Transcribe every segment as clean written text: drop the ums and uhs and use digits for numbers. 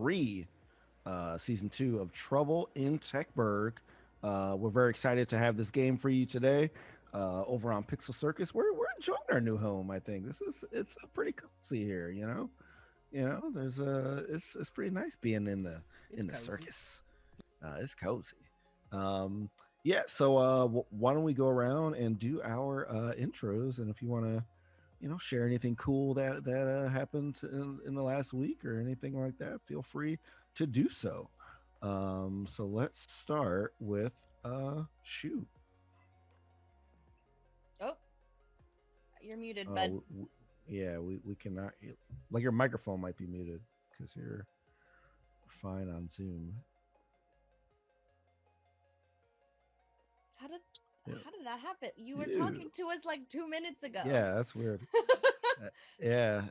3, season 2 of Trouble in Techburg. We're very excited to have this game for you today. Over on PixelCircus, we're enjoying our new home. I think it's pretty cozy here. There's it's pretty nice being in the cozy. circus. It's cozy. Yeah. So why don't we go around and do our intros? And if you want to, share anything cool that happened in the last week or anything like that, feel free to do so. So let's start with Shu. Oh, you're muted, Uh, bud. w- w- yeah, we cannot. Like your microphone might be muted because you're fine on Zoom. How did Yeah. how did that happen? You were Ew. talking to us like 2 minutes ago. Yeah, that's weird. Yeah,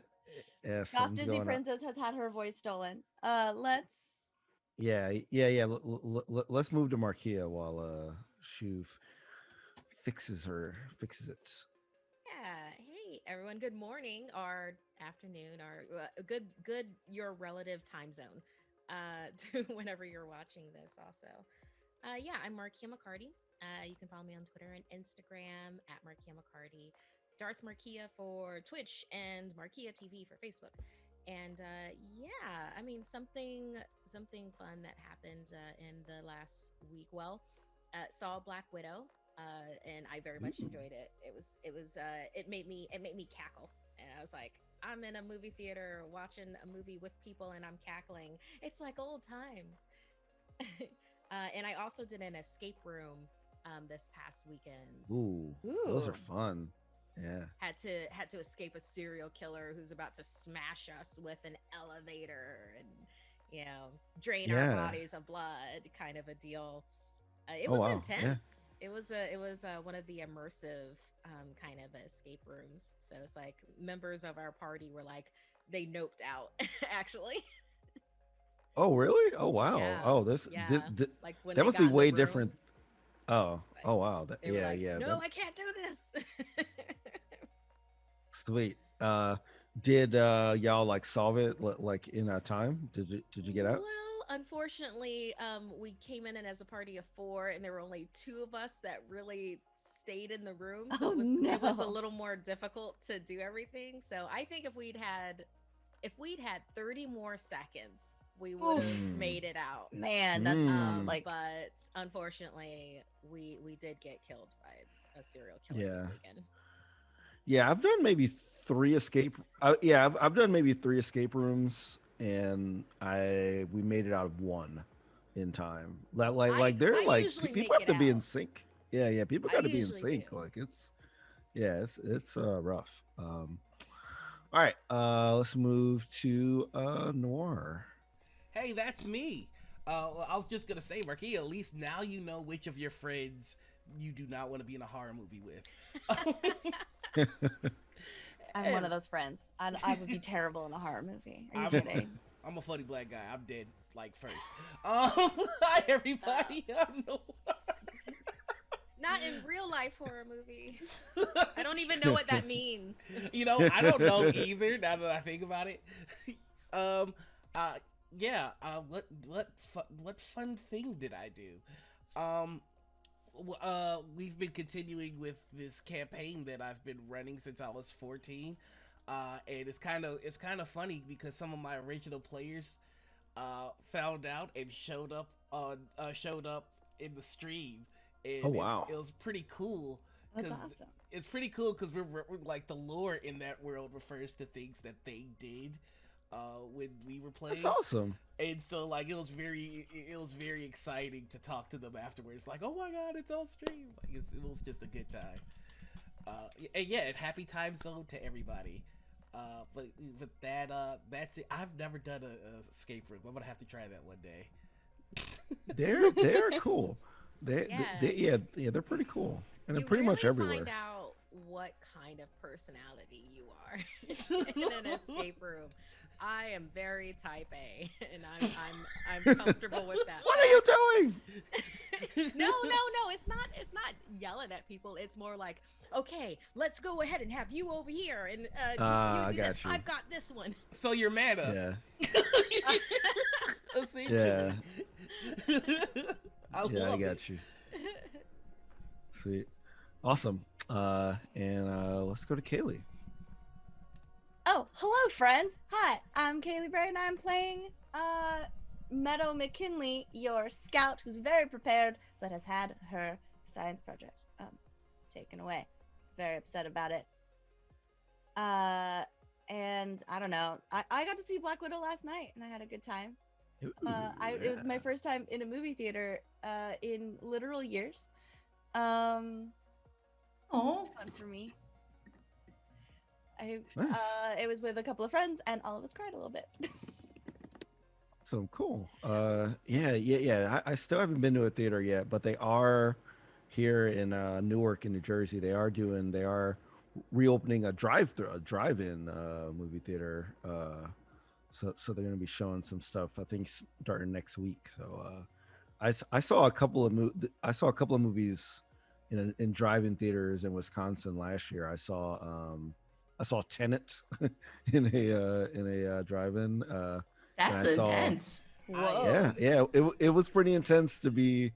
yeah, Goth something's Disney going on. Princess has had her voice stolen. Let's. Yeah. Let's move to Markia while Shu fixes it. Yeah. Hey, everyone. Good morning or afternoon or good your relative time zone to whenever you're watching this also. Yeah, I'm Markia McCarty. You can follow me on Twitter and Instagram at Markia McCarty. Darth Markia for Twitch and Markia TV for Facebook. And yeah, I mean something fun that happened in the last week. Well, saw Black Widow, and I very much enjoyed it. It made me cackle, and I was like, I'm in a movie theater watching a movie with people, and I'm cackling. It's like old times. And I also did an escape room this past weekend. Ooh, those Ooh. are fun. Yeah. Had to escape a serial killer who's about to smash us with an elevator and drain our Yeah. bodies of blood, kind of a deal. It Oh, was wow. intense. It was one of the immersive kind of escape rooms. So it's like members of our party were like they noped out actually. Oh, really? Oh, wow. Yeah, Oh, this like when that they must got be in the way room, different. Oh, like, oh, wow. they were like, Yeah. no, I can't do this. Sweet. Did y'all like solve it like in a time? Did you get out? Well, unfortunately, we came in and as a party of 4, and there were only 2 of us that really stayed in the room. So Oh, it was a no. little more difficult to do everything. So I think if we'd had 30 more seconds, we would have Oof. made it out. Man, that's Mm. like But unfortunately, we did get killed by a serial killer Yeah. this weekend. Yeah, I've done maybe 3 escape. I've done maybe 3 escape rooms, and we made it out of 1 in time. Like they're I like usually people make have to it be in out. sync. Yeah, people I got to be in usually sync. do. Like it's rough. All right, let's move to Noir. Hey, that's me. I was just gonna say, Marquis, at least now you know which of your friends you do not want to be in a horror movie with. I'm one of those friends. I would be terrible in a horror movie. Are you I'm- kidding? I'm a funny black guy. I'm dead like first. Hi everybody. I'm Noir. Not in real life horror movie. I don't even know what that means. I don't know either. Now that I think about it. Yeah. What fun thing did I do? We've been continuing with this campaign that I've been running since I was 14. And it's kind of funny because some of my original players found out and showed up in the stream. And Oh, wow. it was pretty cool. That's 'cause awesome. It's pretty cool because we're like the lore in that world refers to things that they did when we were playing. That's awesome. And so like it was very exciting to talk to them afterwards. Like, oh my god, it's on stream! Like it was just a good time. And yeah, and happy time zone to everybody. But that's it. I've never done a escape room. I'm gonna have to try that one day. They're cool. They're pretty cool, and they're You pretty much really everywhere. Find out what kind of personality you are in an escape room. I am very type A, and I'm comfortable with that. What are you doing? No, it's not yelling at people. It's more like, okay, let's go ahead and have you over here, and I you do got this. you. I've got this one. So you're mad at. Yeah. Yeah. I Yeah, I love it. got you. Sweet. Awesome. And let's go to Kaylee. Oh, hello, friends. Hi, I'm Kaylee Bray, and I'm playing Meadow McKinley, your scout who's very prepared but has had her science project taken away. Very upset about it. And I don't know. I got to see Black Widow last night, and I had a good time. It was my first time in a movie theater in literal years. Oh, Fun for me. Nice. It was with a couple of friends, and all of us cried a little bit. So cool. Yeah. I still haven't been to a theater yet, but they are here in Newark, in New Jersey. They are reopening a drive-in movie theater. So they're going to be showing some stuff, I think, starting next week. So I saw a couple of movies in drive-in theaters in Wisconsin last year. I saw Tenet in a drive-in. that's intense. Whoa. Yeah. It was pretty intense to be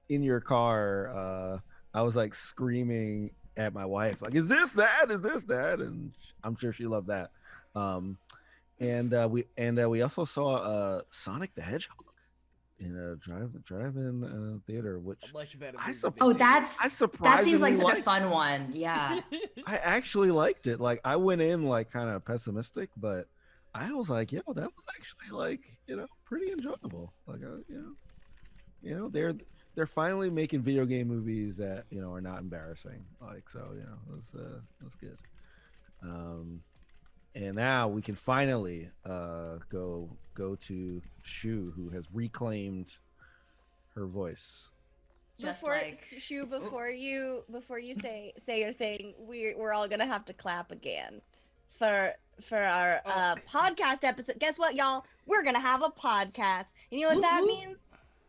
in your car. I was like screaming at my wife, like, "Is this that? Is this that?" And I'm sure she loved that. We also saw Sonic the Hedgehog in a drive-in theater, which A much better I movie sup- than Oh, Tenet. that seems like surprisingly such a liked. fun one. Yeah. I actually liked it. Like, I went in like kind of pessimistic, but I was like, yo, that was actually like, pretty enjoyable. Like, they're finally making video game movies that are not embarrassing. Like, so it was good. And now we can finally go to Shu, who has reclaimed her voice. Before you say your thing, we're all gonna have to clap again for our podcast episode. Guess what, y'all? We're gonna have a podcast. And you know what that means?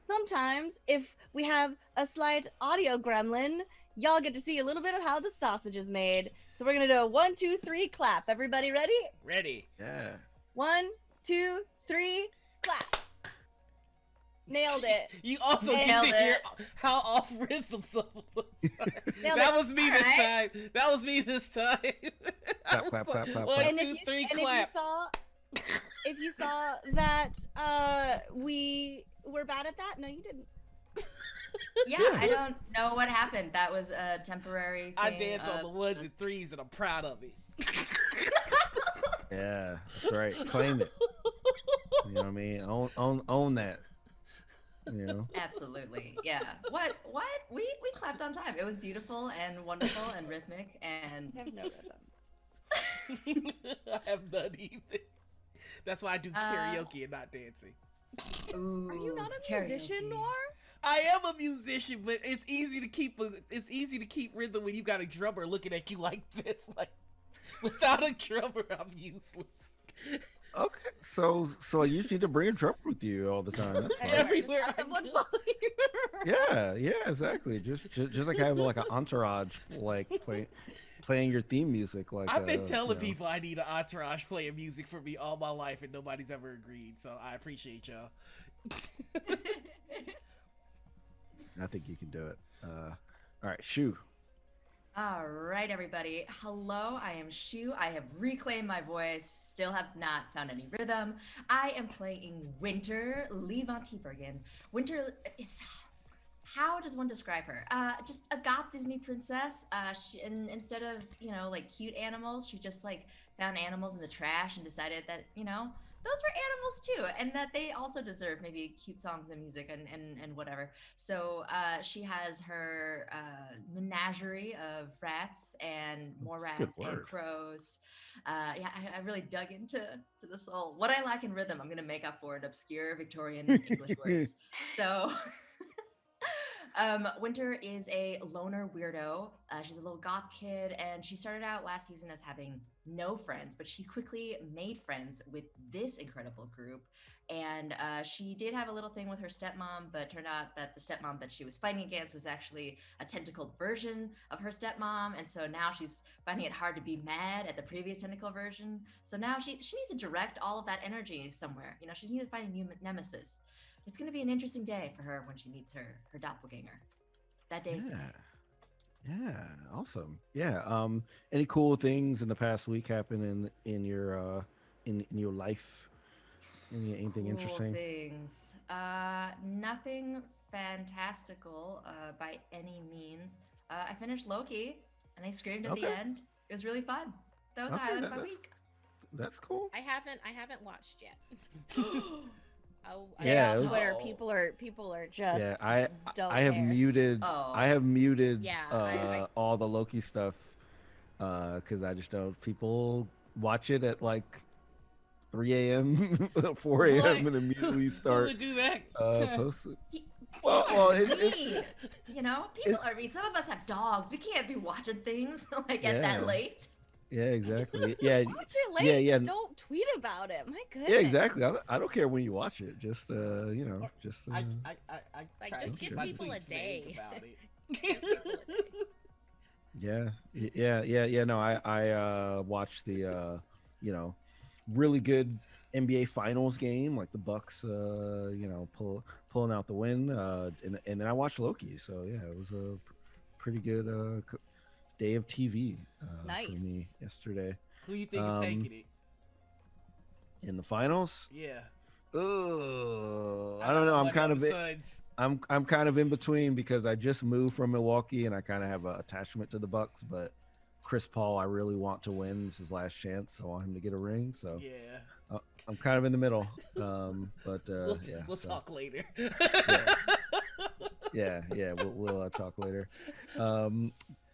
Sometimes if we have a slight audio gremlin, y'all get to see a little bit of how the sausage is made. So we're gonna do a 1, 2, 3 clap. Everybody ready? Ready. Yeah. 1, 2, 3, clap. Nailed it. You also Nailed get to hear it. how off rhythm some of us are. Nailed That it. was me All this right. time. That was me this time. Clap, clap, clap, clap, 1, clap. 2, 3, and clap. if you saw that we were bad at that, no, you didn't. Yeah, I don't know what happened. That was a temporary thing. I dance on the ones and threes, and I'm proud of it. Yeah, that's right. Claim it. You know what I mean? Own that. Absolutely. Yeah. What? We clapped on time. It was beautiful and wonderful and rhythmic and I have no rhythm. I have none either. That's why I do karaoke and not dancing. Ooh, Are you not a musician, karaoke. Noir? I am a musician, but it's easy to keep rhythm when you got a drummer looking at you like this. Like, without a drummer, I'm useless. Okay, so you need to bring a drummer with you all the time. That's fine. Everywhere Just I have someone go. follow you. Yeah, exactly. Just like having like an entourage, like playing your theme music. Like I've been telling people I need an entourage playing music for me all my life, and nobody's ever agreed. So I appreciate y'all. I think you can do it. All right, Shu. All right, everybody. Hello, I am Shu. I have reclaimed my voice. Still have not found any rhythm. I am playing Winter Lee von Tiebergen. Winter is, how does one describe her? Just a goth Disney princess. Instead of like cute animals, she just like found animals in the trash and decided that those were animals too, and that they also deserve maybe cute songs and music and whatever. So she has her menagerie of rats and more That's a good rats and word. crows. Yeah, I really dug into the soul. What I lack in rhythm, I'm gonna make up for in obscure Victorian English words. So Winter is a loner weirdo. She's a little goth kid, and she started out last season as having no friends, but she quickly made friends with this incredible group. And she did have a little thing with her stepmom, but turned out that the stepmom that she was fighting against was actually a tentacled version of her stepmom. And so now she's finding it hard to be mad at the previous tentacle version. So now she needs to direct all of that energy somewhere. You know, she needs to find a new nemesis. It's going to be an interesting day for her when she meets her doppelganger. That day is today. Yeah, awesome. Yeah. Any cool things in the past week happen in your in your life? Anything Cool interesting? things. Nothing fantastical by any means. I finished Loki and I screamed at the Okay. end. It was really fun. That was the Okay, highlight of my week. that's cool. I haven't watched yet. Oh, Yeah, On it was- Twitter, people are just Yeah, don't I have care. muted Oh. I have muted Yeah, I- all the Loki stuff because I just don't people watch it at like 3 a.m. 4 a.m. What? and immediately Who start would do that? posting. He- Well, people it's need, you know, people. I mean, some of us have dogs. We can't be watching things like at Yeah. that late. yeah, exactly. Yeah, Watch it late. Yeah, yeah. Just don't tweet about it. My goodness. yeah, exactly. I don't care when you watch it. Just you know, just I Like, try to just keep give my people a tweets vague day. about it. Give people a day. yeah. No, I watched the you know, really good NBA Finals game, like the Bucks, you know, pulling out the win, and then I watched Loki. So yeah, it was a pretty good day of TV for me Nice. yesterday. Who you think Um, is taking it? In the finals, Yeah. I don't know. I'm kind of Suns. I'm kind of in between because I just moved from Milwaukee and I kind of have an attachment to the Bucks, but Chris Paul, I really want to win. This is his last chance. I want him to get a ring. So Yeah. I'm kind of in the middle. But We'll so, talk later. yeah, we'll talk later.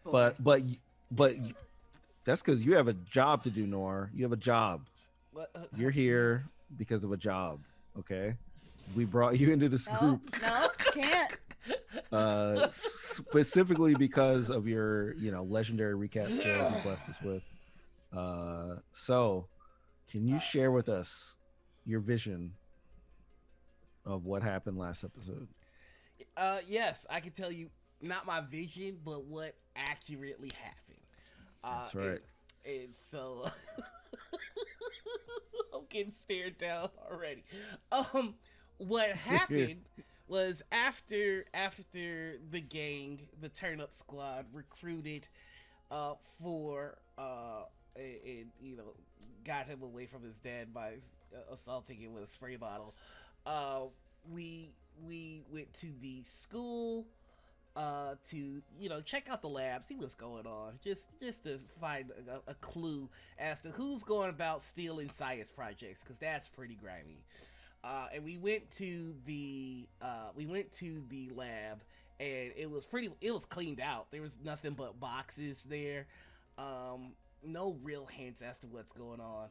Boys. But that's because you have a job to do, Nor. You have a job. You're here because of a job. Okay, we brought you into this No, group no, can't. specifically because of your, you know, legendary recap skills you blessed us with. So, can you share with us your vision of what happened last episode? Yes, I can tell you not my vision, but what accurately happened. That's right. And so I'm getting stared down already. What happened was after the gang, the Turn Up Squad recruited for and you know, got him away from his dad by assaulting him with a spray bottle. We went to the school to, you know, check out the lab, see what's going on, just to find a clue as to who's going about stealing science projects, because that's pretty grimy. And we went to the lab, and it was cleaned out. There was nothing but boxes there. No real hints as to what's going on.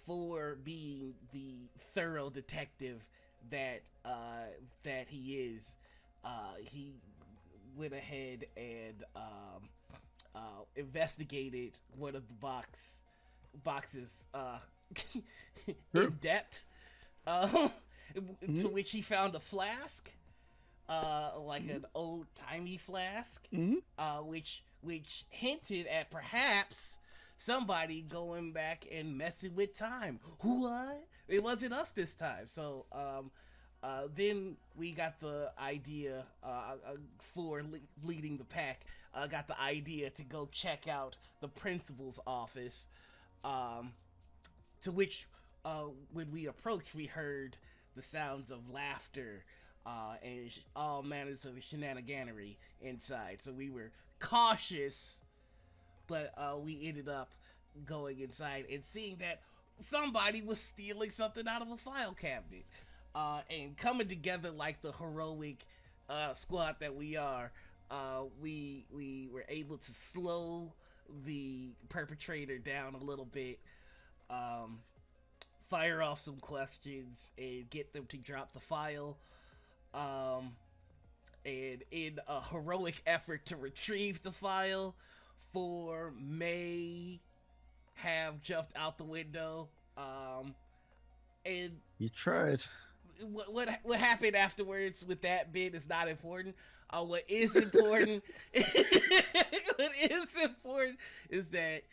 For being the thorough detective that he is, he went ahead and investigated one of the boxes in depth, to which he found a flask, like an old timey flask, which hinted at perhaps somebody going back and messing with time. What? It wasn't us this time. So then we got the idea, for leading the pack, got the idea to go check out the principal's office, to which, when we approached, we heard the sounds of laughter and all manners of shenaniganery inside. So we were cautious, but we ended up going inside and seeing that somebody was stealing something out of a file cabinet. And coming together like the heroic squad that we are, we were able to slow the perpetrator down a little bit, fire off some questions, and get them to drop the file. And in a heroic effort to retrieve the file, for May have jumped out the window. And You tried. what happened afterwards with that bit is not important. What is important, what is important is that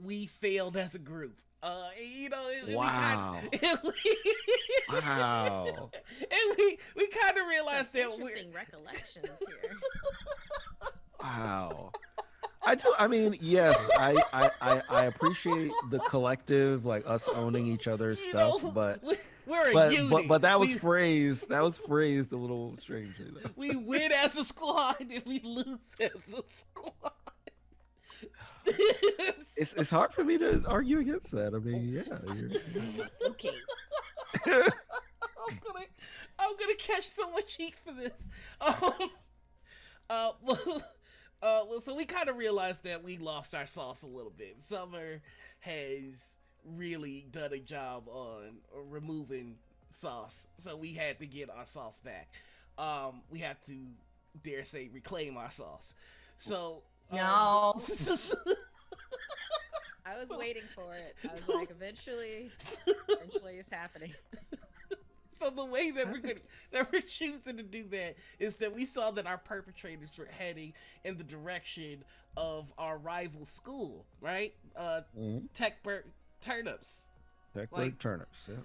we failed as a group. Wow. Wow. And we kind of realized that interesting recollections here. Wow. I do. I mean, yes, I appreciate the collective, like us owning each other's stuff, but we're a unit. But that was phrased. That was phrased a little strangely. Though. We win as a squad and we lose as a squad. It's hard for me to argue against that. I mean, yeah. You're... Okay. I'm gonna catch so much heat for this. So we kind of realized that we lost our sauce a little bit. Summer has really done a job on removing sauce, so we had to get our sauce back. We had to, dare say, reclaim our sauce. So no. I was waiting for it. I was like, eventually it's happening. So the way that we're choosing to do that is that we saw that our perpetrators were heading in the direction of our rival school, right? Techburg Turnips. Techburg Turnips, yeah.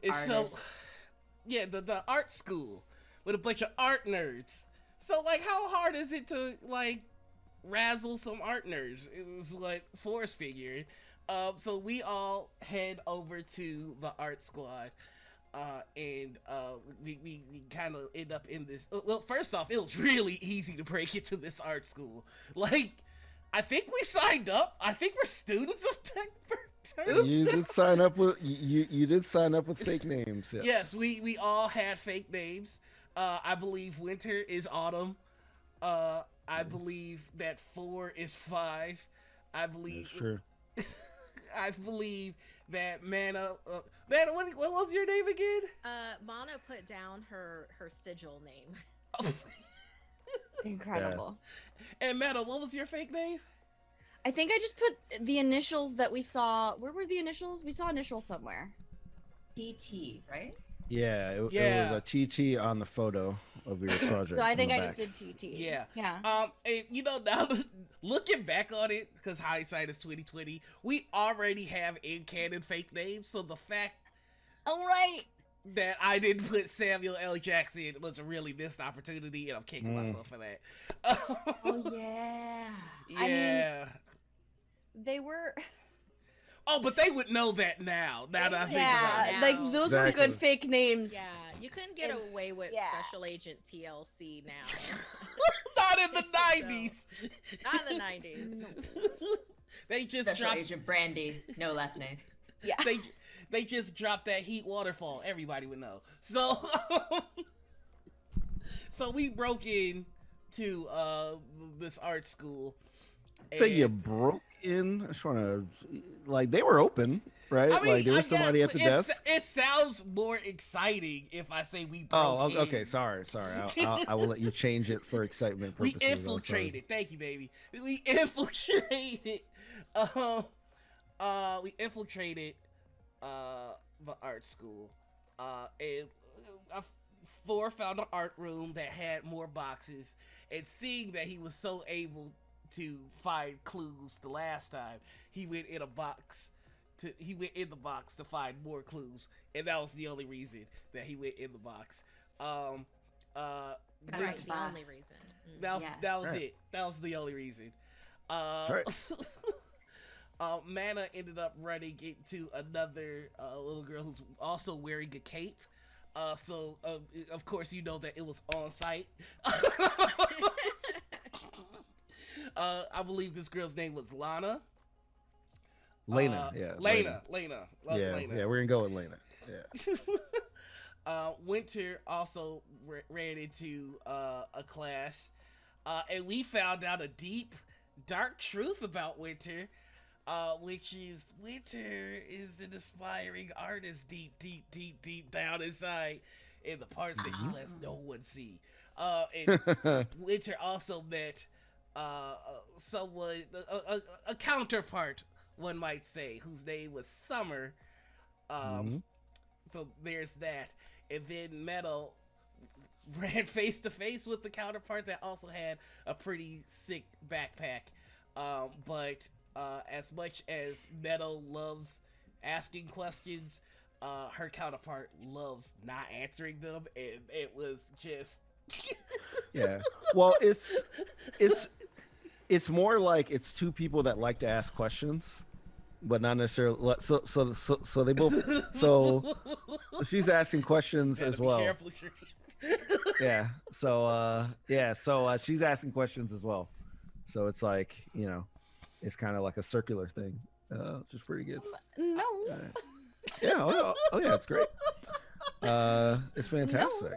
It's so, yeah, the art school with a bunch of art nerds. So, like, how hard is it to, like, razzle some art nerds is what Forrest figured. So we all head over to the art squad. And we kind of end up in this. Well, first off, it was really easy to break into this art school. Like, I think we signed up. I think we're students of Techburg. You did sign up with you did sign up with fake names. Yes, yes, we all had fake names. I believe Winter is Autumn. I believe that 4 is 5. I believe. That's true. I believe that Mana, what was your name again? Mana put down her sigil name. Incredible. Yeah. And Mana, what was your fake name? I think I just put the initials that we saw. Where were the initials? We saw initials somewhere. TT, right? Yeah, it was a TT on the photo of your project. So I think I just did TT. Yeah. Yeah. And now looking back on it, because hindsight is 2020, we already have in canon fake names. So the fact, all right, that I didn't put Samuel L. Jackson was a really missed opportunity, and I'm kicking myself for that. Oh yeah. Yeah. I mean, they were. Oh, but they would know that now. Now that I think about it. Yeah, like those were good fake names. Yeah, you couldn't get away with Special Agent TLC now. Not in the 90s. So, not in the 90s. They just Special dropped Agent Brandy, no last name. Yeah. They just dropped that Heat Waterfall. Everybody would know. So so we broke in to this art school. So you broke in? I just want to, like, they were open, right? I mean, like there was somebody at the desk. It sounds more exciting if I say we broke in. Okay. Sorry. I will let you change it for excitement purposes. We infiltrated. Thank you, baby. We infiltrated. We infiltrated the art school. And 4 found an art room that had more boxes. And seeing that he was so able to find clues the last time, he went in the box to find more clues, and that was the only reason that he went in the box. Right, the only reason. That was it. That was the only reason. Right. Mana ended up running into another little girl who's also wearing a cape. So of course you know that it was on site. I believe this girl's name was Lana. Lena. Lena. Yeah, we're gonna go with Lena. Yeah. Winter also ran into a class, and we found out a deep, dark truth about Winter, which is Winter is an aspiring artist deep down inside, in the parts that he lets no one see. And Winter also met someone, a counterpart one might say, whose name was Summer. So there's that. And then Metal ran face to face with the counterpart that also had a pretty sick backpack. But as much as Metal loves asking questions, her counterpart loves not answering them, and it was just Yeah. Well, it's more like it's two people that like to ask questions, but not necessarily. So they both. So she's asking questions as be well. careful, Yeah. So she's asking questions as well. So it's like, it's kind of like a circular thing, which is pretty good. No. Yeah. Oh yeah, it's great. It's fantastic.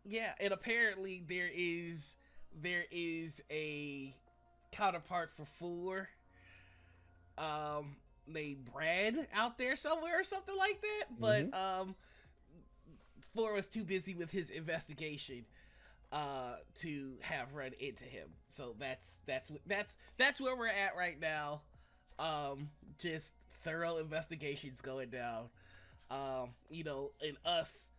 Yeah, and apparently there is a counterpart for Four, named Brad out there somewhere or something like that. But Four was too busy with his investigation to have run into him. So that's where we're at right now. Just thorough investigations going down. And us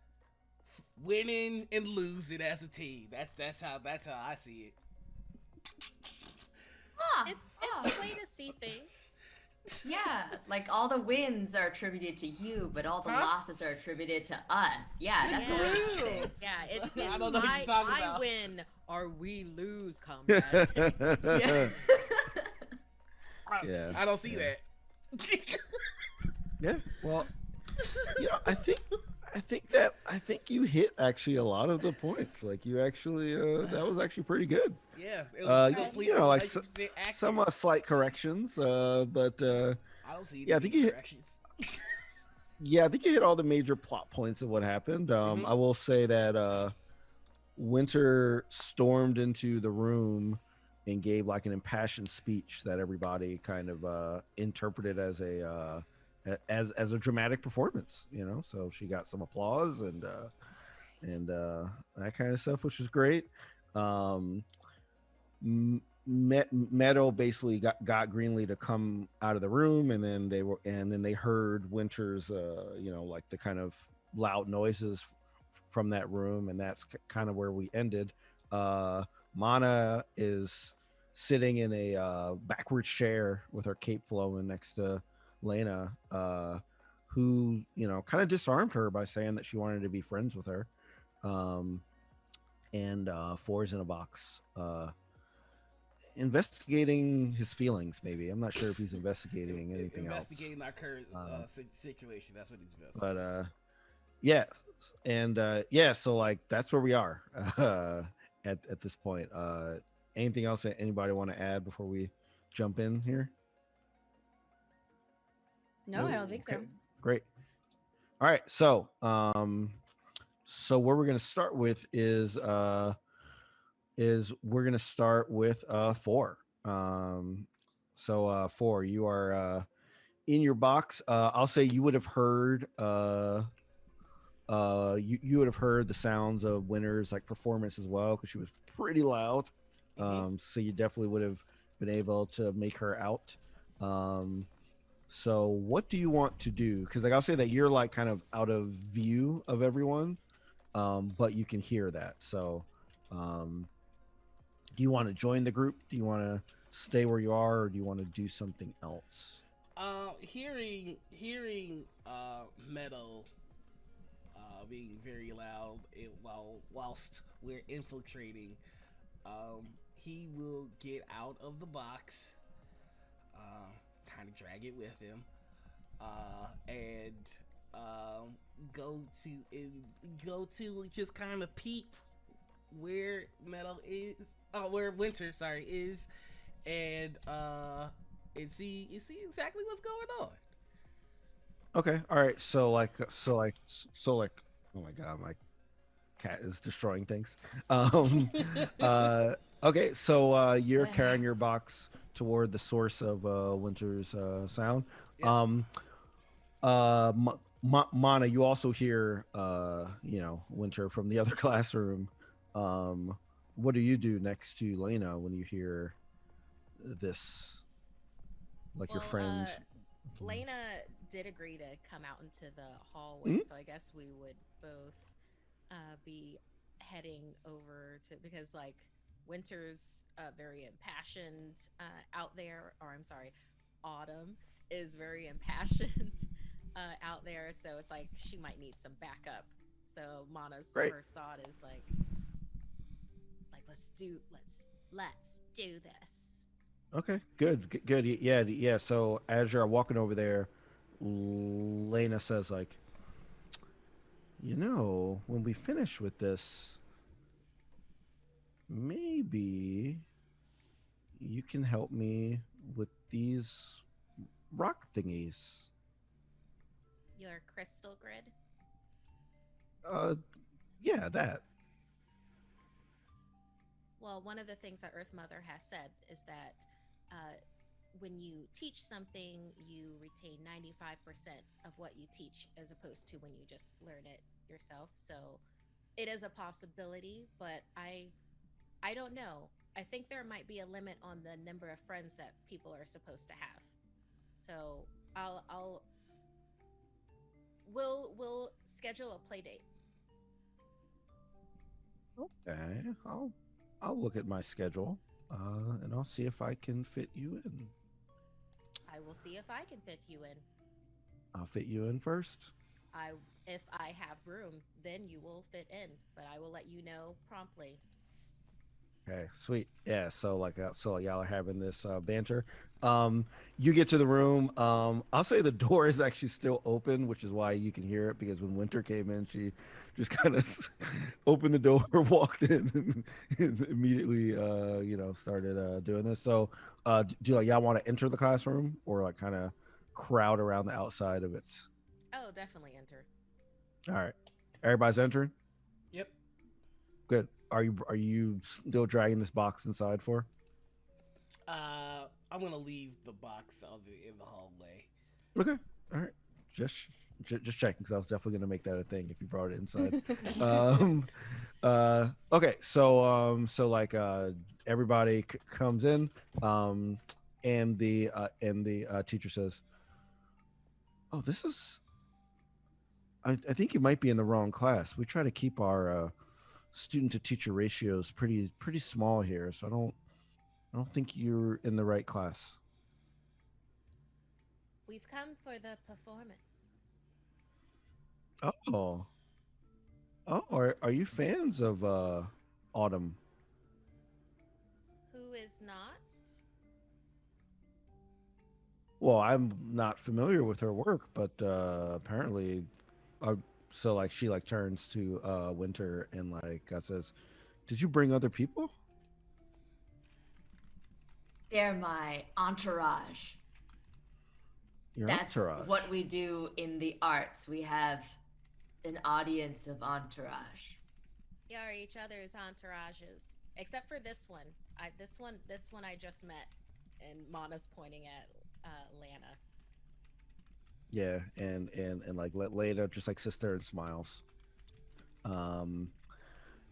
winning and losing as a team. That's how I see it. It's a way to see things. Yeah, like all the wins are attributed to you, but all the losses are attributed to us. Yeah, that's the way to see things. Yeah, it's I don't know what you're talking I about. win or we lose combat. Yeah. Yeah. I don't see that. Yeah. Well, I think you hit actually a lot of the points. Like you actually, that was actually pretty good. Yeah, it was like 100% accurate. some slight corrections, but I don't see any I think you hit, corrections. I think you hit all the major plot points of what happened. I will say that Winter stormed into the room and gave like an impassioned speech that everybody kind of interpreted as a dramatic performance, so she got some applause and that kind of stuff, which was great. Meadow basically got Greenlee to come out of the room, and then they heard Winter's like the kind of loud noises from that room, and that's kind of where we ended. Mana is sitting in a backwards chair with her cape flowing next to Lena, who kind of disarmed her by saying that she wanted to be friends with her. And Four's in a box investigating his feelings. Maybe, I'm not sure if he's investigating anything else. Investigating our current situation. That's what he's investigating. But yeah, and so like that's where we are at this point. Anything else that anybody want to add before we jump in here? No, I don't think so. Great. All right. So, so what we're going to start with is we're going to start with 4. So 4, you are in your box. I'll say you would have heard you would have heard the sounds of Winter's like performance as well, because she was pretty loud. So you definitely would have been able to make her out. So what do you want to do? Because like I'll say that you're like kind of out of view of everyone, but you can hear that. So do you want to join the group? Do you want to stay where you are, or do you want to do something else? Hearing Meadow being very loud whilst we're infiltrating, he will get out of the box, kind of drag it with him, and go to just kind of peep where where Winter is, and see exactly what's going on. Okay, all right. So like, oh my god, my cat is destroying things. Okay, so you're carrying your box toward the source of Winter's sound. Yeah. Mana, you also hear Winter from the other classroom. What do you do next to Lena when you hear this? like your Well, friend. Lena did agree to come out into the hallway, Mhm. so I guess we would both be heading over to because like Winter's very impassioned out there, or I'm sorry, Autumn is very impassioned out there, so it's like she might need some backup. So Mana's Great. first thought is like let's do this. Okay, good, good. Yeah, yeah. So as you're walking over there, Lena says like, when we finish with this, maybe you can help me with these rock thingies. Your crystal grid. Uh, yeah, that. Well, one of the things that Earth Mother has said is that when you teach something, you retain 95% of what you teach as opposed to when you just learn it yourself. So it is a possibility, but I don't know. I think there might be a limit on the number of friends that people are supposed to have. So I'll we'll schedule a play date. Okay, I'll look at my schedule, and I'll see if I can fit you in. I will see if I can fit you in. I'll fit you in first. I if I have room, then you will fit in, but I will let you know promptly. Okay, sweet. Yeah, so y'all are having this banter. You get to the room. I'll say the door is actually still open, which is why you can hear it because when Winter came in, she just kind of opened the door, walked in, and immediately started doing this. So, do y'all want to enter the classroom or like kind of crowd around the outside of it? Oh, definitely enter. All right, everybody's entering. Yep. Good. Are you still dragging this box inside for? I'm gonna leave the box in the hallway. Okay. All right. Just just checking because I was definitely gonna make that a thing if you brought it inside. um okay, so like everybody comes in, and the teacher says, "Oh, this is I think you might be in the wrong class. We try to keep our student to teacher ratios pretty small here, so I don't think you're in the right class." We've come for the performance. Oh. Oh, are you fans of Autumn? Who is not? Well, I'm not familiar with her work, but apparently, uh, so like she like turns to Winter and like says, "Did you bring other people?" They're my entourage. Your That's entourage. what we do in the arts. We have an audience of entourage. We are each other's entourages, except for this one. This one I just met, and Mana's pointing at Lana. Yeah, and like let Leda just like sits there and smiles. Um,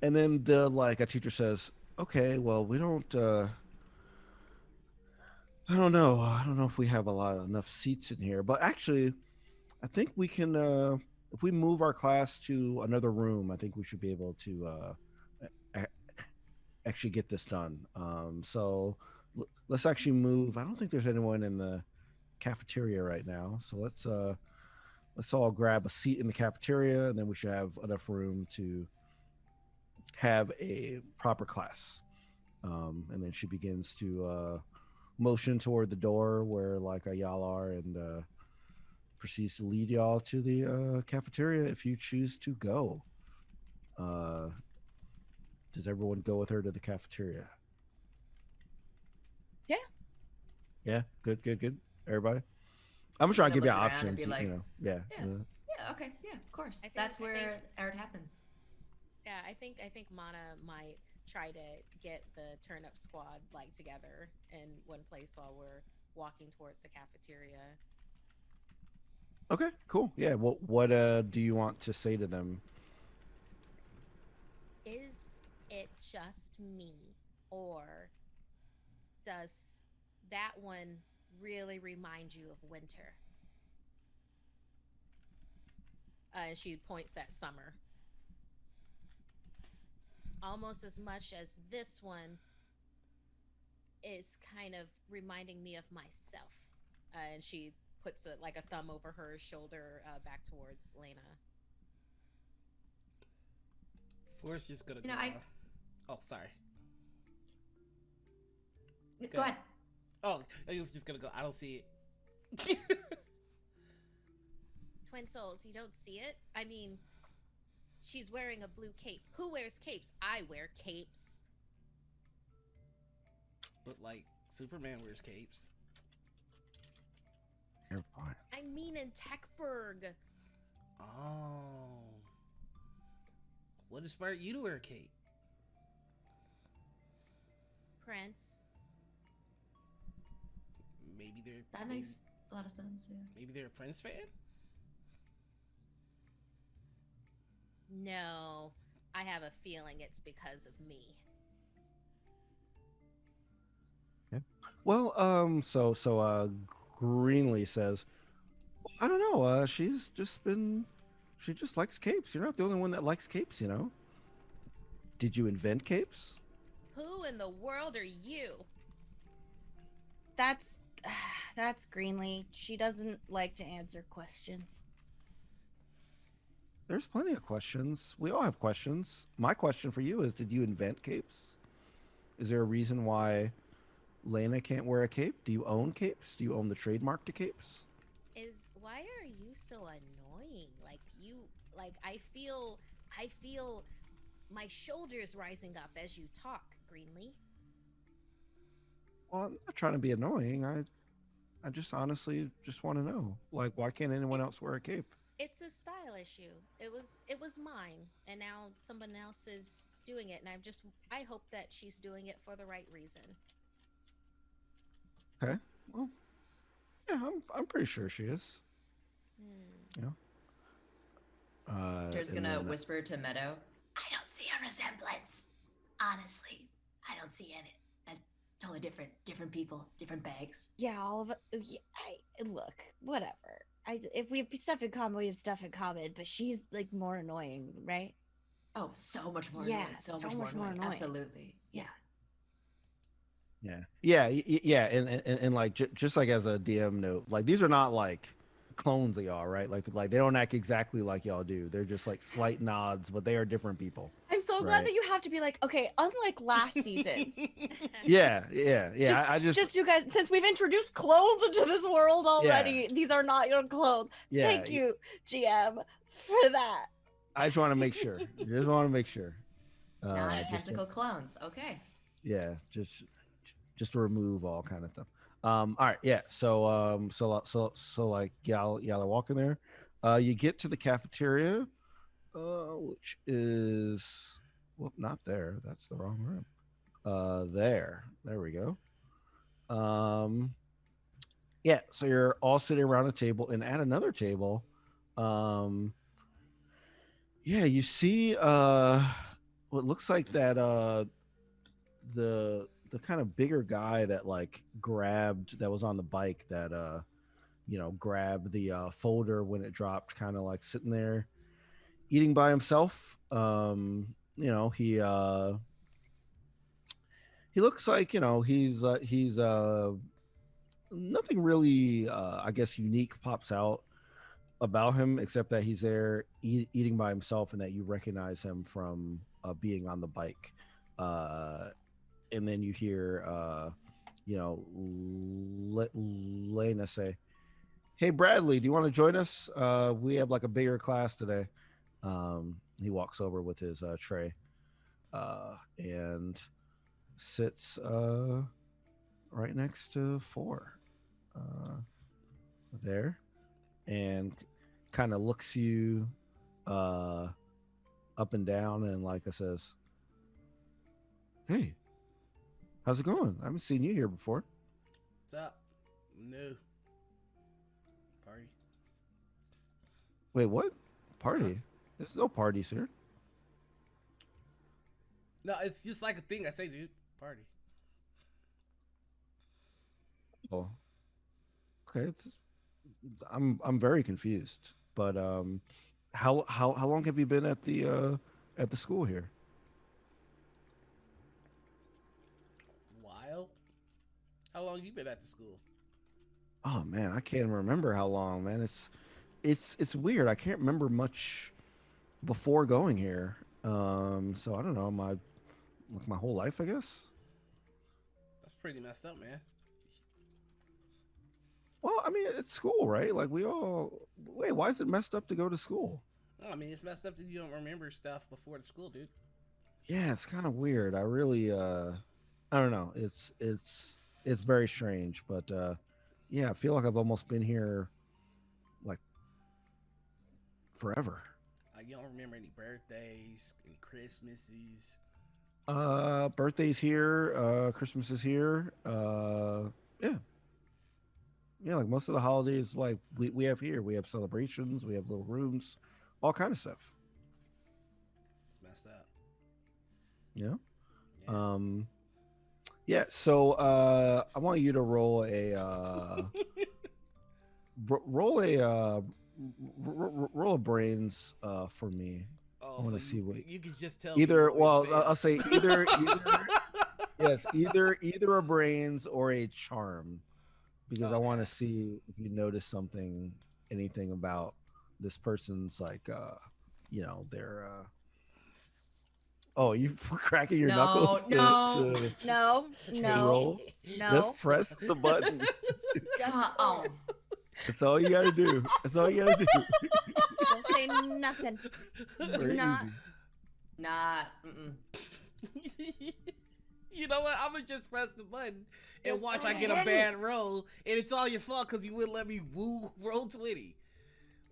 and then the like a teacher says, "Okay, well we don't. I don't know. I don't know if we have enough seats in here, but actually, I think we can. If we move our class to another room, I think we should be able to actually get this done. So let's actually move. I don't think there's anyone in the cafeteria right now, so let's all grab a seat in the cafeteria, and then we should have enough room to have a proper class. And then she begins to motion toward the door where like y'all are, and proceeds to lead y'all to the cafeteria if you choose to go. Uh, does everyone go with her to the cafeteria? Yeah. Yeah, good. Everybody. I'm just trying to Gonna give you look around and options. be like, Yeah. yeah, yeah, okay, yeah, of course. That's I where think art happens. Yeah, I think Mana might try to get the turn up squad like together in one place while we're walking towards the cafeteria. Okay. Cool. Yeah. What do you want to say to them? Is it just me, or does that one really remind you of winter. And she points at Summer. Almost as much as this one is kind of reminding me of myself. And she puts like a thumb over her shoulder back towards Lena. Forrest is gonna go. Oh, sorry. Go ahead. Oh, I was just gonna go. I don't see it. Twin Souls, you don't see it? I mean, she's wearing a blue cape. Who wears capes? I wear capes. But like, Superman wears capes. You're fine. I mean in Techburg. Oh. What inspired you to wear a cape? Prince. Maybe they're... That makes a lot of sense, yeah. Maybe they're a Prince fan? No, I have a feeling it's because of me. Okay. Well, Greenlee says, I don't know. She just likes capes. You're not the only one that likes capes, you know. Did you invent capes? Who in the world are you? That's Greenlee. She doesn't like to answer questions. There's plenty of questions. We all have questions. My question for you is, did you invent capes? Is there a reason why Lena can't wear a cape? Do you own capes? Do you own the trademark to capes? Why are you so annoying? I feel my shoulders rising up as you talk, Greenlee. Well, I'm not trying to be annoying. I just honestly just want to know. Like, why can't anyone else wear a cape? It's a style issue. It was mine, and now someone else is doing it, and I hope that she's doing it for the right reason. Okay. Well, yeah, I'm pretty sure she is. Yeah. Tara's gonna whisper to Meadow, I don't see a resemblance. Honestly, I don't see any. Totally different people, different bags. Yeah, all of it. Yeah, look, whatever. If we have stuff in common, we have stuff in common. But she's like more annoying, right? Oh, so much more. Yeah, annoying. So much more annoying. Absolutely. Yeah. Yeah, and like just like as a DM note, like these are not like clones of y'all, right? Like they don't act exactly like y'all do. They're just like slight nods, but they are different people. I'm so glad that you have to be like, okay, unlike last season. Yeah. I just you guys, since we've introduced clones into this world already, these are not your clones. Yeah. Thank you, GM, for that. I just want to make sure. Non-tentacle clones. Okay. Yeah, just to remove all kind of stuff. All right, yeah. So like y'all are walking there. You get to the cafeteria, which is not there. That's the wrong room. There we go. Yeah. So you're all sitting around a table, and at another table, yeah, you see what looks like that the kind of bigger guy that like that was on the bike that grabbed the folder when it dropped, kind of like sitting there eating by himself. He looks like he's nothing really I guess unique pops out about him, except that he's there eating by himself and that you recognize him from being on the bike. And then you hear, Lena say, "Hey, Bradley, do you want to join us? We have like a bigger class today." He walks over with his tray and sits right next to 4 there, and kind of looks you up and down, and like I says, "Hey, how's it going? I haven't seen you here before." What's up? No. Party. Wait, what? Party? There's no parties here. No, it's just like a thing I say, dude. Party. Oh. Okay, I'm very confused. But how long have you been at the school here? While? How long you been at the school? Oh man, I can't even remember how long, man. It's weird. I can't remember much before going here. So I don't know, my whole life, I guess. That's pretty messed up, man. Well, I mean, it's school, right? Like we all wait. Why is it messed up to go to school? Oh, I mean, it's messed up that you don't remember stuff before the school, dude. Yeah, it's kind of weird. I really, I don't know. It's very strange, but yeah, I feel like I've almost been here like forever. You don't remember any birthdays, any Christmases. Birthday's here. Christmas is here. Yeah, yeah. Like most of the holidays, like we have here. We have celebrations. We have little rooms, all kind of stuff. It's messed up. Yeah. Yeah. Yeah. So I want you to roll a roll a roll a brains for me. Oh, I want so to see what you can just tell me either. what we Well, failed. I'll say either yes, either a brains or a charm, because I want to Okay. see if you notice anything about this person's like their oh, you cracking your knuckles No, No, to no, roll. no. Just press the button. Oh, That's all you gotta do. That's all you gotta do. Don't say nothing. Do Very not. easy. not. Mm-mm. You know what? I'm gonna just press the button and Just watch go I get a ahead. bad roll, and it's all your fault because you wouldn't let me woo roll 20.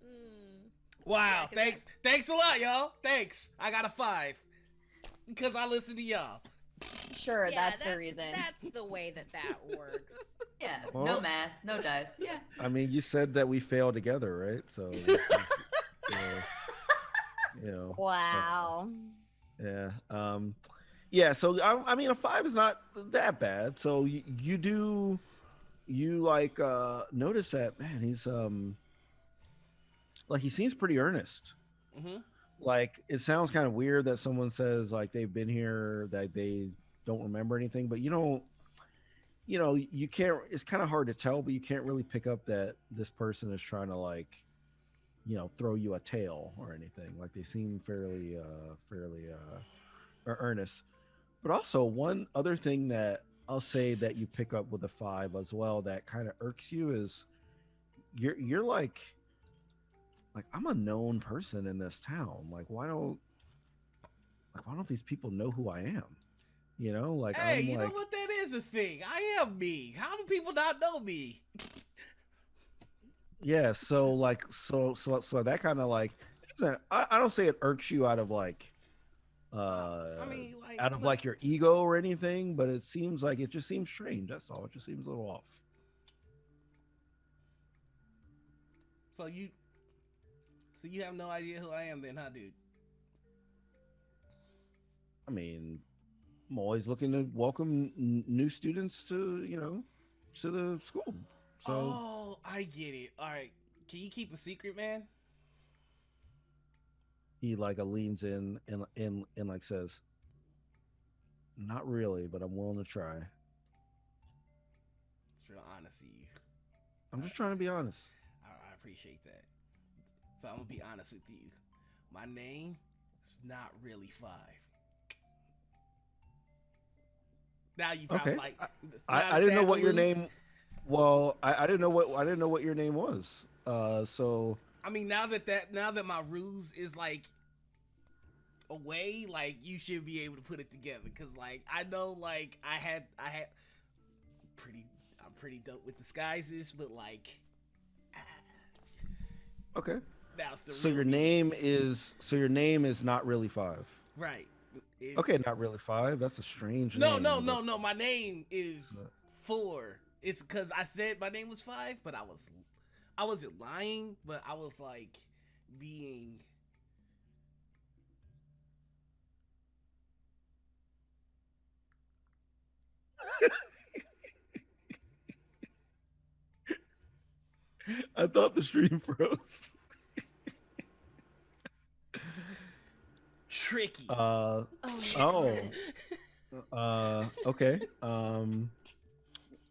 Mm. Wow, Yeah, 'cause thanks a lot, y'all. Thanks. I got a 5 because I listen to y'all. Sure, Yeah, that's the reason. That's the way that works. Yeah, Well- no math, no dice. Yeah. I mean, you said that we fail together, right? So, uh, you know, Wow. yeah. Yeah. So, I mean, a 5 is not that bad. So, you like notice that, man? He's like he seems pretty earnest. Mm-hmm. Like it sounds kind of weird that someone says like they've been here that they don't remember anything, but you can't. It's kind of hard to tell, but you can't really pick up that this person is trying to like throw you a tail or anything. Like they seem fairly earnest. But also one other thing that I'll say that you pick up with a 5 as well that kind of irks you is you're like I'm a known person in this town. Like why don't these people know who I am? Like Hey, I'm you know like what? That is a thing. I am me. How do people not know me? yeah. So like so that kind of like I don't say it irks you out of like I mean, like, out of but- like your ego or anything, but it just seems strange. That's all. It just seems a little off. So you have no idea who I am, then, huh, dude? I mean, I'm always looking to welcome new students to the school. So Oh, I get it. All right, can you keep a secret, man? he like leans in and like says, "Not really, but I'm willing to try. It's real honest of you. I'm just trying to be honest." I appreciate that. So I'm gonna be honest with you. My name is not really 5. Now you probably Okay. like. I didn't know what your name. Well, I didn't know what your name was. So I mean, now that my ruse is like away, like you should be able to put it together. Cause like I know, like I had I'm pretty dope with disguises, but like okay. now it's the So real your me. name is not really 5. Right? Okay, not really 5. That's a strange No, name. no. My name is 4. It's because I said my name was 5, but I wasn't lying, but I was like being. I thought the stream froze. Tricky. Oh, Oh. Okay.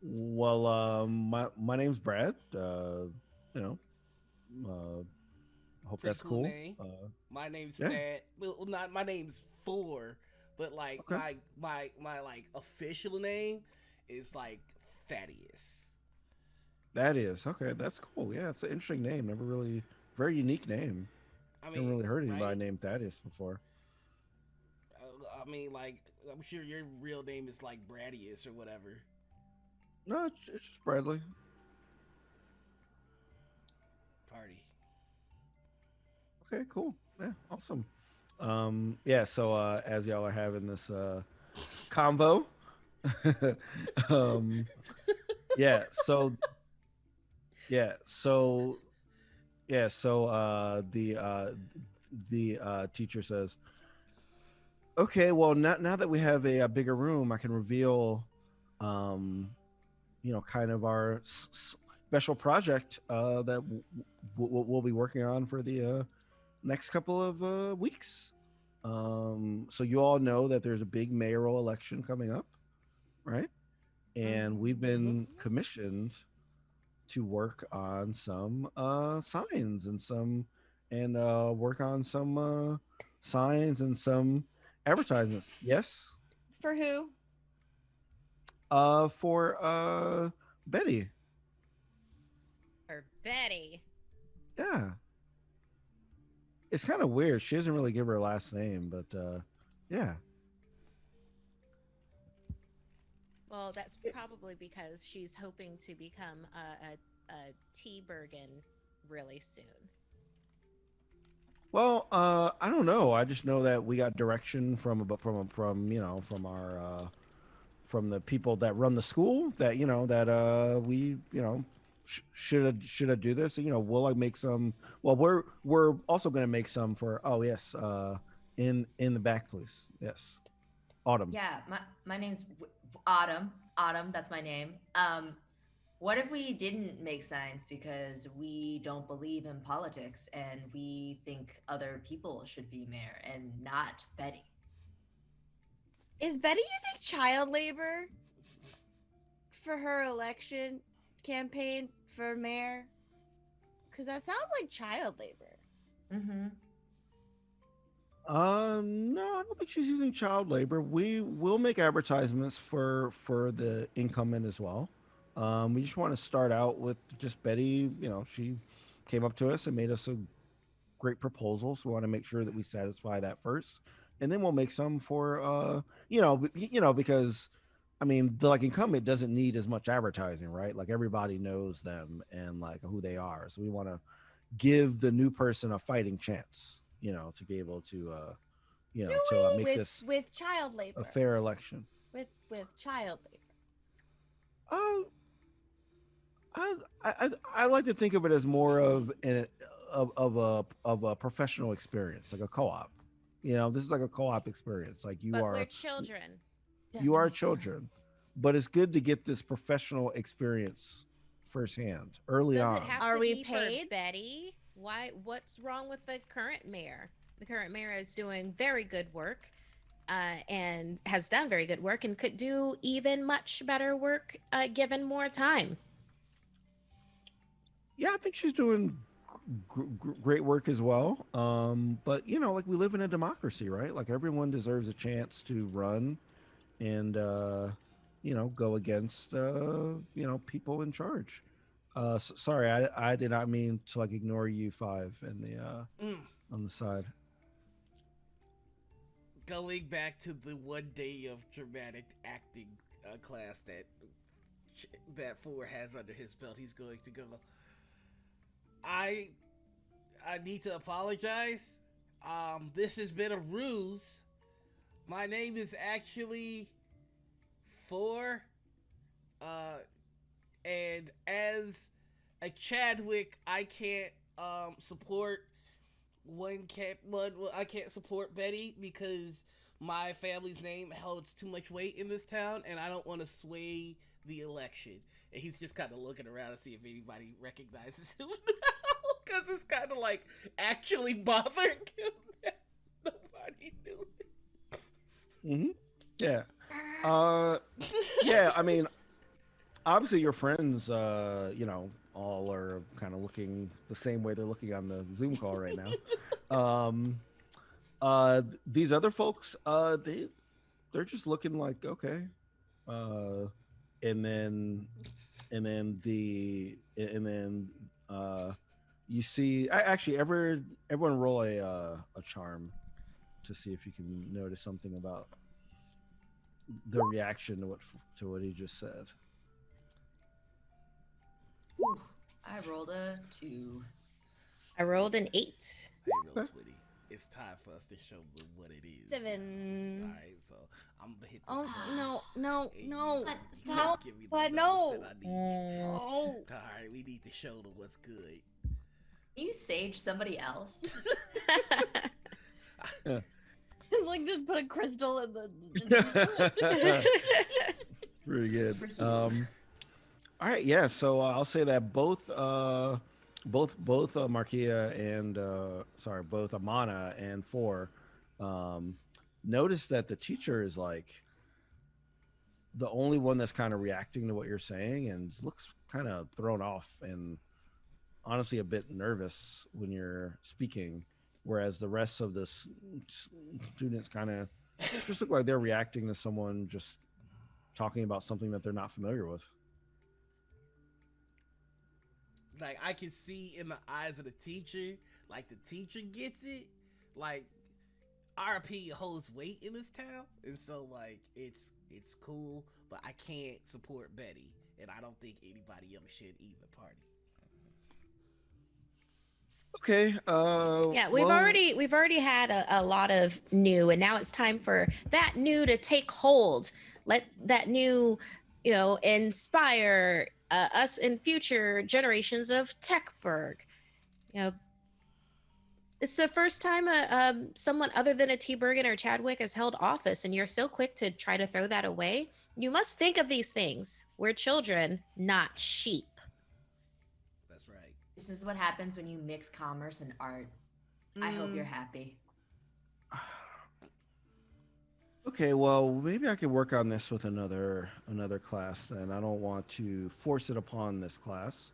Well, my name's Brad. You know, hope Pretty that's cool cool. name. My name's Yeah. Thad. Well, not my name's Four, but like Okay. my like official name is like Thaddeus. That is okay. That's cool. Yeah, it's an interesting name. Never really very unique name. I Never mean, really heard anybody right? named Thaddeus before. I mean, like I'm sure your real name is like Bradius or whatever. No, it's just Bradley. Party. Okay, cool. Yeah, awesome. Yeah. So as y'all are having this convo, um, yeah. So yeah. So yeah. So the teacher says, "Okay, well now that we have a bigger room, I can reveal, kind of our special project that we'll be working on for the next couple of weeks. So you all know that there's a big mayoral election coming up, right? And we've been commissioned to work on some signs and work on some signs and some advertisements. Yes. for who? For Betty. Or Betty. Yeah. It's kind of weird. She doesn't really give her last name, but yeah. Well, that's probably because she's hoping to become a T-Bergen really soon. Well, I don't know. I just know that we got direction from our from the people that run the school that we should do this. We'll like make some. Well, we're also going to make some for. Oh yes, in the back, please. Yes, Autumn. Yeah, my name's Autumn. Autumn, that's my name. What if we didn't make signs because we don't believe in politics and we think other people should be mayor and not Betty? Is Betty using child labor for her election campaign for mayor? Because that sounds like child labor. Mm-hmm. No, I don't think she's using child labor. We will make advertisements for the incumbent as well. We just want to start out with just Betty. She came up to us and made us a great proposal, so we want to make sure that we satisfy that first, and then we'll make some for because I mean the like incumbent doesn't need as much advertising, right? Like everybody knows them and like who they are, so we want to give the new person a fighting chance, to be able to make this with child labor. a fair election. With child labor. I like to think of it as more of a professional experience, like a co-op. This is like a co-op experience. Like But we're children. you are children, but it's good to get this professional experience firsthand early Does on. it have Are to we be paid? for Betty? What's wrong with the current mayor? The current mayor is doing very good work, and has done very good work, and could do even much better work given more time. Yeah, I think she's doing great work as well. But like we live in a democracy, right? Like everyone deserves a chance to run and go against people in charge. Sorry, I did not mean to like ignore you five in the on the side. Going back to the one day of dramatic acting class that Four has under his belt, he's going to go. I need to apologize. This has been a ruse. My name is actually Four. And as a Chadwick, I can't support I can't support Betty because my family's name holds too much weight in this town, and I don't want to sway the election. and he's just kind of looking around to see if anybody recognizes him because it's kind of like actually bothering him that nobody knew it. Yeah. Yeah, I mean, obviously your friends, all are kind of looking the same way they're looking on the Zoom call right now. These other folks, they're just looking like, okay. And then you see, actually everyone roll a charm to see if you can notice something about the reaction to what he just said. Ooh, I rolled a 2. I rolled an 8. Hey, no, Twitty. It's time for us to show them what it is. 7. All right, so I'm gonna hit this. Oh button. no! Hey, Stop. Give me the But numbers no. that I need. Oh. All right, we need to show them what's good. You sage somebody else. It's like just put a crystal in the. Pretty good. All right, yeah. So I'll say that both Markia and both Amana and Four notice that the teacher is like the only one that's kind of reacting to what you're saying and looks kind of thrown off and honestly a bit nervous when you're speaking, whereas the rest of the students kind of just look like they're reacting to someone just talking about something that they're not familiar with. Like, I can see in the eyes of the teacher, like the teacher gets it, like RP holds weight in this town, and so like it's cool, but I can't support Betty, and I don't think anybody else should either party. Okay. Yeah, we've already had a lot of new, and now it's time for that new to take hold. Let that new, inspire us in future generations of Techburg. It's the first time someone other than a T. Bergen or Chadwick has held office, and you're so quick to try to throw that away. You must think of these things. We're children, not sheep. That's right. This is what happens when you mix commerce and art. I hope you're happy. Okay, well, maybe I could work on this with another class then. I don't want to force it upon this class.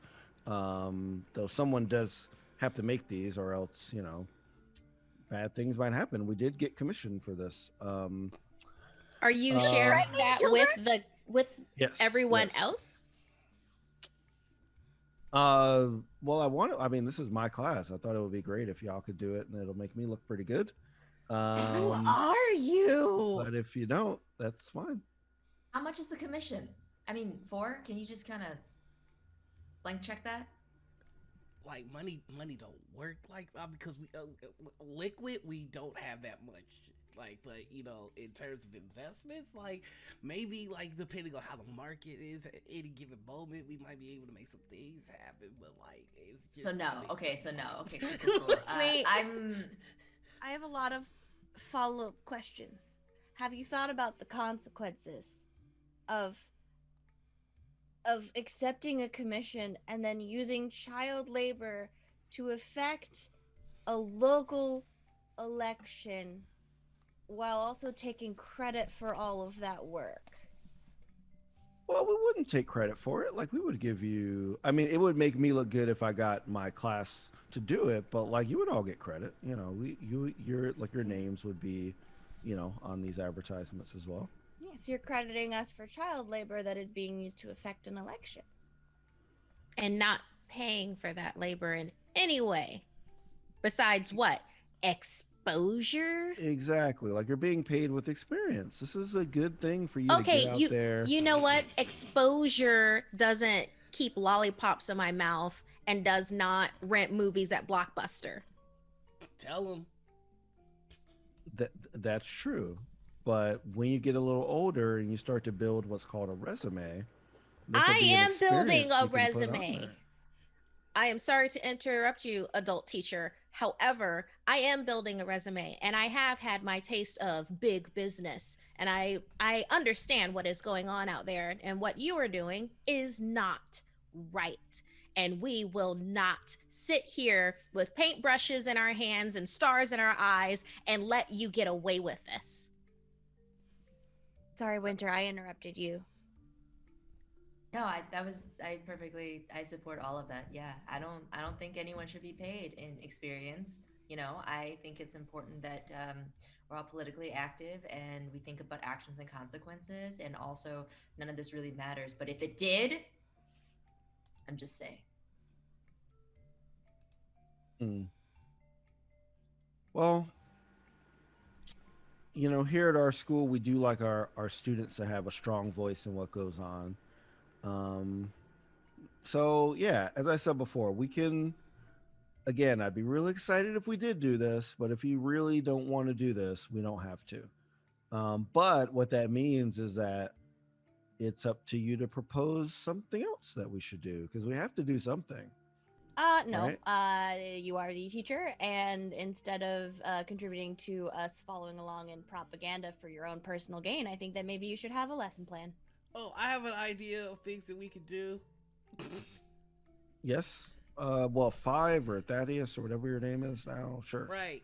Though someone does have to make these, or else, bad things might happen. We did get commission for this. Are you sharing that with yes, everyone yes. else? Well, I mean, this is my class. I thought it would be great if y'all could do it, and it'll make me look pretty good. Who are you? But if you don't, that's fine. How much is the commission? I mean, 4? Can you just kind of blank check that? Like money don't work like that because we liquid we don't have that much. Like, but in terms of investments, like maybe like depending on how the market is at any given moment, we might be able to make some things happen. But like, it's just So no. Okay, cool. Wait. I have a lot of follow-up questions. Have you thought about the consequences of accepting a commission and then using child labor to affect a local election while also taking credit for all of that work? Well, we wouldn't take credit for it. Like, we would give you, I mean, it would make me look good if I got my class to do it, but like, you would all get credit. Your names would be, on these advertisements as well. Yes, you're crediting us for child labor that is being used to affect an election. And not paying for that labor in any way. Besides what? Exposure? Exactly. Like, you're being paid with experience. This is a good thing for you to get out there. You know what? Exposure doesn't keep lollipops in my mouth and does not rent movies at Blockbuster. Tell them. That's true. But when you get a little older and you start to build what's called a resume, I am building a resume. I am sorry to interrupt you, adult teacher, However, I am building a resume and I have had my taste of big business, and I understand what is going on out there, and what you are doing is not right. And we will not sit here with paintbrushes in our hands and stars in our eyes and let you get away with this. Sorry, Winter, I interrupted you. No, I support all of that. Yeah. I don't think anyone should be paid in experience. I think it's important that we're all politically active and we think about actions and consequences, and also none of this really matters. But if it did, I'm just saying. Well, here at our school, we do like our students to have a strong voice in what goes on. So yeah, as I said before, we can, again, I'd be really excited if we did do this, but if you really don't want to do this, we don't have to. But what that means is that it's up to you to propose something else that we should do, because we have to do something. No. Right? You are the teacher, and instead of contributing to us following along in propaganda for your own personal gain, I think that maybe you should have a lesson plan. Oh, I have an idea of things that we could do. Yes. Well, Five or Thaddeus or whatever your name is now. Sure. Right.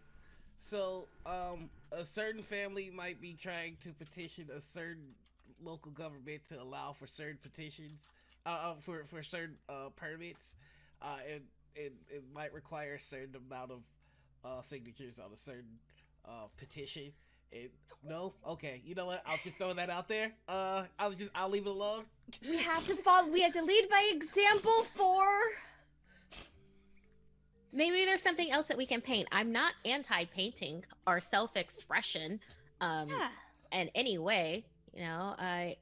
So, a certain family might be trying to petition a certain local government to allow for certain petitions, for certain permits, and it might require a certain amount of signatures on a certain petition. No, okay. You know what? I'll just throw that out there. I'll leave it alone. We have to follow. We have to lead by example for. Maybe there's something else that we can paint. I'm not anti-painting or self-expression in any way. I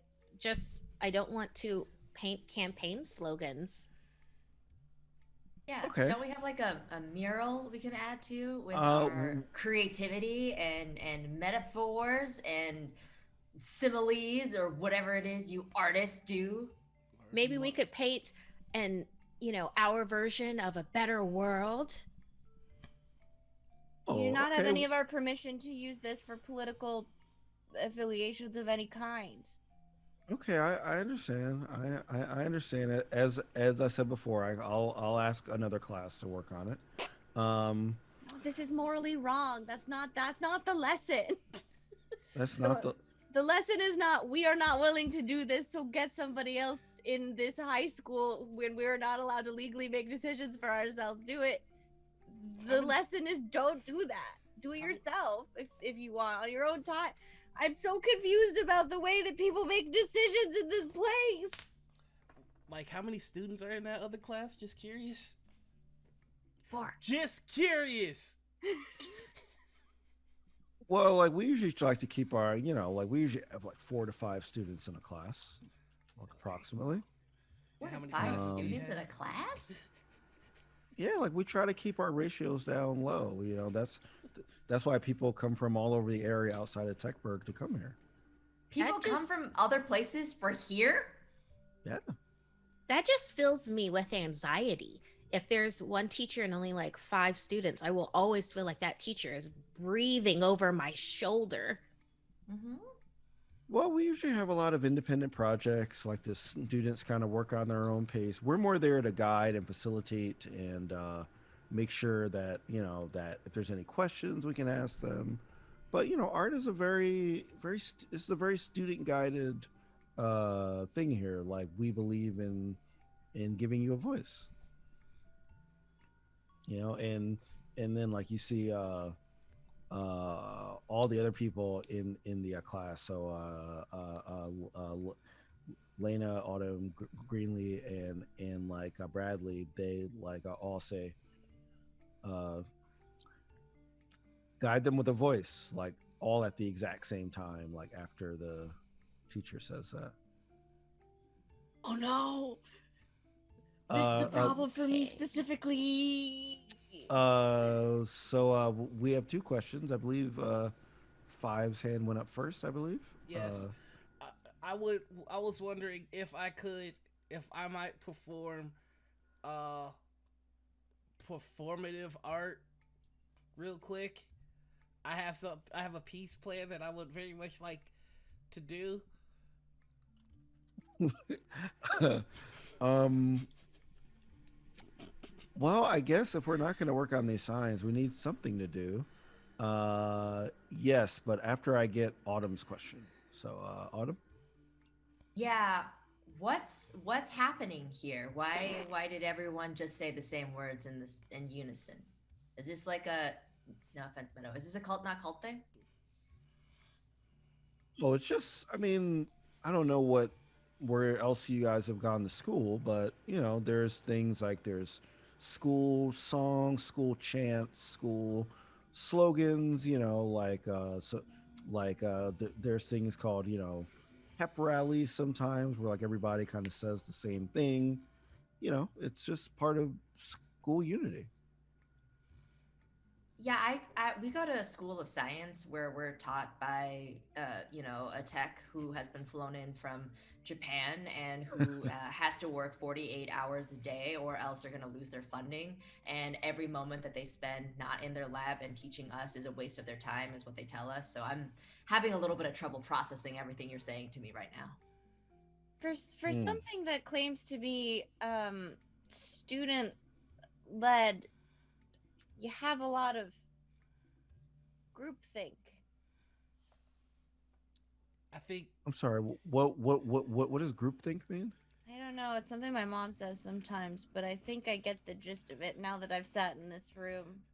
don't want to paint campaign slogans. Yeah. Okay. Don't we have like a mural we can add to with our creativity and metaphors and similes or whatever it is you artists do? Maybe we could paint our version of a better world. You do not have any of our permission to use this for political affiliations of any kind. Okay, I understand. I understand it. As I said before, I'll ask another class to work on it. No, this is morally wrong. That's not the lesson. That's not the lesson is not we are not willing to do this, so get somebody else in this high school when we're not allowed to legally make decisions for ourselves. Do it. The lesson is don't do that. Do it yourself if you want on your own time. I'm so confused about the way that people make decisions in this place. Like, how many students are in that other class? Just curious. 4. Just curious. Well, like we usually like to keep our, we usually have like 4 to 5 students in a class, approximately. How many 5 students in a class? Yeah, like we try to keep our ratios down low. That's why people come from all over the area outside of Techburg to come here. People come from other places for here? Yeah. That just fills me with anxiety. If there's one teacher and only like 5 students, I will always feel like that teacher is breathing over my shoulder. Mm-hmm. Well, we usually have a lot of independent projects, like the students kind of work on their own pace. We're more there to guide and facilitate and make sure that, that if there's any questions, we can ask them. But, art is a very student guided thing here. Like, we believe in giving you a voice, and then like you see all the other people in the class. So Lena, Autumn, Greenlee, and like Bradley, they like all say, guide them with a voice, like all at the exact same time, like after the teacher says that. Oh no! This is a problem for me specifically. So we have 2 questions. I believe Five's hand went up first, I believe. Yes. I was wondering if I might perform performative art real quick. I have a piece plan that I would very much like to do. um. Well, I guess if we're not going to work on these signs, we need something to do. Yes, but after I get Autumn's question. So, Autumn. Yeah, what's happening here? Why did everyone just say the same words in unison? Is this like a no offense, Meadow? Is this a cult not cult thing? Well, it's just. I mean, I don't know where else you guys have gone to school, but there's things like there's school songs, school chants, school slogans. There's things called pep rallies sometimes where like everybody kind of says the same thing. It's just part of school unity. Yeah, we go to a school of science where we're taught by a tech who has been flown in from Japan and who has to work 48 hours a day or else they're going to lose their funding, and every moment that they spend not in their lab and teaching us is a waste of their time, is what they tell us. So I'm having a little bit of trouble processing everything you're saying to me right now. For something that claims to be student led, you have a lot of groupthink. I think. I'm sorry. What does groupthink mean? I don't know. It's something my mom says sometimes, but I think I get the gist of it now that I've sat in this room,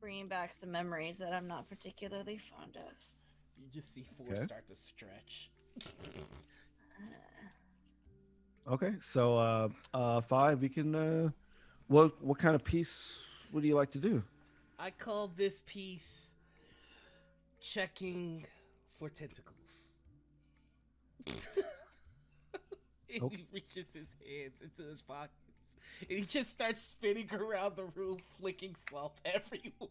bringing back some memories that I'm not particularly fond of. You just see four start to stretch. Okay, so 5. You can. What kind of piece would you like to do? I call this piece checking for tentacles. And he reaches his hands into his pockets and he just starts spinning around the room, flicking salt everywhere.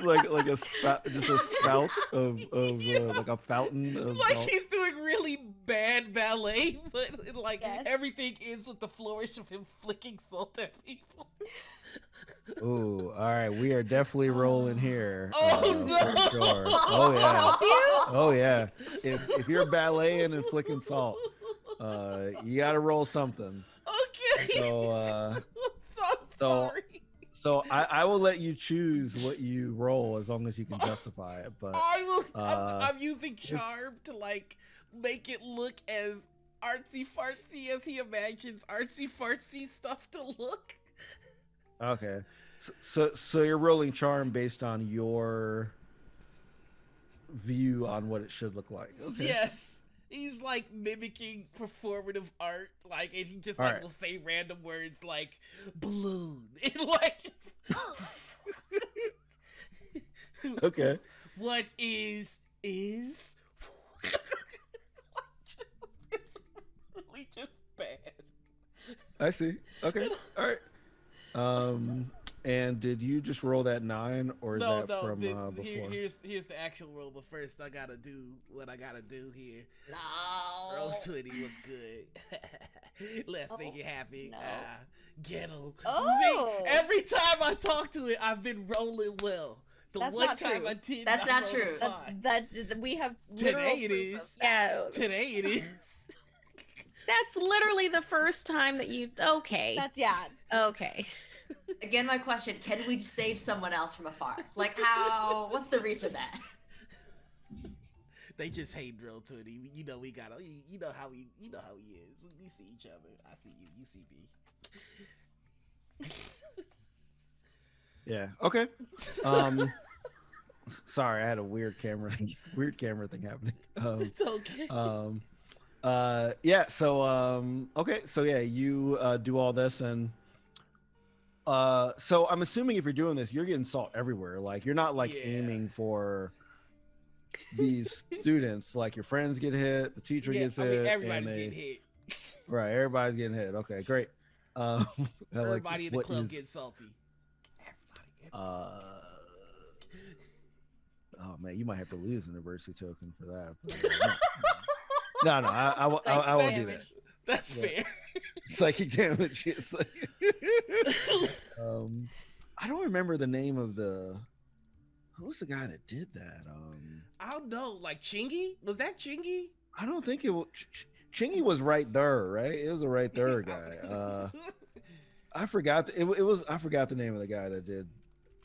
like a spout, just a spout of like a fountain of like salt. He's doing really bad ballet, but everything ends with the flourish of him flicking salt at people. Ooh, all right, we are definitely rolling here. Oh no! For sure. Oh yeah. Oh yeah. If you're balleting and flicking salt, you got to roll something. Okay. So sorry. So I will let you choose what you roll as long as you can justify it. But I'm using charm to make it look as artsy fartsy as he imagines artsy fartsy stuff to look. Okay, so you're rolling charm based on your view on what it should look like. Okay. Yes, he's mimicking performative art, and he just will say random words like balloon and Okay. What is it's really just bad. I see. Okay. All right. And did you just roll that 9, or is that from before? Here's the actual roll, but first I gotta do what I gotta do here. No. Roll 20 was good. Let's make it happen. No. Get him. Oh. See, every time I talk to it, I've been rolling well. The That's one not time true. I did. That's not true. That's we have Today it is. Yeah, Today it is. that's literally the first time that you. Okay. That's Okay. Again, my question: can we save someone else from afar? How? What's the reach of that? They just hate drill to it. You know we gotta. You know how he is. We see each other. I see you. You see me. Yeah. Okay. Sorry, I had a weird camera thing happening. It's okay. Yeah. So okay. So yeah, you do all this, and so I'm assuming if you're doing this, you're getting salt everywhere. You're not aiming for these students. Your friends get hit, the teacher gets hit. Everybody's getting hit. Right. Everybody's getting hit. Okay. Great. Everybody in the club gets salty. Oh man, you might have to lose an adversity token for that. But, no, I won't do that. That's fair. Psychic damage. It's I don't remember the name of the. Who was the guy that did that? I don't know. Like Chingy? Was that Chingy? I don't think it was. Chingy was right there, right? It was a right there guy. I forgot. It was. I forgot the name of the guy that did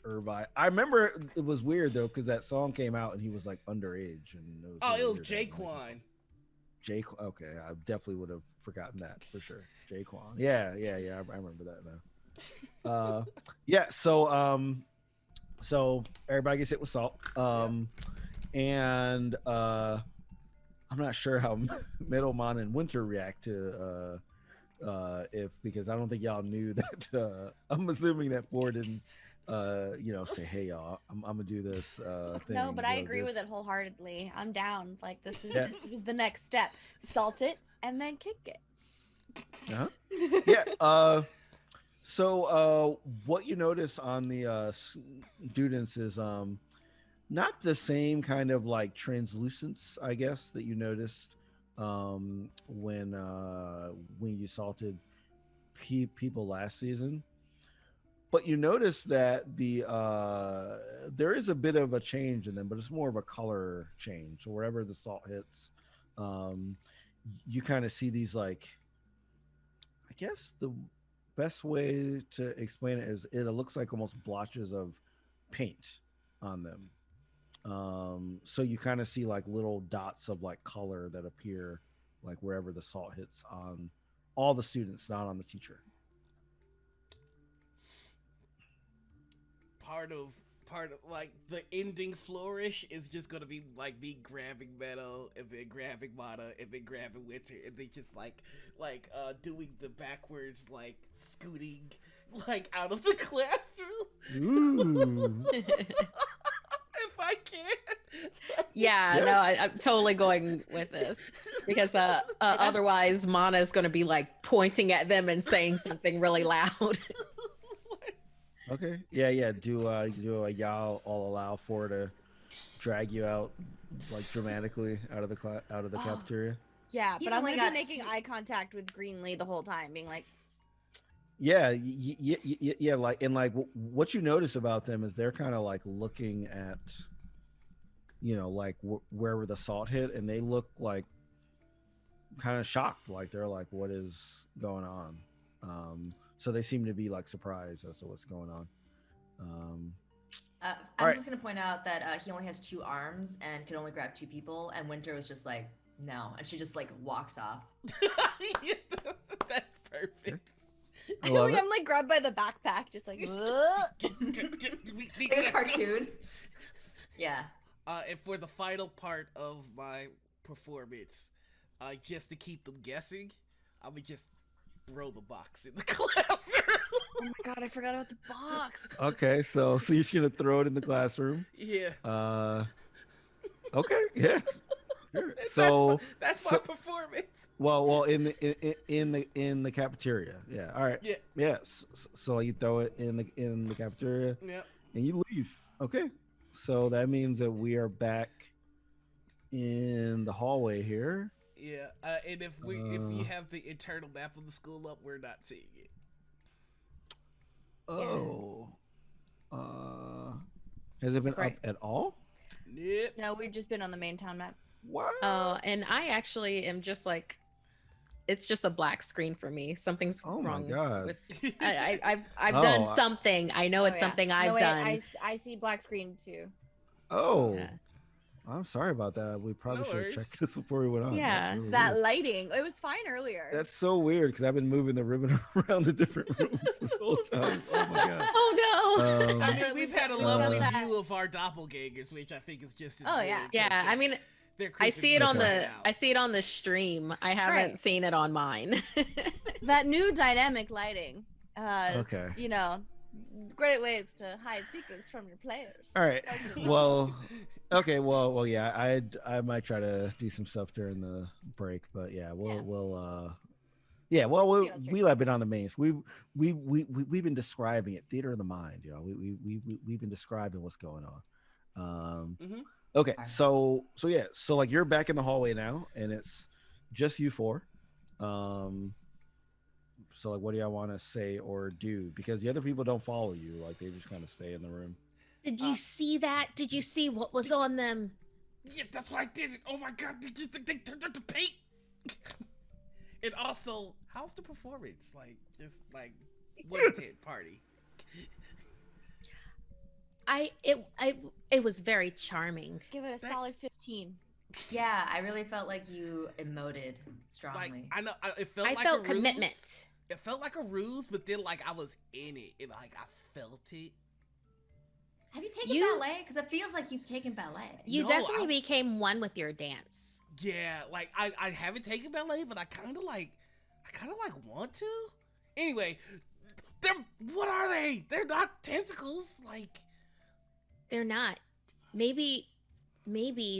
Irvine. I remember it was weird though because that song came out and he was like underage and it was really Jaquan. Okay, I definitely would have forgotten that for sure. Jaquan. Yeah. I remember that now. Yeah. So everybody gets hit with salt. And I'm not sure how Middlemon and Winter react to because I don't think y'all knew that. I'm assuming that Ford didn't say, hey y'all, I'm gonna do this thing. No, but I agree with it wholeheartedly. I'm down. Like this was the next step. Salt it and then kick it. Yeah. So what you notice on the students is not the same kind of like translucence, I guess, that you noticed when you salted people last season. But you notice that there is a bit of a change in them, but it's more of a color change. So wherever the salt hits, you kind of see these like, I guess the best way to explain it is it looks like almost blotches of paint on them. So you kind of see like little dots of like color that appear like wherever the salt hits on all the students, not on the teacher. Part of like the ending flourish is just gonna be like me grabbing Meadow and then grabbing Mana and then grabbing Winter and then just like doing the backwards like scooting like out of the classroom. Ooh. If I can. Yeah, no, I'm totally going with this because otherwise Mana is going to be like pointing at them and saying something really loud. Okay. Yeah. Do y'all all allow for to drag you out like dramatically out of the cafeteria? Yeah, He's but I'm only gonna be got making eye contact with Greenlee the whole time, being like, Yeah. Like what you notice about them is they're kind of like looking at, like wherever the salt hit, and they look like kind of shocked, like they're like, "What is going on?" So they seem to be like surprised as to what's going on. I'm just gonna point out that he only has 2 arms and can only grab 2 people, and Winter was just like, no, and she just like walks off. Yeah, that's perfect. I'm like grabbed by the backpack, just like, Like a cartoon. Yeah. And for the final part of my performance, just to keep them guessing, I would just throw the box in the classroom. oh my god, I forgot about the box. Okay, so you're just gonna throw it in the classroom? Yeah. Okay, yeah. Sure. So that's my performance. Well, in the cafeteria. Yeah. All right. Yeah. Yes. So you throw it in the cafeteria. Yeah. And you leave. Okay. So that means that we are back in the hallway here. Yeah. And if you have the internal map of the school up, we're not seeing it. Oh. Has it been up at all? Nope. No, we've just been on the main town map. What? Oh, and I actually am just like, it's just a black screen for me. Something's wrong. My God. With I've done something. I know it's something I've done. I see black screen too. Oh. Yeah. I'm sorry about that. We probably No should have worries. checked this before we went on. Yeah. That's really That weird. lighting, it was fine earlier. That's so weird because I've been moving the ribbon around the different rooms this whole time. Oh my God. Oh no. I mean, we've had a lovely view of our doppelgangers, which I think is just as Oh, good, yeah. 'cause Yeah, I mean, they're I see it on creeping the right out. I see it on the stream. I haven't Right. seen it on mine. That new dynamic lighting. Okay. Great ways to hide secrets from your players. All right. Well, okay. Well, yeah. I might try to do some stuff during the break, but yeah, we'll have been on the mains. We've been describing it, theater of the mind, y'all. We've been describing what's going on. Okay, so yeah, so like you're back in the hallway now, and it's just you four. So like, what do y'all want to say or do? Because the other people don't follow you. Like they just kind of stay in the room. Did you see that? Did you see what was on them? Yeah, that's why I did it. Oh my god, they turned out to paint. And also, how's the performance? Like, just like 1 to 10 party. It was very charming. Give it a solid 15. Yeah, I really felt like you emoted strongly. Like, I know it felt I like felt a commitment. Ruse. It felt like a ruse, but then like I was in it and like I felt it. Have you taken ballet? Because it feels like you've taken ballet. You definitely became one with your dance. Yeah, like I haven't taken ballet, but I kind of like want to. Anyway, what are they? They're not tentacles. Like they're not. Maybe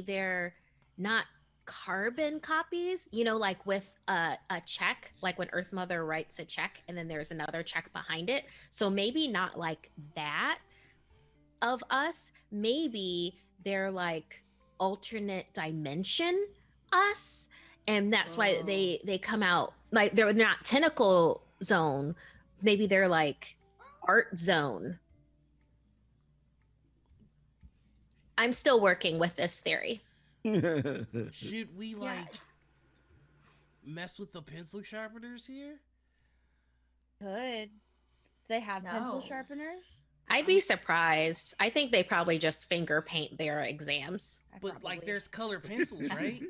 they're not carbon copies. You know, like with a check, like when Earth Mother writes a check and then there's another check behind it. So maybe not like that of us. Maybe they're like alternate dimension us, and that's why they come out like they're not tentacle zone. Maybe they're like art zone. I'm still working with this theory. should we like mess with the pencil sharpeners here? Good. Do they have pencil sharpeners? I'd be surprised. I think they probably just finger paint their exams. But like there's color pencils, right?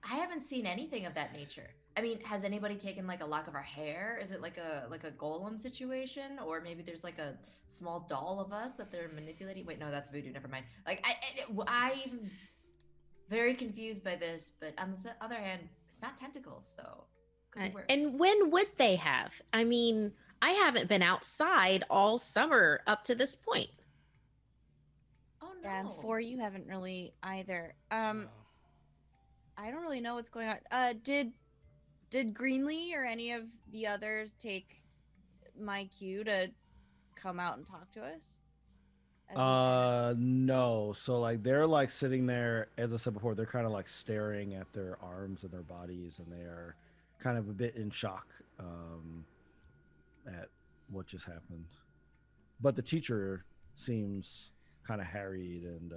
I haven't seen anything of that nature. I mean, has anybody taken like a lock of our hair? Is it like a golem situation, or maybe there's like a small doll of us that they're manipulating? Wait, no, that's voodoo. Never mind. Like I'm very confused by this, but on the other hand, it's not tentacles, so could be worse. And when would they have? I mean, I haven't been outside all summer up to this point. Oh no. Yeah, and 4, you haven't really either. I don't really know what's going on. Did Greenlee or any of the others take my cue to come out and talk to us? No. So like they're like sitting there, as I said before, they're kind of like staring at their arms and their bodies, and they are kind of a bit in shock at what just happened. But the teacher seems kind of harried and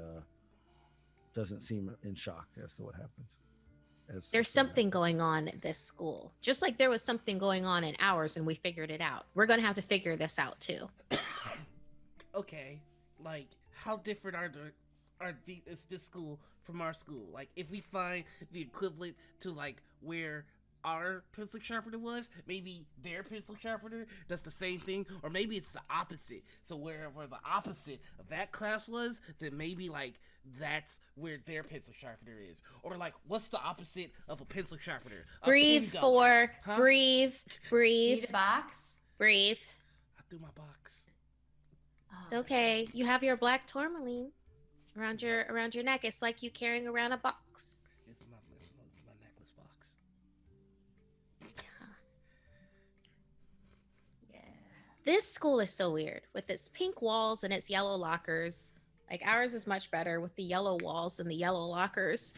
doesn't seem in shock as to what happened. There's something going on at this school, just like there was something going on in ours, and we figured it out. We're going to have to figure this out too. Okay, like how different is this school from our school? Like if we find the equivalent to like where our pencil sharpener was, maybe their pencil sharpener does the same thing, or maybe it's the opposite. So wherever the opposite of that class was, then maybe like that's where their pencil sharpener is. Or like what's the opposite of a pencil sharpener? Breathe, for huh? breathe Need a box. Breathe. I threw my box. It's okay. You have your black tourmaline around your neck. It's like you carrying around a box. It's my necklace box. Yeah. This school is so weird with its pink walls and its yellow lockers. Like ours is much better with the yellow walls and the yellow lockers.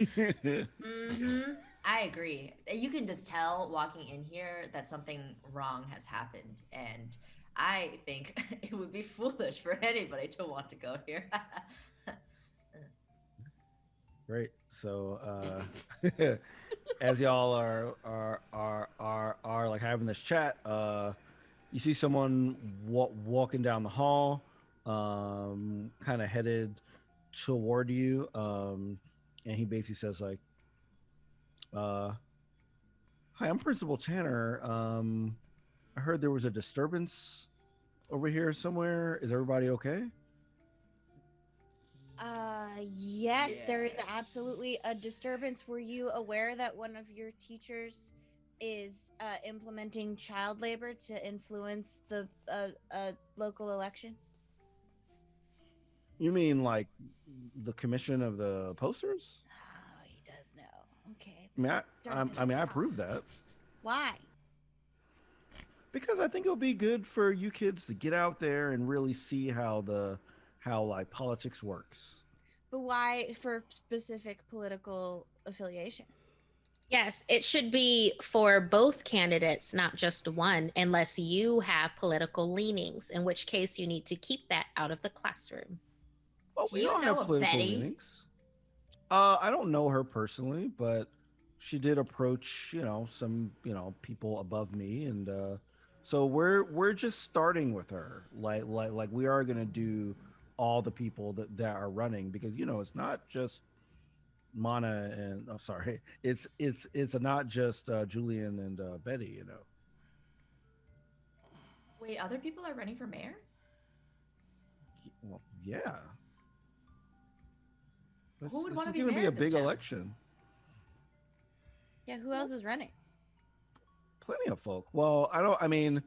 I agree. You can just tell walking in here that something wrong has happened, and I think it would be foolish for anybody to want to go here. Great. So as y'all are like having this chat, you see someone walking down the hall, kind of headed toward you, and he basically says like, "Hi, I'm Principal Tanner. I heard there was a disturbance over here somewhere. Is everybody okay?" Yes, there is absolutely a disturbance. Were you aware that one of your teachers is implementing child labor to influence the local election? You mean like the commission of the posters? Oh, he does know. Okay. I mean, I approve that. Why? Because I think it'll be good for you kids to get out there and really see how like politics works. But why for specific political affiliation? Yes, it should be for both candidates, not just one, unless you have political leanings, in which case you need to keep that out of the classroom. Well, Do we you all know have of political Betty? leanings. I don't know her personally, but she did approach, some, people above me, and so we're just starting with her. Like we are gonna do all the people that are running because it's not just Mana and oh sorry, it's not just Julian and Betty. Wait, other people are running for mayor? Well, yeah, Who would this want is to be gonna be mayor a of this big town? election. Yeah, who else is running? Plenty of folk. Well, I don't. I mean,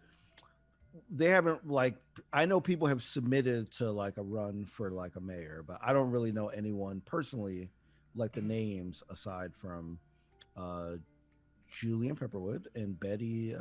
they haven't like. I know people have submitted to like a run for like a mayor, but I don't really know anyone personally, like the names aside from uh Julian Pepperwood and Betty.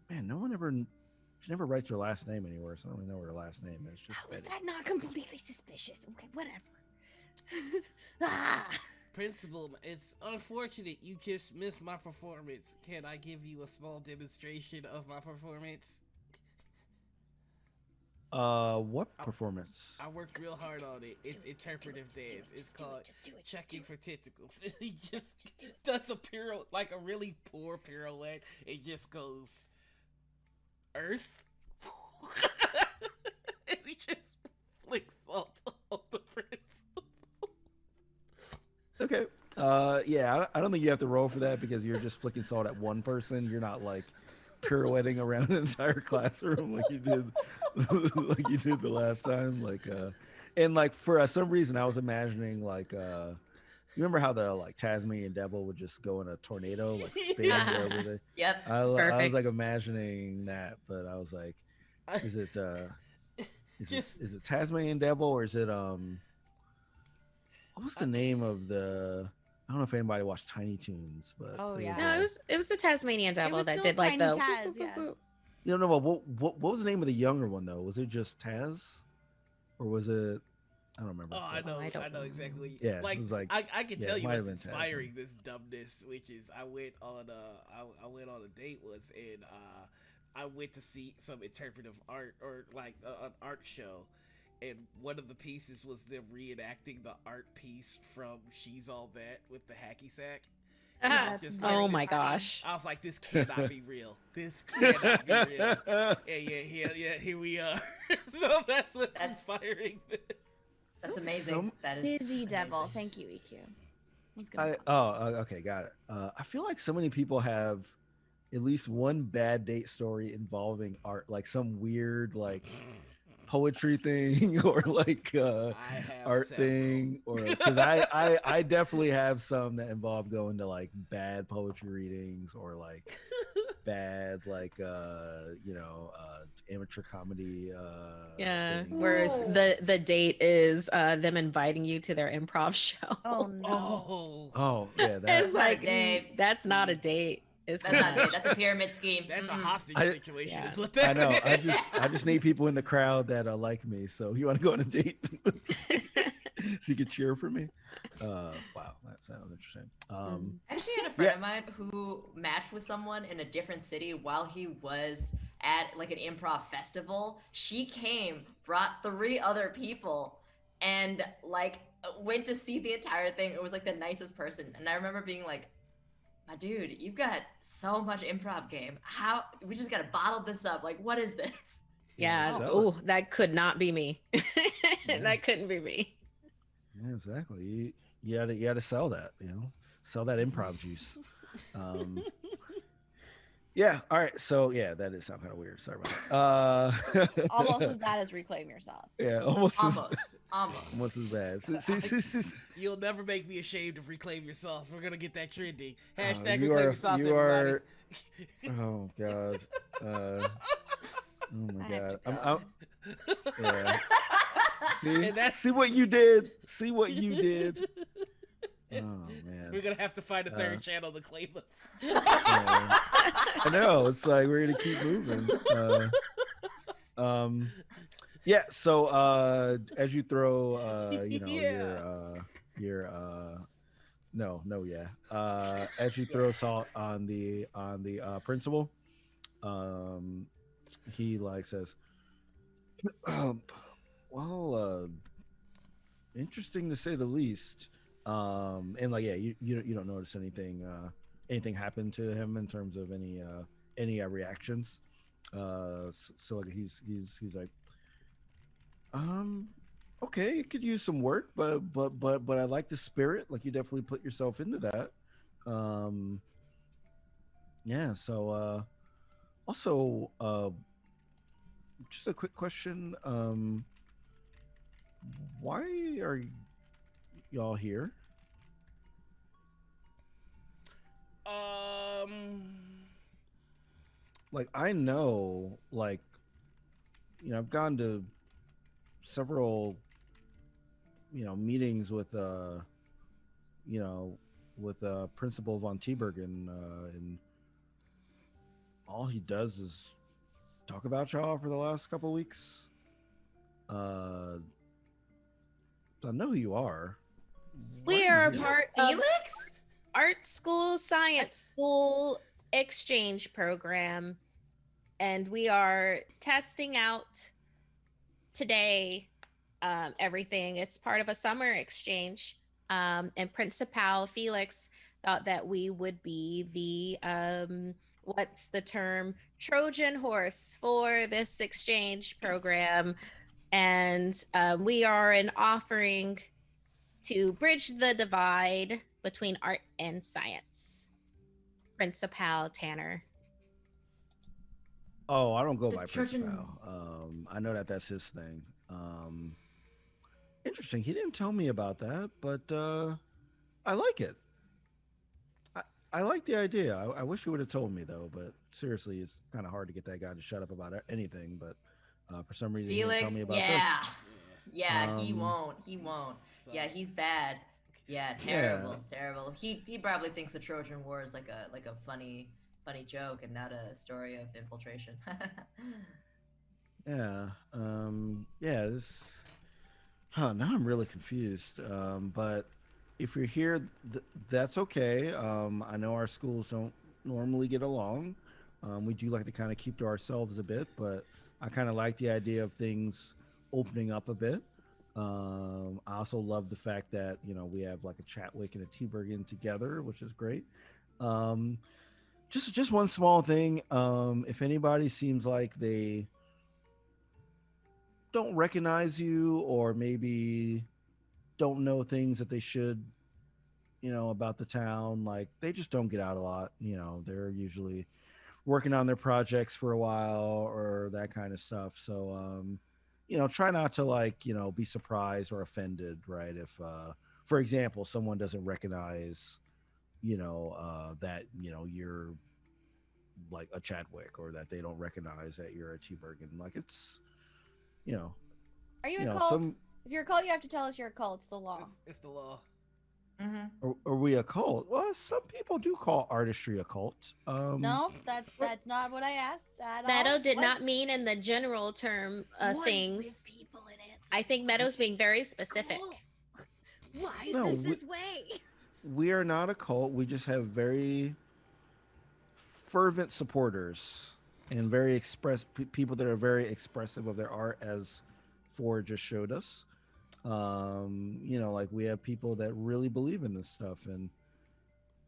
Man, no one ever. She never writes her last name anywhere, so I don't really know what her last name is. Just How is Betty. that not completely suspicious? Okay, whatever. Ah. Principal, it's unfortunate you just missed my performance. Can I give you a small demonstration of my performance? What performance? I worked real hard on it. It's interpretive dance. It's called checking for tentacles. He just does a pirouette, like a really poor pirouette. It just goes Earth, and he just flicks salt on the principal. Okay. Yeah, I don't think you have to roll for that because you're just flicking salt at one person. You're not like pirouetting around an entire classroom like you did like you did the last time. And like for some reason I was imagining like you remember how the like Tasmanian devil would just go in a tornado, like spin over the Yep. I was Perfect. like imagining that, but I was like, is it is it Tasmanian devil or is it what was the name of the? I don't know if anybody watched Tiny Toons, but Oh, there yeah. No, it was the Tasmanian devil was that still did like Tiny the Taz, yeah. you know what was the name of the younger one though? Was it just Taz, or was it? I don't remember. Oh, I know, I don't I know exactly. Yeah, it like, was like- I can yeah, tell it you might have what's been inspiring this dumbness, which is I went on a date once, and I went to see some interpretive art or like an art show, and one of the pieces was them reenacting the art piece from She's All That with the hacky sack. And I was just like, Oh my this- gosh. I was like, this cannot be real. This cannot be real. And here we are. So that's what's inspiring this. That's amazing. Some- That is Dizzy amazing. Devil. Thank you, EQ. He's gonna come. Okay, got it. I feel like so many people have at least one bad date story involving art, like some weird like poetry thing or like I have art several. thing or because I definitely have some that involve going to like bad poetry readings or like bad like amateur comedy Yeah. things. Whereas the date is them inviting you to their improv show. Oh no. Oh, Oh yeah, It's That's not a like date. that's not a date. It's That's not it. That's a pyramid scheme. that's a Mm-mm. hostage I- situation. Yeah. Is what that I know. is. I just need people in the crowd that like me. So you want to go on a date? So you can cheer for me. Wow, that sounds interesting. I actually had a friend of mine who matched with someone in a different city while he was at like an improv festival. She came, brought 3 other people, and like went to see the entire thing. It was like the nicest person. And I remember being like, my dude, you've got so much improv game. How we just gotta bottle this up. Like, what is this? Yeah. Sell it. Oh, that could not be me. Yeah. That couldn't be me. Yeah, exactly. You gotta sell that. Sell that improv juice. Yeah. All right. So yeah, that did sound kind of weird. Sorry about that. Almost as bad as Reclaim Your Sauce. Yeah, almost Almost. as bad. See, You'll never make me ashamed of Reclaim Your Sauce. We're gonna get that trending. Hashtag you Reclaim are- Your Sauce, you everybody. are- oh god. Oh my I have god. to I'm yeah. See, And that's- see what you did. See what you did. Oh man. We're gonna have to find a third channel to claim us. Yeah. I know. It's like we're gonna keep moving. Yeah. So as you throw, Yeah. your no, yeah. As you throw salt on the principal, um, he like says, um, well, interesting to say the least. And like, yeah, you don't notice anything happen to him in terms of any reactions. So like he's like, um, okay, it could use some work, but I like the spirit. Like you definitely put yourself into that. Um, yeah. So also just a quick question. Why are y'all here? Um. Like I know, like I've gone to several meetings with you know Principal von Tiebergen, and all he does is talk about y'all for the last couple weeks. Uh, I know who you are. Why We you are a here? part of Felix? art school, science school exchange program, and we are testing out today everything. It's part of a summer exchange. And Principal Felix thought that we would be what's the term? Trojan horse for this exchange program. And we are an offering to bridge the divide between art and science. Principal Tanner. Oh, I don't go The by Trojan. Principal. I know that that's his thing. Interesting. He didn't tell me about that, but I like it. I, I like the idea. I wish he would have told me though. But seriously, it's kind of hard to get that guy to shut up about anything. But for some reason, he didn't tell Felix, me about this. yeah. Yeah. Yeah, he Um, won't. He He won't. Yeah, he's sucks. bad. Yeah, yeah, terrible, terrible. He probably thinks the Trojan War is like a funny joke and not a story of infiltration. yeah, yeah. Huh, now I'm really confused. But if you're here, that's okay. I know our schools don't normally get along. We do like to kind of keep to ourselves a bit, but I kind of like the idea of things opening up a bit. I also love the fact that we have like a Chatwick and a T-Bergen together, which is great. Um, just one small thing. If anybody seems like they don't recognize you, or maybe don't know things that they should, about the town. Like they just don't get out a lot. They're usually working on their projects for a while or that kind of stuff. So, try not to like, be surprised or offended, right? If, for example, someone doesn't recognize, that, you're like a Chadwick, or that they don't recognize that you're a T Bergen. Like it's, you know, Are you a cult? some, If you're a cult, you have to tell us you're a cult. It's the law. It's the law. Mm-hmm. are we a cult? Well, some people do call artistry a cult. No, that's not what I asked at all. Meadow did What- not mean in the general term what is things. with people in it? I think Meadow's being very specific. Cool. Why is No, this way? We are not a cult. We just have very fervent supporters and very people that are very expressive of their art, as Ford just showed us. Like we have people that really believe in this stuff, and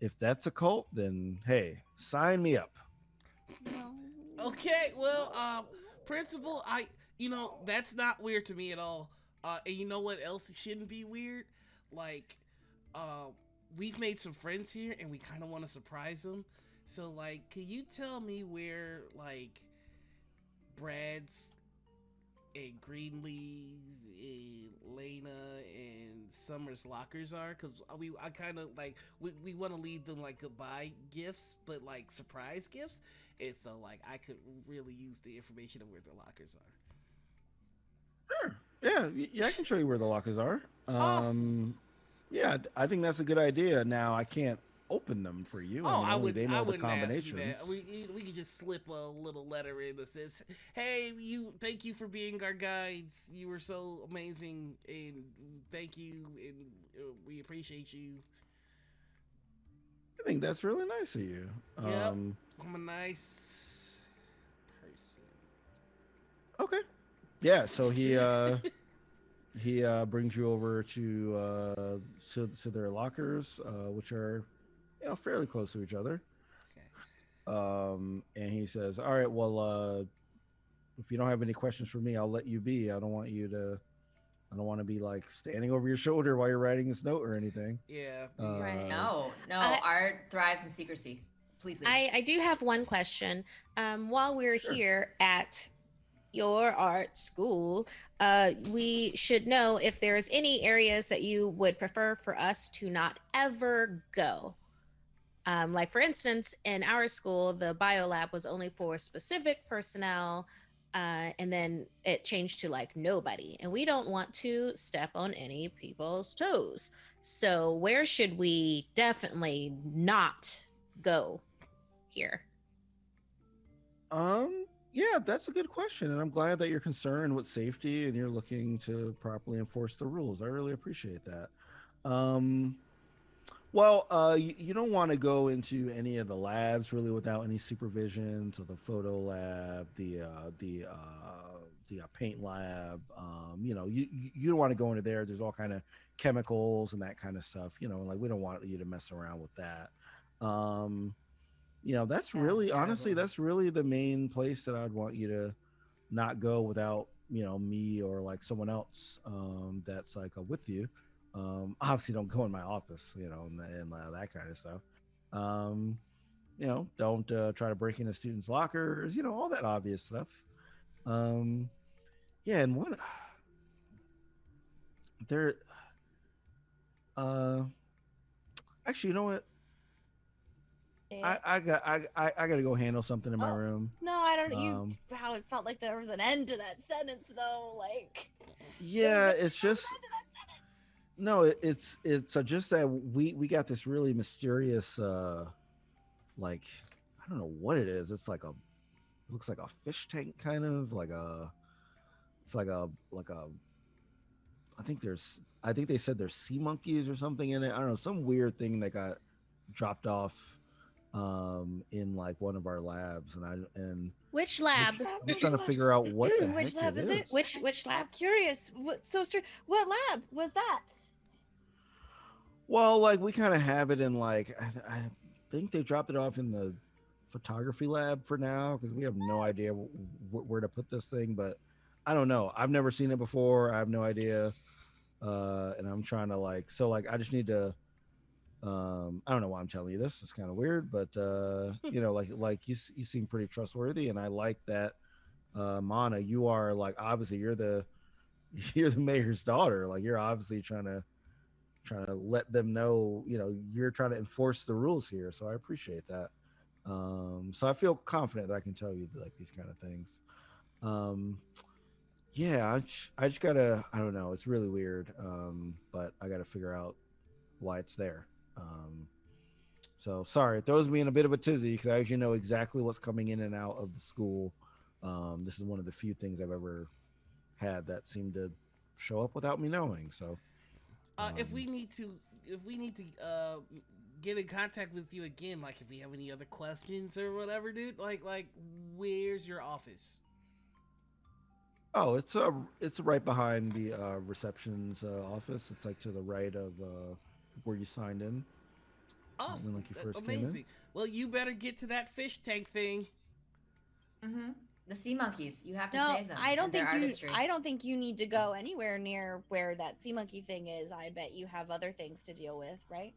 if that's a cult, then hey, sign me up. No. Okay, well, principal, that's not weird to me at all. And you know what else shouldn't be weird? Like, we've made some friends here, and we kind of want to surprise them. So, like, can you tell me where, like, Brad's and Greenlee's and Lena and Summer's lockers are? Because I kind of, like, we want to leave them, like, goodbye gifts, but, like, surprise gifts. And so, like, I could really use the information of where the lockers are. Sure. Yeah, I can show you where the lockers are. Awesome. Yeah, I think that's a good idea. Now I can't open them for you. Oh, I only would. they know I the wouldn't ask you combinations. that. We could just slip a little letter in that says, "Hey, thank you for being our guides. You were so amazing, and thank you, and we appreciate you." I think that's really nice of you. Yep, I'm a nice person. Okay. Yeah. So he brings you over to their lockers, which are fairly close to each other. Okay. And he says, "All right, well, if you don't have any questions for me, I'll let you be. I don't want to be like standing over your shoulder while you're writing this note or anything." Yeah. Right. No, I- art thrives in secrecy. Please leave. I do have one question. While we're Sure. here at your art school, we should know if there's any areas that you would prefer for us to not ever go. Like, for instance, in our school, the bio lab was only for specific personnel, and then it changed to like nobody. And we don't want to step on any people's toes. So, where should we definitely not go here? Yeah, that's a good question, and I'm glad that you're concerned with safety and you're looking to properly enforce the rules. I really appreciate that. Um, well, you don't want to go into any of the labs really without any supervision. So the photo lab, the paint lab. You don't want to go into there. There's all kind of chemicals and that kind of stuff. Like we don't want you to mess around with that. Um, that's Yeah, really honestly, terrible. that's really the main place that I'd want you to not go without me or like someone else that's like with you. Obviously don't go in my office, and that kind of stuff. um don't try to break into students lockers, all that obvious stuff. um yeah, and one there uh actually, you know what, Yeah. I gotta go handle something in my Oh, room. no, I don't know. um How it felt like there was an end to that sentence, though. Like, yeah, there was it's just an end to that sentence. no, it's just that we got this really mysterious like, I don't know what it is. It's like a looks like a fish tank, kind of like a it's like a I think they said there's sea monkeys or something in it. I don't know, some weird thing that got dropped off in like one of our labs, and Which we're, lab? tr- we're trying to figure out what the Which heck lab it is it? is. Which lab? I'm curious. What so strange? What lab was that? Well, like we kind of have it in like I think they dropped it off in the photography lab for now because we have no idea where to put this thing. But I don't know. I've never seen it before. I have no idea, and I'm trying to I just need to. I don't know why I'm telling you this. It's kind of weird, but like you seem pretty trustworthy, and I like that. Mana, you are like obviously you're the mayor's daughter. Like you're obviously trying to let them know, you're trying to enforce the rules here. So I appreciate that. So I feel confident that I can tell you like these kind of things. Um, yeah, I just gotta, I don't know, it's really weird. But I gotta figure out why it's there. So sorry, it throws me in a bit of a tizzy because I actually know exactly what's coming in and out of the school. This is one of the few things I've ever had that seemed to show up without me knowing. So If we need to, get in contact with you again, like if we have any other questions or whatever, dude, like where's your office? Oh, it's right behind the reception's office. It's like to the right of where you signed in. When Awesome, like you first came in. amazing. Well, you better get to that fish tank thing. Mm-hmm. The sea monkeys. You have to No, save them. I don't and their think you. artistry. I don't think you need to go anywhere near where that sea monkey thing is. I bet you have other things to deal with, right?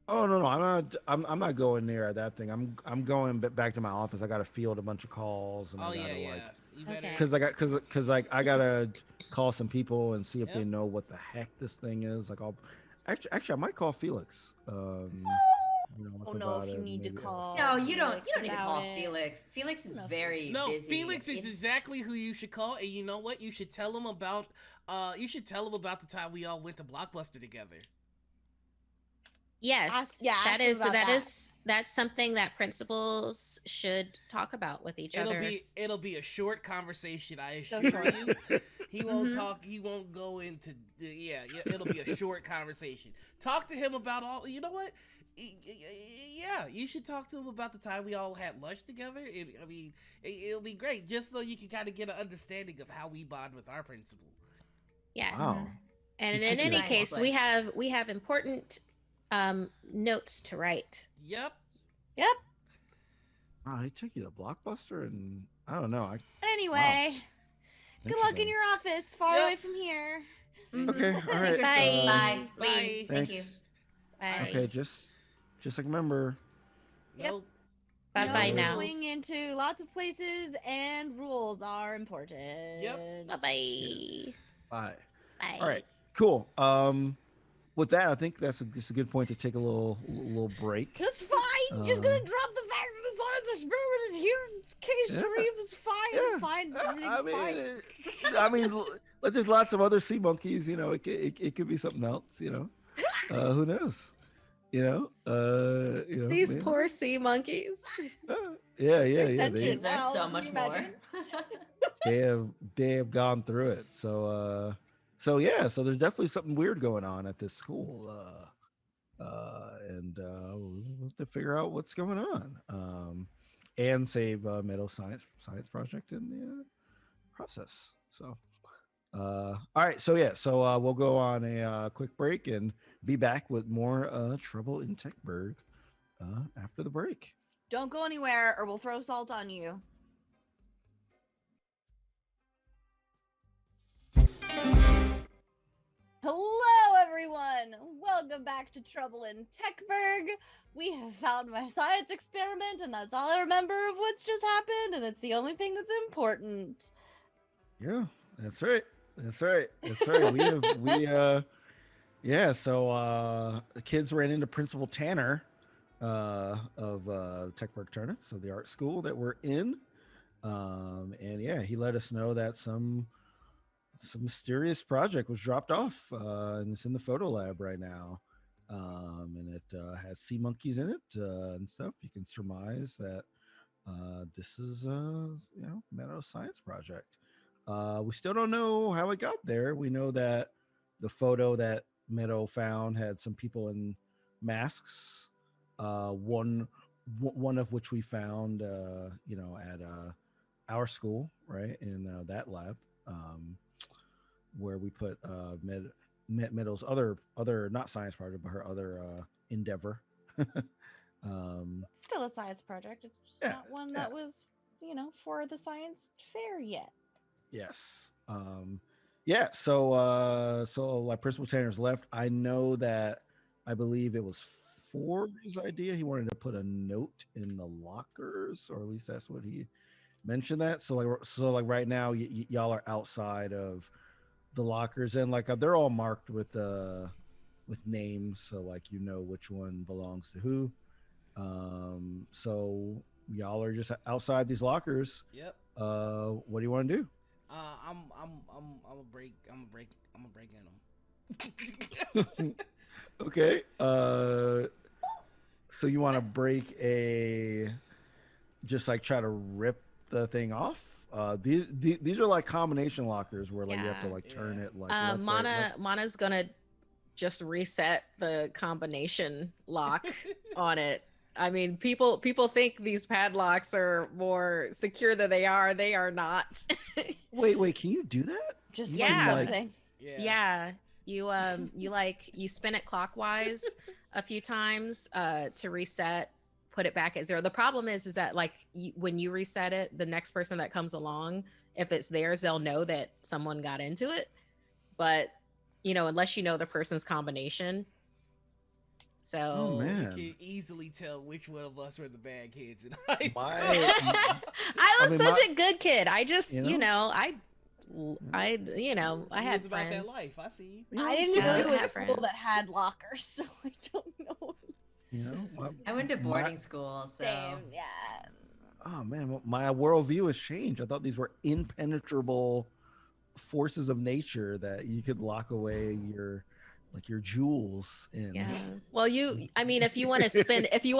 Oh no, I'm not going near that thing. I'm going back to my office. I got to field a bunch of calls, and Oh I gotta yeah. like You better. Okay. because like I gotta call some people and see if they Yep. know what the heck this thing is. Like I'll actually I might call Felix. Oh no, about if you it, need to maybe call. No, you don't. Felix You don't need to about call it. Felix. Felix is No, very No, busy. Felix is It's- exactly who you should call, and you know what? You should tell him about. You should tell him about the time we all went to Blockbuster together. Yes. Ask him about that that. is that's something that principals should talk about with each other. It'll be a short conversation. I So assure short. you. He won't Mhm. talk. He won't go into. Yeah. It'll be a short conversation. Talk to him about all. You know what? Yeah, you should talk to him about the time we all had lunch together. It'll be great, just so you can kind of get an understanding of how we bond with our principal. Yes. Wow. And You in took any it- case, we have important notes to write. Yep. Wow, he took you to Blockbuster, and I don't know. Anyway, good luck in Interesting. your office, far away from here. Okay, all right. Interesting. Bye. Bye. Leave. Thank you. Thanks. Bye. Okay, just like remember. Yep. Nope. Bye No now. going into lots of places, and rules are important. Yep. Bye. Bye. Bye. All right, cool. With that, I think that's just a good point to take a little break. That's fine. Just gonna drop the fact that the science experiment is here in case Yeah. Sharif is fine. Yeah. Fine. Everything's fine. I mean, there's lots of other sea monkeys. You know, it could be something else. You know, who knows? You know. These man. poor sea monkeys. Yeah. They're They, sentient. There's Wow, so can much you more. imagine? they have gone through it. So yeah. So there's definitely something weird going on at this school. And we'll have to figure out what's going on. And save Meadow science project in the process. So all right, so we'll go on a quick break and be back with more trouble in Techburg after the break. Don't go anywhere, or we'll throw salt on you. Hello, everyone. Welcome back to Trouble in Techburg. We have found my science experiment, and that's all I remember of what's just happened, and it's the only thing that's important. Yeah, that's right. So the kids ran into Principal Tanner of Techburg Turner, so the art school that we're in. And yeah, he let us know that some mysterious project was dropped off, and it's in the photo lab right now. And it has sea monkeys in it and stuff. You can surmise that this is Meadow science project. We still don't know how it got there. We know that the photo that Meadow found had some people in masks. One of which we found, at our school, right in that lab, where we put Meadow's other not science project, but her other endeavor. Still a science project. It's just not one that was, for the science fair yet. Yes. So like Principal Tanner's left. I know that I believe it was Ford's idea. He wanted to put a note in the lockers, or at least that's what he mentioned. That so like right now y'all are outside of the lockers, and like they're all marked with names, so like which one belongs to who. So y'all are just outside these lockers. Yep. What do you want to do? I'm a break in them. Okay. So you want to break just like try to rip the thing off? These are like combination lockers where like you have to like turn it like left, right, left. Mana's gonna just reset the combination lock on it. I mean, people think these padlocks are more secure than they are. They are not. Wait, can you do that? Just Yeah. something. Yeah. You spin it clockwise a few times to reset, put it back at 0. The problem is that like when you reset it, the next person that comes along, if it's theirs, they'll know that someone got into it. But unless you know the person's combination. So man. You can easily tell which one of us were the bad kids in high school. I was such a good kid. I just, I had It's about friends. that life. I see you. I didn't Yeah, go to I a have school friends. that had lockers, so I don't know. I went to boarding school, so Same, yeah. Oh man, my worldview has changed. I thought these were impenetrable forces of nature that you could lock away your jewels in. Yeah. Well, if you want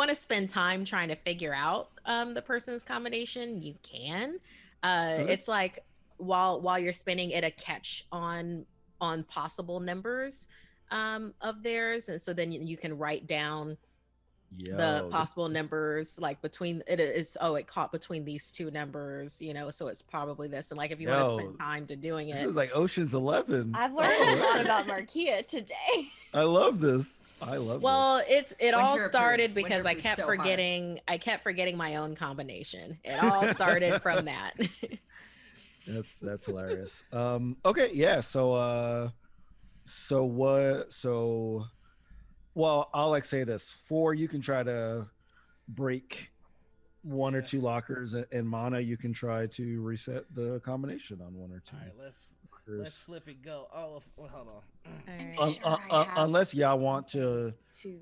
to spend time trying to figure out the person's combination, you can. It's like while you're spinning it, a catch on possible numbers of theirs, and so then you can write down Yo, possible numbers, like between it is, oh, it caught between these two numbers, so it's probably this. And like if you want to spend time to doing this it. is like Ocean's 11. I've learned a lot about Marquia today. I love this. I love this. It all Winter started approves. because Winter I approves kept so hard. forgetting my own combination. It all started from that. That's hilarious. Okay, yeah. Well, I'll like say this. 4, you can try to break one or two lockers, and Mana, you can try to reset the combination on 1 or 2. All right, let's flip it. Go. Oh, hold on. Unless y'all want to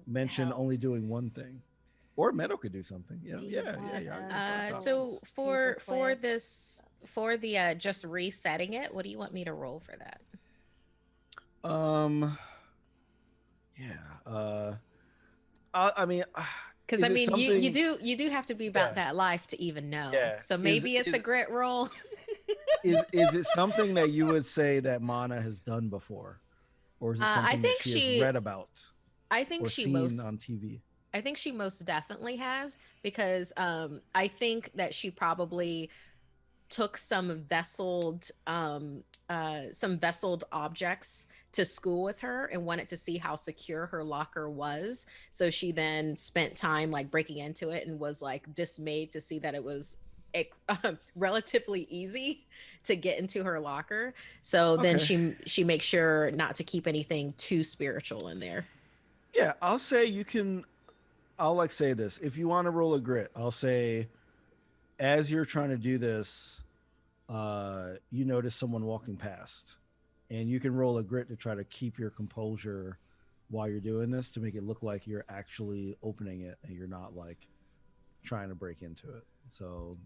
mention only doing one thing, or Meadow could do something. Yeah. So for the just resetting it, what do you want me to roll for that? I mean, because you do have to be about that life to even know. Yeah. So maybe it's a grit roll. Is it something that you would say that Mana has done before, or is it something that she has read about? I think she seen on TV. I think she most definitely has, because I think that she probably took some vesseled objects to school with her and wanted to see how secure her locker was. So she then spent time like breaking into it and was like dismayed to see that it was relatively easy to get into her locker. So then she makes sure not to keep anything too spiritual in there. Yeah, I'll say I'll like say this. If you want to roll a grit, I'll say as you're trying to do this, you notice someone walking past, and you can roll a grit to try to keep your composure while you're doing this, to make it look like you're actually opening it and you're not like trying to break into it. So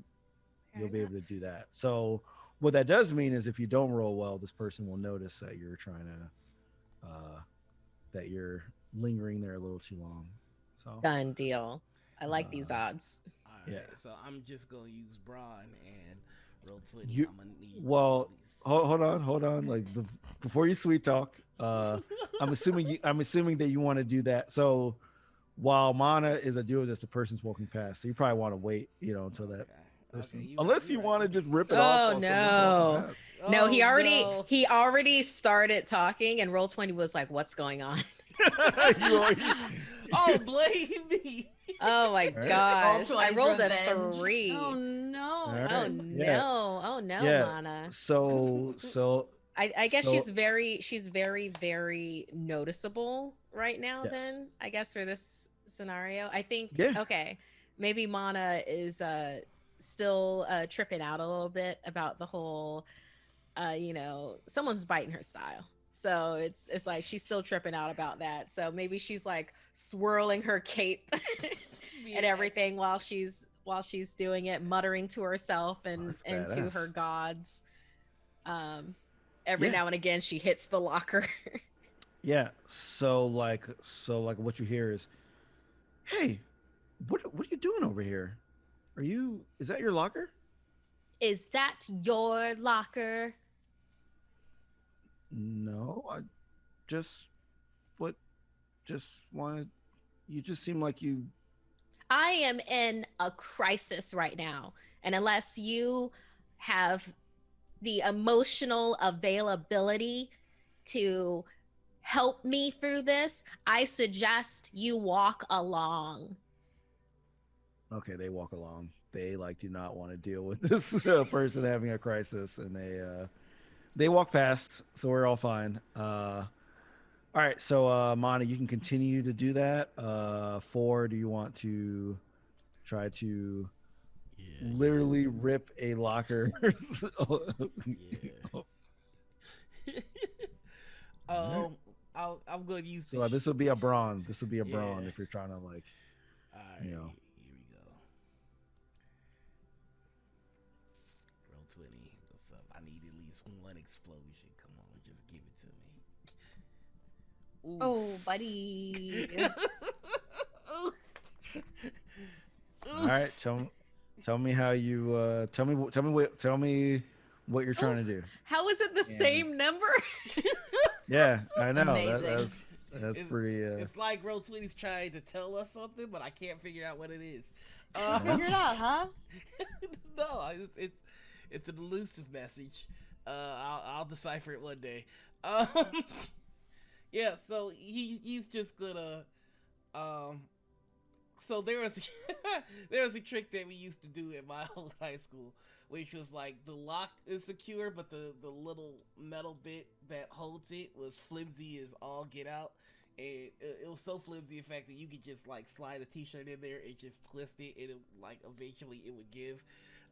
you'll be able to do that. So what that does mean is if you don't roll well, this person will notice that you're trying to that you're lingering there a little too long. So done deal. I like these odds. All right, so I'm just gonna use Braun and roll 20. I'm gonna need hold on. Like before you sweet talk, I'm assuming that you want to do that. So while Mana is doing this, the person's walking past. So you probably want to wait, until that. Unless you want to just rip it off. Oh no! No, he already started talking, and roll 20 was like, "What's going on?" Oh, blame me! Oh my gosh! I rolled a 3. Oh no! Right. Oh no! Oh no, Mana. So I guess she's very very noticeable right now. Yes. Then I guess for this scenario, I think Yeah. maybe Mana is still tripping out a little bit about the whole someone's biting her style. So it's like she's still tripping out about that. So maybe she's like swirling her cape and everything while she's doing it, muttering to herself and to her gods. Every now and again she hits the locker. Yeah. So like what you hear is, "Hey, what are you doing over here? Is that your locker?" Is that your locker? No, I just wanted. You just seem like you. I am in a crisis right now, and unless you have the emotional availability to help me through this, I suggest you walk along. Okay, they walk along. They do not want to deal with this person having a crisis, and they walk past, so we're all fine. All right, so Mana, you can continue to do that. 4, do you want to try to literally rip a locker? I'm going to use. So this would be a brawn. This would be a brawn if you're trying to All right, Here we go. Roll 20. What's up? I need at least one explosion. Come on, just give it to me. Oof. Oh, buddy. All right, tell me how you tell me what you're trying to do. How is it the same number? Yeah, I know. Amazing. That's pretty. It's like Ro Twitty's trying to tell us something, but I can't figure out what it is. Figure it out, huh? No, it's an elusive message. I'll decipher it one day. Um, yeah, so he's just gonna. So there was there was a trick that we used to do at my old high school, which was like the lock is secure, but the little metal bit that holds it was flimsy as all get out. And it was so flimsy, in fact, that you could just like slide a t-shirt in there and just twist it, and it, like eventually it would give.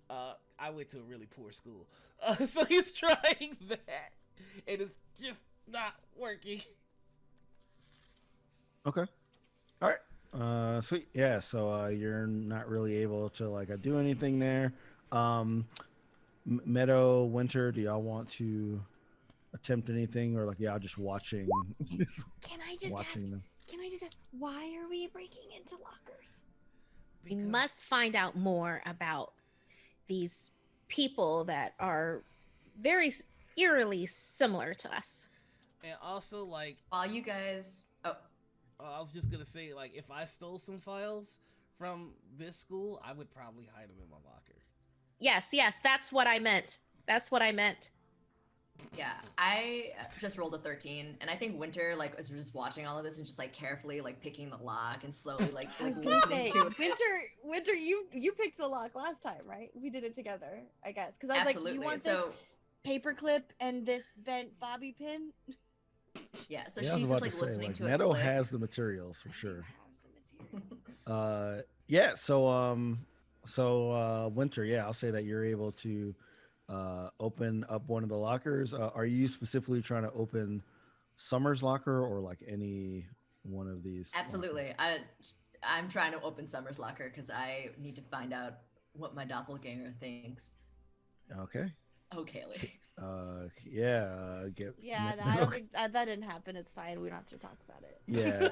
I went to a really poor school, so he's trying that, and it's just not working. Okay. All right. Sweet. Yeah. So you're not really able to like do anything there. Meadow, Winter, do y'all want to attempt anything, or like y'all just watching? Can I just ask? them. Can I just ask? Why are we breaking into lockers? We must find out more about these people that are very eerily similar to us. And also, like, While you guys, I was just gonna say, like, if I stole some files from this school, I would probably hide them in my locker. Yes, that's what I meant. yeah, I just rolled a 13, and I think Winter like was just watching all of this and just like carefully like picking the lock and slowly like I was gonna listening say, to it. Winter, you picked the lock last time, right? We did it together, I guess. Because I was Absolutely. like, you want so this paperclip and this bent bobby pin? yeah, so Yeah, I was she's about just to like say, listening like, to it. Meadow click. has the materials for I do sure. have the material. Yeah. So Winter, yeah, I'll say that you're able to open up one of the lockers. Are you specifically trying to open Summer's locker, or like any one of these? Absolutely. I'm trying to open Summer's locker because I need to find out what my doppelganger thinks. Okay. Oh, Kaylee. Get. Yeah, no, I don't think that didn't happen. It's fine. We don't have to talk about it. Yeah.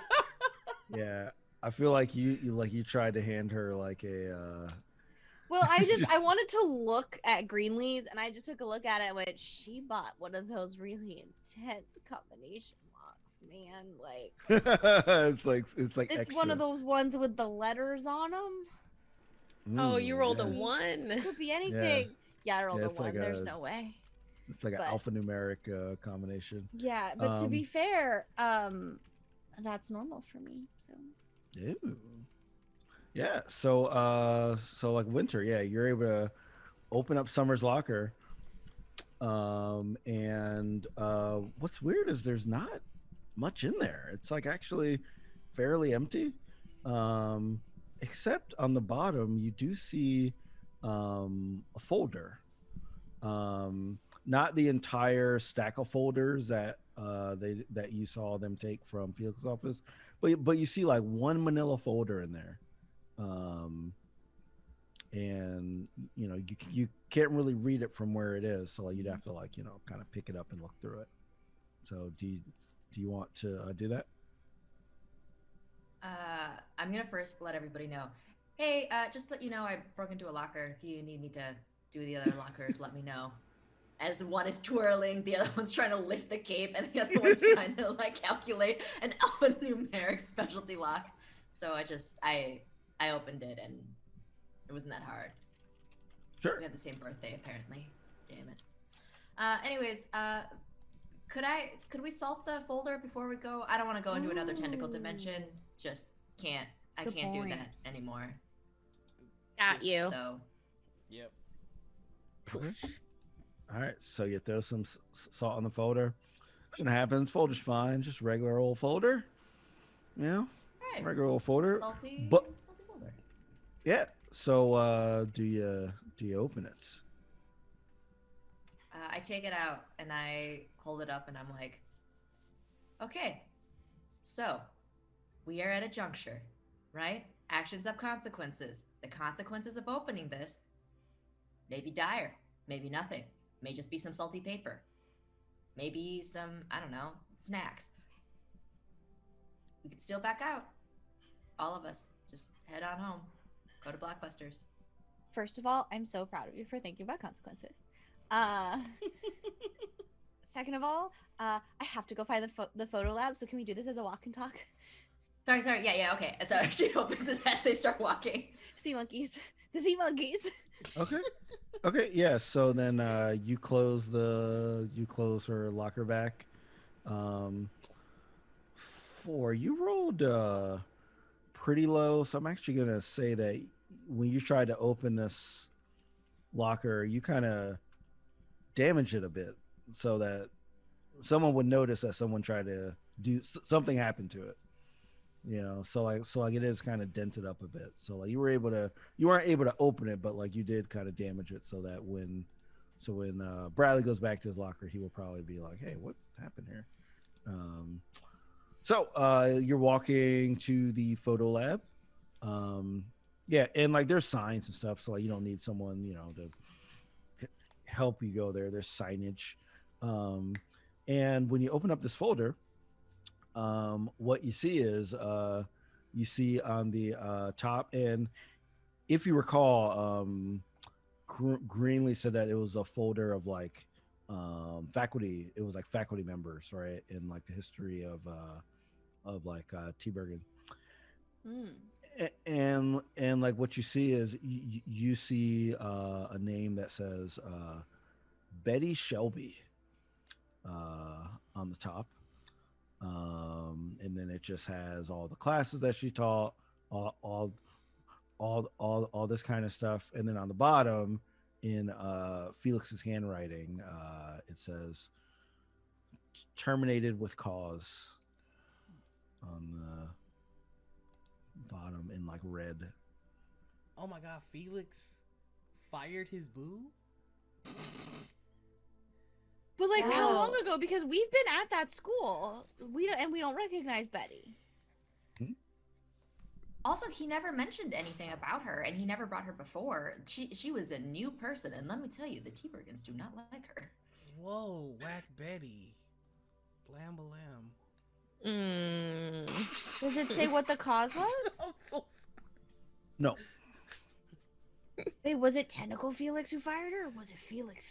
Yeah. I feel like you tried to hand her like a. Well, I wanted to look at Greenlee's, and I just took a look at it. Which she bought one of those really intense combination locks, man. Like it's like it's extra. one of those ones with the letters on them. Oh, you rolled yeah. a 1. Could be anything. Yeah, I rolled Yeah, a it's 1. like There's a- no way. It's like an But- alphanumeric combination. Yeah, but to be fair, that's normal for me. So Ooh. Yeah. So like Winter, yeah, you're able to open up Summer's locker. And what's weird is there's not much in there. It's like actually fairly empty. Except on the bottom you do see a folder. Not the entire stack of folders that that you saw them take from Felix's office, but you see like one manila folder in there. And you know you can't really read it from where it is, so you'd have to like kind of pick it up and look through it. So do you want to do that? I'm gonna first let everybody know. Hey, just to let you know, I broke into a locker. If you need me to do the other lockers, let me know. As one is twirling, the other one's trying to lift the cape, and the other one's trying to like calculate an alphanumeric specialty lock. So I opened it, and it wasn't that hard. Sure. We have the same birthday, apparently. Damn it. Anyways, could we salt the folder before we go? I don't want to go into another tentacle dimension. Just can't. I Good can't do point. that anymore. Got you. So Yep. Okay. All right, so you throw some salt on the folder. Nothing happens. Folder's fine. Just regular old folder. all right, Regular old folder. salty folder. Yeah. So do you open it? I take it out and I hold it up and I'm like, okay, so we are at a juncture, right? Actions have consequences. The consequences of opening this may be dire, maybe nothing, may just be some salty paper, maybe some, I don't know, snacks. We could still back out. All of us, just head on home, go to Blockbusters. first of all, I'm so proud of you for thinking about consequences. second of all, I have to go find the photo lab. So can we do this as a walk and talk? Sorry. Yeah, okay. So she opens it as they start walking. Sea monkeys. The sea monkeys. Okay, yeah. So then you close her locker back. Um, you rolled pretty low, so I'm actually gonna say that when you tried to open this locker, you kind of damaged it a bit, so that someone would notice that someone tried to do something happened to it. So like it is kind of dented up a bit. So like you weren't able to open it, but like you did kind of damage it, so that when Bradley goes back to his locker, he will probably be like, "Hey, what happened here?" So you're walking to the photo lab. Yeah, and like there's signs and stuff, so like you don't need someone to help you go there. There's signage, and when you open up this folder, what you see is you see on the top, and if you recall, Greenlee said that it was a folder of like faculty. It was like faculty members, right, in like the history of like Techburg. And like what you see is you see a name that says Betty Shelby on the top. And then it just has all the classes that she taught, all this kind of stuff. And then on the bottom, in Felix's handwriting, it says "terminated with cause" on the bottom in like red. Oh my God, Felix fired his boo? But like, how long ago? Because we've been at that school. We don't recognize Betty. Also, he never mentioned anything about her, and he never brought her before. She was a new person, and let me tell you, the Techburgans do not like her. Whoa, whack Betty. Blam blam. Does it say what the cause was? I'm so sorry. No. Wait, was it Tentacle Felix who fired her, or was it Felix?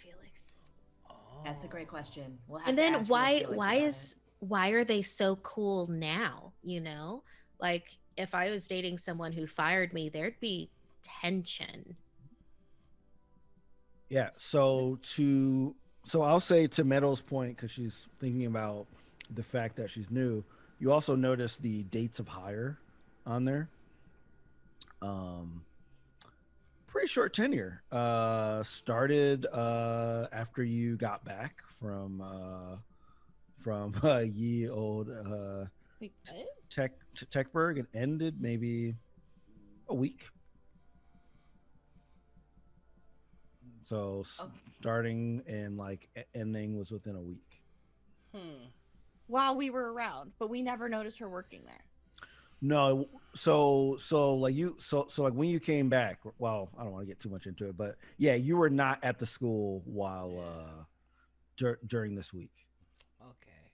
That's a great question. We'll have And to then ask Felix about it. why are they so cool now? Like if I was dating someone who fired me, there'd be tension. Yeah. So I'll say to Meadow's point, because she's thinking about the fact that she's new. You also notice the dates of hire on there. Pretty short tenure. Started after you got back from ye old Techburg, and ended maybe a week. So starting and like ending was within a week. While we were around, but we never noticed her working there. No, so like when you came back, well, I don't want to get too much into it, but yeah, you were not at the school while during this week. Okay,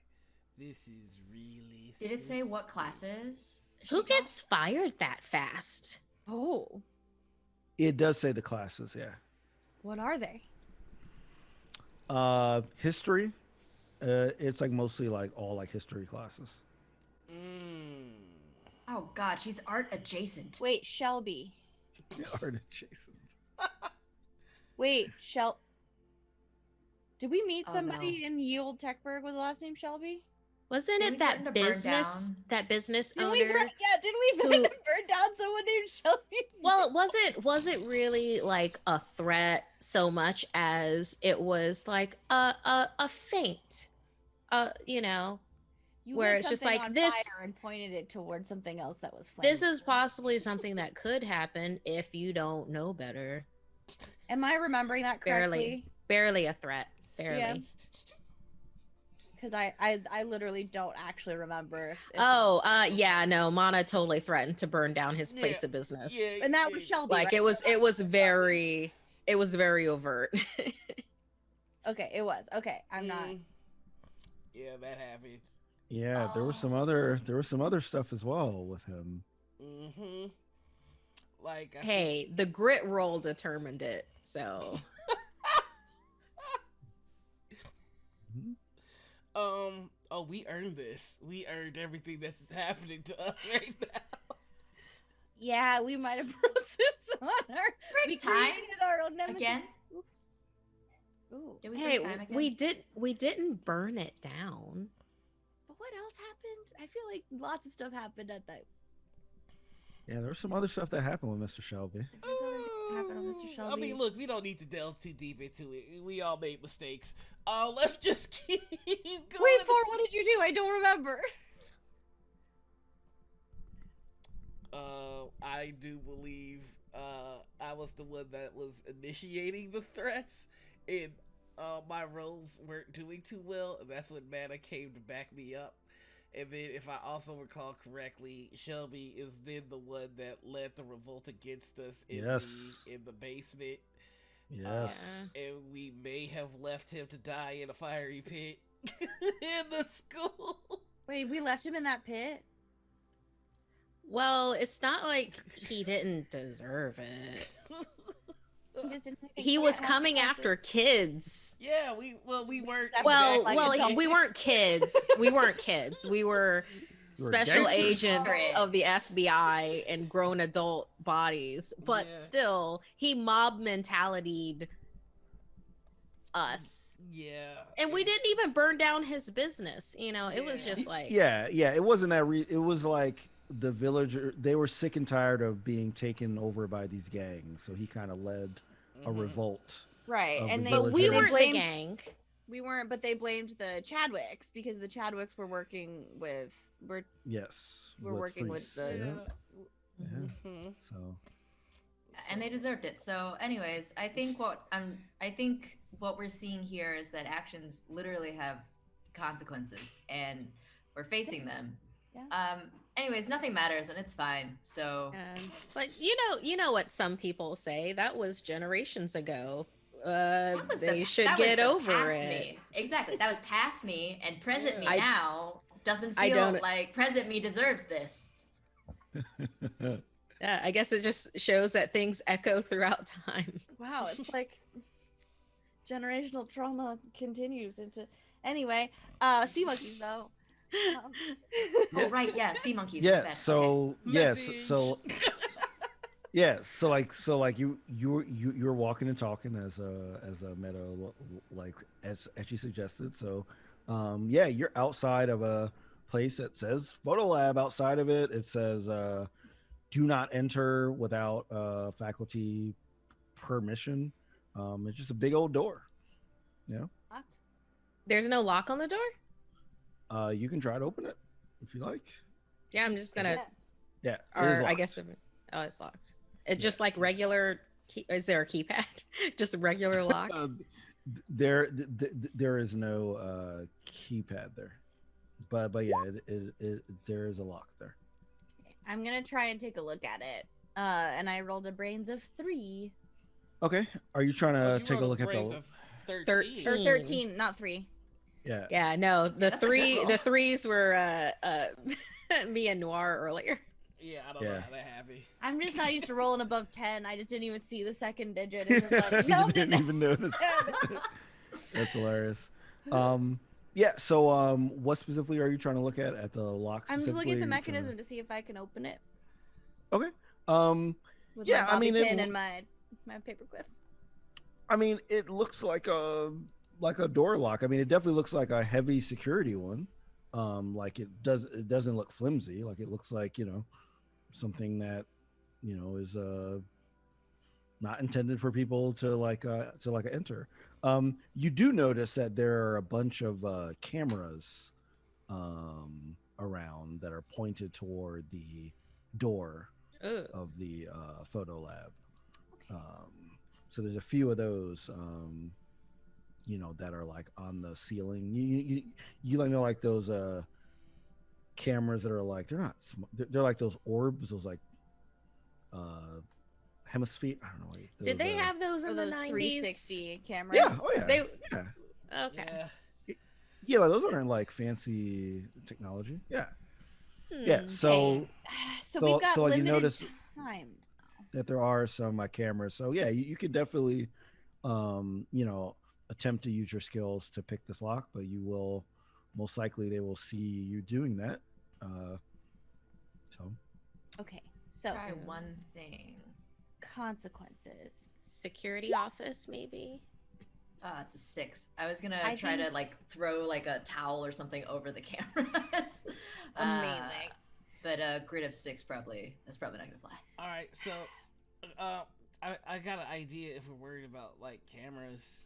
this is really. Did it say what classes? Who gets fired that fast? Oh, It does say the classes, yeah. what are they? History. It's like mostly like all like history classes. Oh God, she's art adjacent. Wait, Shelby. Art adjacent. Wait, did we meet somebody in ye old Techburg with the last name Shelby? Wasn't Did it we threaten to burn down? that business Did owner? we threaten to burn down someone named Shelby? Well, was it really like a threat so much as it was like a feint? Where lit it's just something like on this fire and pointed it towards something else that was flaming. this is possibly something that could happen if you don't know better. Am I remembering that correctly? Barely a threat. Barely. Yeah. Because I literally don't actually remember. Yeah, no, Mana totally threatened to burn down his place of business. Yeah, And that was Shelby. Like right? it was very overt. Okay, it was. Okay, I'm not. Yeah, that happened. Yeah, there was some other stuff as well with him. Like Hey, the grit roll determined it. So Oh, we earned this. We earned everything that's happening to us right now. Yeah, we might have brought this on our. We Break time created our own nemesis. again. Oops. Ooh. Did we Hey, break time again? we didn't burn it down. But what else happened? I feel like lots of stuff happened at that. Yeah, there was some other stuff that happened with Mr. Shelby. There's other things that happened with Mr. Shelby. I mean, look, we don't need to delve too deep into it. We all made mistakes. Let's just keep going. Wait, for what did you do? I don't remember. I do believe I was the one that was initiating the threats, and my roles weren't doing too well. And that's when Mana came to back me up. And then, if I also recall correctly, Shelby is then the one that led the revolt against us in the basement. Yes. And we may have left him to die in a fiery pit in the school. Wait, we left him in that pit? Well, it's not like he didn't deserve it. He just didn't. He was coming after kids. Yeah, we weren't. Well, exactly- we weren't kids. We weren't kids. We were special gangsters. agents of the FBI in grown adult bodies. But Yeah. still, he mob mentality'd us. Yeah, And we didn't even burn down his business. You know, it was Yeah. just like, Yeah, it wasn't that. It was like the villager. They were sick and tired of being taken over by these gangs, so he kind of led a revolt. Right, of and the they but we villagers. weren't the blamed, gang. We weren't, but they blamed the Chadwicks because the Chadwicks were working with. Yes, We're working with Freeze. the- Yeah. Mhm. So And they deserved it. So, anyways, I think what we're seeing here is that actions literally have consequences, and we're facing them. Yeah. Anyways, nothing matters, and it's fine. So, But you know what some people say, that was generations ago. that was They the- should that was get the over past it. Me. Exactly, that was past me, and present me Yeah. now doesn't I feel don't- like present me deserves this. Yeah, I guess it just shows that things echo throughout time. Wow, it's like generational trauma continues into. Anyway, sea monkeys though. Oh right, yeah, sea monkeys. yeah. best. So yes. Message. So yeah. So like you were walking and talking as a meta like as you suggested. So yeah, you're outside of a place that says photo lab. Outside of it, it says do not enter without faculty permission. It's just a big old door. Locked? There's no lock on the door? You can try to open it if you like. Yeah, I'm just gonna, Yeah, it is or I locked. guess, oh, it's locked. It's just like regular, is there a keypad? Just a regular lock? There is no keypad there, but yeah, there is a lock there. I'm gonna try and take a look at it. And I rolled a brains of 3 Okay, are you trying Oh, to you take a rolled look at brains the? of 13. 13. or 13, not 3. Yeah, Yeah, no, the that's a good roll. the threes were me and Noir earlier. Yeah, I don't know Yeah. how that happened. I'm just not used to rolling above 10. I just didn't even see the second digit. And was like, you nope, didn't even notice. That's hilarious. Yeah. So, what specifically are you trying to look at the lock? I'm just looking at specifically, the or you mechanism to see if I can open it Okay. with Yeah, my I bobby mean, it pin w- and my paperclip. I mean, it looks like a door lock. I mean, it definitely looks like a heavy security one. Like it doesn't look flimsy. Like it looks like, something that, is not intended for people to enter. You do notice that there are a bunch of cameras around that are pointed toward the door Ooh. of the photo lab. So there's a few of those, that are like on the ceiling. You like know like those cameras that are like they're like those orbs, those like hemisphere. I don't know. Like Did they those, have those Or in the those 90s? 360 cameras. Yeah. Oh yeah. They, Yeah. okay. Yeah. Yeah. Like, those aren't like fancy technology. Yeah. Yeah. Hmm. So So we've got so you limited notice time. that there are some cameras. So yeah, you could definitely, attempt to use your skills to pick this lock, but you will most likely they will see you doing that. So Okay, so Try one thing. consequences. Security office, maybe. It's a 6. I was gonna I try to think- like throw like a towel or something over the cameras. Amazing. But a grid of 6 that's probably not gonna fly. All right, so I got an idea. If we're worried about like cameras,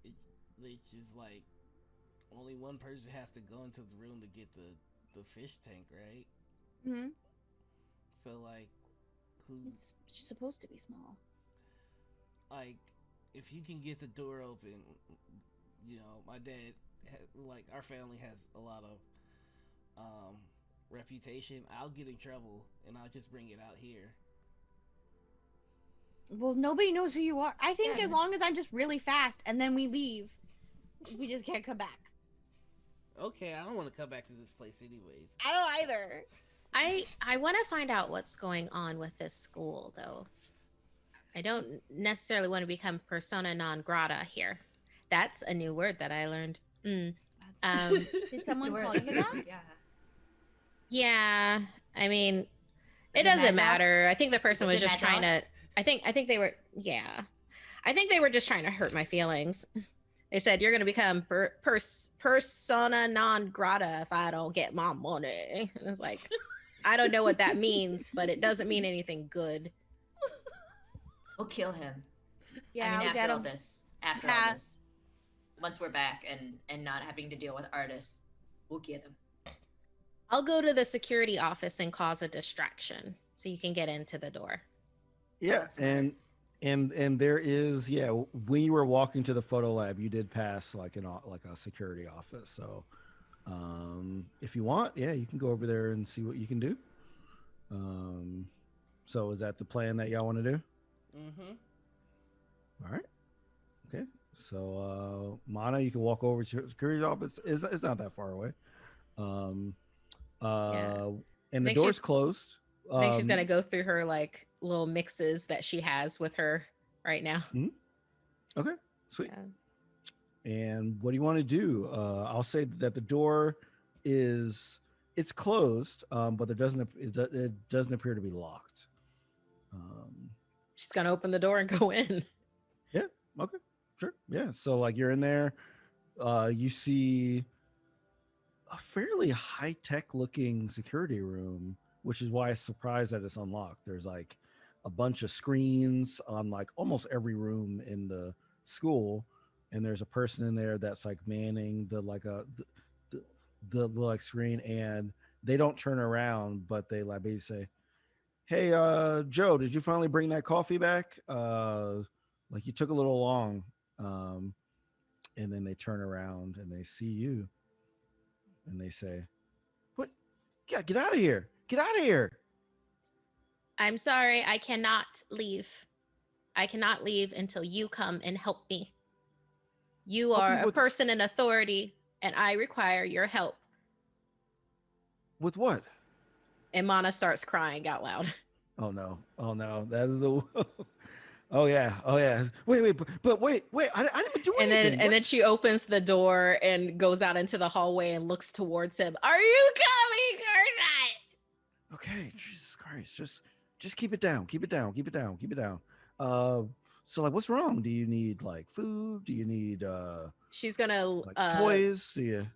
it's just like only one person has to go into the room to get the fish tank, right? Hmm. So like, who It's supposed to be small. like if you can get the door open, you know, my dad, like our family has a lot of reputation. I'll get in trouble and I'll just bring it out here. Well, nobody knows who you are. I think Yeah. as long as I'm just really fast and then we leave, we just can't come back. Okay, I don't want to come back to this place anyways. I don't either. I want to find out what's going on with this school, though. I don't necessarily want to become persona non grata here. That's a new word that I learned. Did someone Where call is you it? that? Yeah. Yeah, I mean, Is it it doesn't Mad Dog? matter. I think the person Is was it just Mad trying Dog? to. I think they were. Yeah, I think they were just trying to hurt my feelings. They said you're gonna become persona non grata if I don't get my money. And it's like, I don't know what that means, but it doesn't mean anything good. We'll kill him. Yeah, I mean, we after get all him. this. After Yeah. all this. Once we're back and not having to deal with artists, we'll get him. I'll go to the security office and cause a distraction so you can get into the door. yeah, That's smart. and there is when you were walking to the photo lab, you did pass like a security office. So if you want, you can go over there and see what you can do. So is that the plan that y'all want to do? Mm-hmm. All right. Okay. So Mana, you can walk over to your security office. It's not that far away. And the think door's she's- closed. I think she's gonna go through her like little mixes that she has with her right now. Okay, sweet. Yeah. And what do you want to do? I'll say that the door it's closed, but it doesn't appear to be locked. She's gonna open the door and go in. Okay, sure. Yeah. So like you're in there, you see a fairly high-tech looking security room, which is why I'm surprised that it's unlocked. There's like a bunch of screens on like almost every room in the school, and there's a person in there that's like manning the like screen, and they don't turn around, but they like basically say, "Hey, Joe, did you finally bring that coffee back? Like you took a little long." And then they turn around and they see you, and they say, "What? Yeah, get out of here! Get out of here!" I'm sorry, I cannot leave. I cannot leave until you come and help me. You Help are you a with- person in authority, and I require your help. With what? And Mana starts crying out loud. Oh no! Oh no! That is the. Oh yeah! Oh yeah! Wait! But wait! I didn't do And anything. then she opens the door and goes out into the hallway and looks towards him. Are you coming or not? Okay, Jesus Christ! Just keep it down. Keep it down. Keep it down. Keep it down. So like, what's wrong? Do you need like food? Do you need She's gonna like toys? Do you?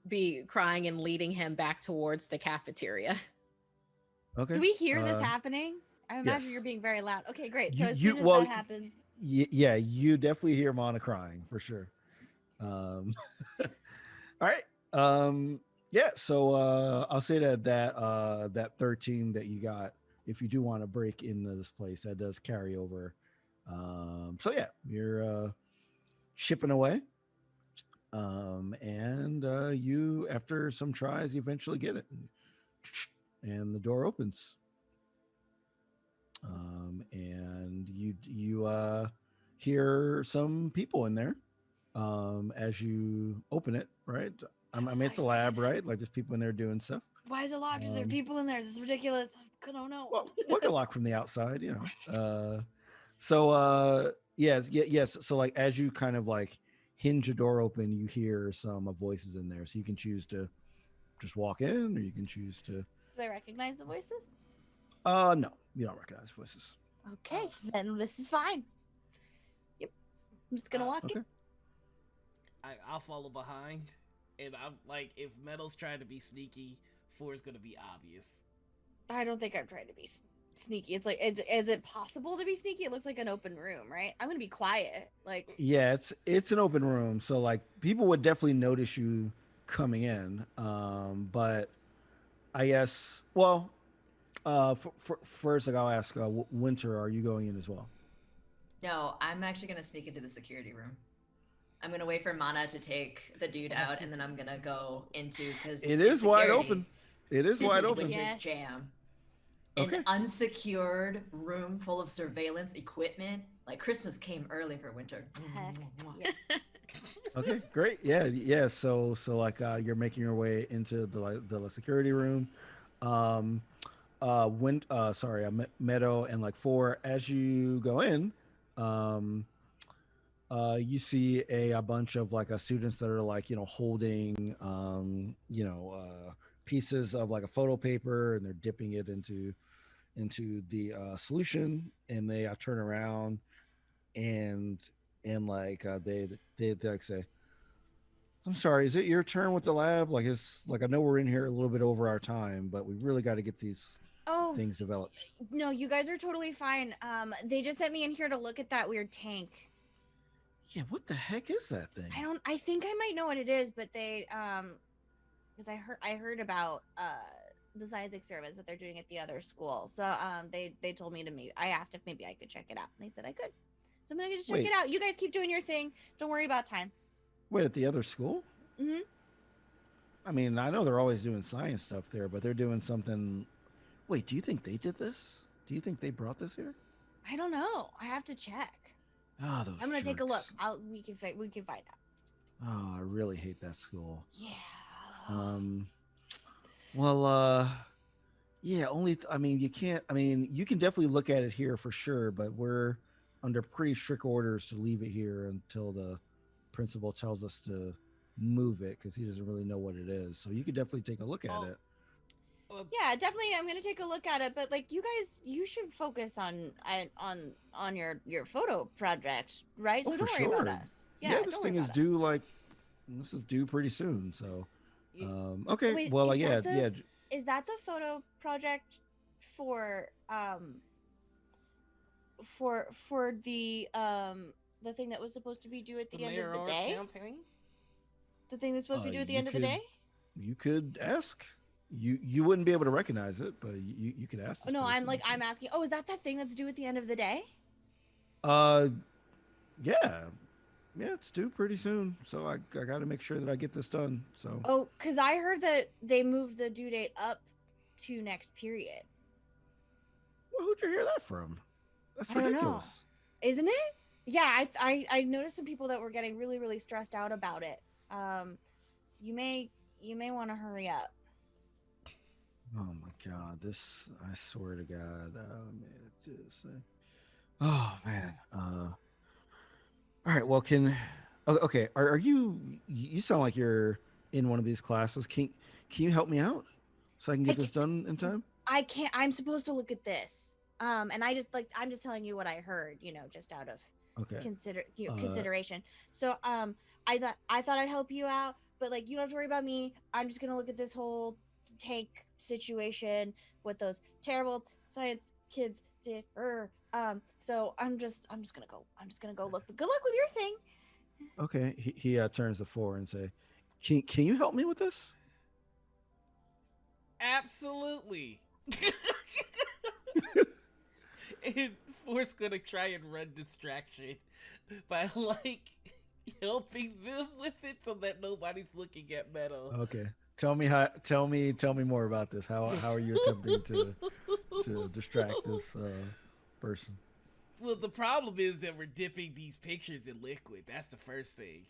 be crying and leading him back towards the cafeteria. Okay. Do we hear this happening? I imagine yes. you're being very loud. Okay, great. So You- as you- soon as well, that happens, Yeah, you definitely hear Mana crying for sure. All right. Yeah, so I'll say that 13 that you got, if you do want to break into this place, that does carry over. So yeah, you're shipping away. And you, after some tries, you eventually get it. And the door opens. And you hear some people in there as you open it, right? I mean, it's a lab, right? Like there's people in there doing stuff. why is it locked if there are people in there? This is ridiculous. I don't know. Well, look at lock from the outside, yes. So like as you kind of like hinge a door open, you hear some voices in there. So you can choose to just walk in, or you can choose to. Do I recognize the voices? No, you don't recognize voices. Okay, then this is fine. Yep. I'm just gonna walk Okay. in. I'll follow behind, and I'm like, if Metal's trying to be sneaky, 4 is gonna be obvious. I don't think I'm trying to be sneaky. It's like, is it possible to be sneaky? It looks like an open room, right? I'm gonna be quiet. Like, Yeah, it's an open room, so like people would definitely notice you coming in. But I guess, well, first, like I'll ask, Winter, are you going in as well? No, I'm actually gonna sneak into the security room. I'm gonna wait for Mana to take the dude out, and then I'm gonna go into because It is wide open. It is This wide is open. Winter's Yes. jam. Okay. An unsecured room full of surveillance equipment. Like Christmas came early for Winter. heck, yeah. Okay, great. Yeah, yeah. So like you're making your way into the security room. Meadow and like 4, as you go in, you see a bunch of like students that are like, holding pieces of like a photo paper, and they're dipping it into the solution, and they turn around and like they like say, "I'm sorry, is it your turn with the lab? Like, it's like, I know we're in here a little bit over our time, but we really got to get these Oh, things developed." no, you guys are totally fine. They just sent me in here to look at that weird tank. Yeah, what the heck is that thing? I think I might know what it is, but they because I heard about the science experiments that they're doing at the other school. So they told me I asked if maybe I could check it out, and they said I could. So I'm gonna just check Wait. it out. You guys keep doing your thing. Don't worry about time. Wait, at the other school? Mhm. I mean, I know they're always doing science stuff there, but they're doing something. Wait, do you think they did this? Do you think they brought this here? I don't know. I have to check. Ah, those I'm gonna take a look. jerks. We can find out. Oh, I really hate that school. Yeah. Well, yeah, I mean, you can't, I mean, you can definitely look at it here for sure, but we're under pretty strict orders to leave it here until the principal tells us to move it, because he doesn't really know what it is. So you could definitely take a look at it. Yeah, definitely. I'm gonna take a look at it, but like, you should focus on your photo project, right? So Oh, don't for worry about sure. us. Yeah, don't this worry thing is about us. due like, this is due pretty soon. So, okay. Wait, Well, is yeah, that yeah. Is that the photo project for the thing that was supposed to be due at the end of the day? Campaign? The thing that's supposed to be due at the You end of the day? You could ask. You wouldn't be able to recognize it, but you could ask. Oh, no, person. I'm asking. Oh, is that thing that's due at the end of the day? Yeah, it's due pretty soon. So I got to make sure that I get this done. So. Oh, because I heard that they moved the due date up to next period. Well, who'd you hear that from? That's I don't know. ridiculous. Isn't it? Yeah, I noticed some people that were getting really, really stressed out about it. You may want to hurry up. Oh my God! I swear to God. Oh man. All right. Well, okay. Are you? You sound like you're in one of these classes. Can you help me out so I can get this done in time? I can't. I'm supposed to look at this. And I'm just telling you what I heard. Just out of consideration. So I thought I'd help you out, but like, you don't have to worry about me. I'm just gonna look at this whole tank situation with those terrible science kids did. So I'm just gonna go look. But good luck with your thing. Okay. He turns to 4 and say, "Can you help me with this?" Absolutely. And 4's gonna try and run distraction by like helping them with it so that nobody's looking at Meadow. Okay. Tell me more about this. How are you attempting to distract this person? Well, the problem is that we're dipping these pictures in liquid. That's the first thing.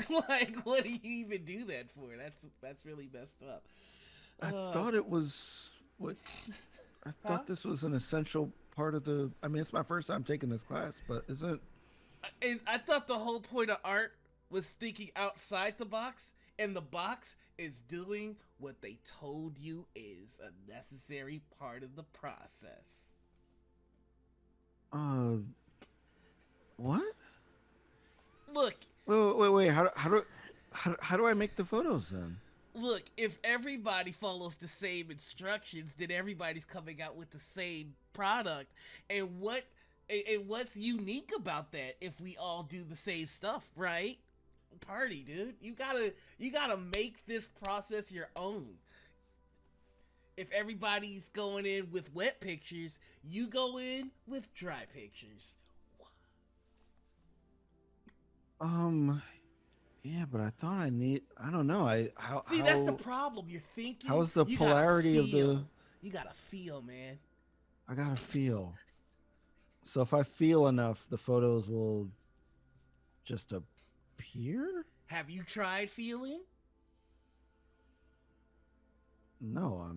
Like, what do you even do that for? That's really messed up. I thought it was what I thought this was an essential part of the. I mean, it's my first time taking this class, but isn't? I thought the whole point of art was thinking outside the box, and the box is doing what they told you is a necessary part of the process. What? Look, Wait. How do I make the photos then? look, if everybody follows the same instructions, then everybody's coming out with the same product. And what's unique about that if we all do the same stuff, right? Party, dude. You gotta make this process your own. If everybody's going in with wet pictures, you go in with dry pictures. Yeah, but I thought I don't know. See, that's the problem. You're thinking. How's the you polarity gotta feel. of the? You gotta feel, man. I gotta feel. So if I feel enough, the photos will just appear? Have you tried feeling? No,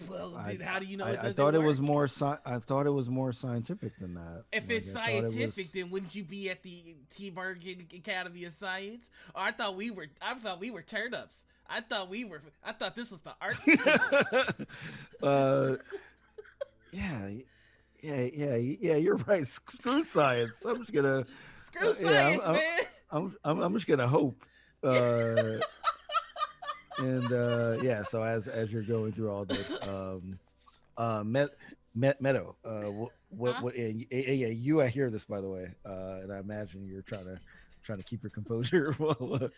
Well, then how do you know it doesn't I thought it was work? more. I thought it was more scientific than that. If Like, it's I thought it was- scientific, then wouldn't you be at the Techburg Academy of Science? Or I thought we were turnips. I thought this was the art school. Yeah. You're right. Screw science. I'm just gonna. Screw science, man. I'm just gonna hope. Yeah. So as you're going through all this, Meadow, what? Yeah, you. I hear this, by the way, and I imagine you're trying to keep your composure while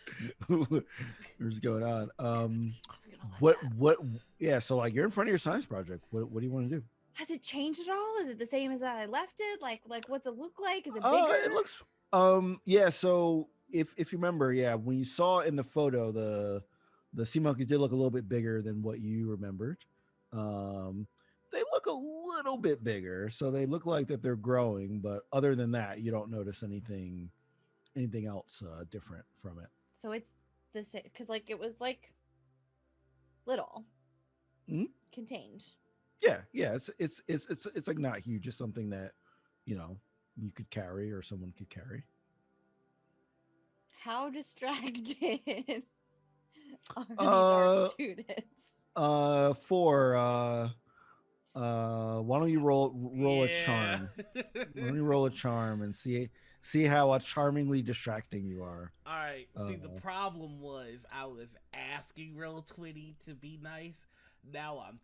what's going on. What? Yeah. So like you're in front of your science project. What do you want to do? Has it changed at all? Is it the same as I left it? Like what's it look like? Is it bigger? It looks. Yeah. So if you remember, yeah, when you saw in the photo, the sea monkeys did look a little bit bigger than what you remembered. They look a little bit bigger, so they look like that they're growing. But other than that, you don't notice anything else different from it. So it's the same because like it was like little, contained. Yeah. It's like not huge. It's something that you could carry or someone could carry. How distracted are these art students? Why don't you roll a charm? Why don't you roll a charm and see how charmingly distracting you are? All right. See, the problem was I was asking Roll20 to be nice. Now I'm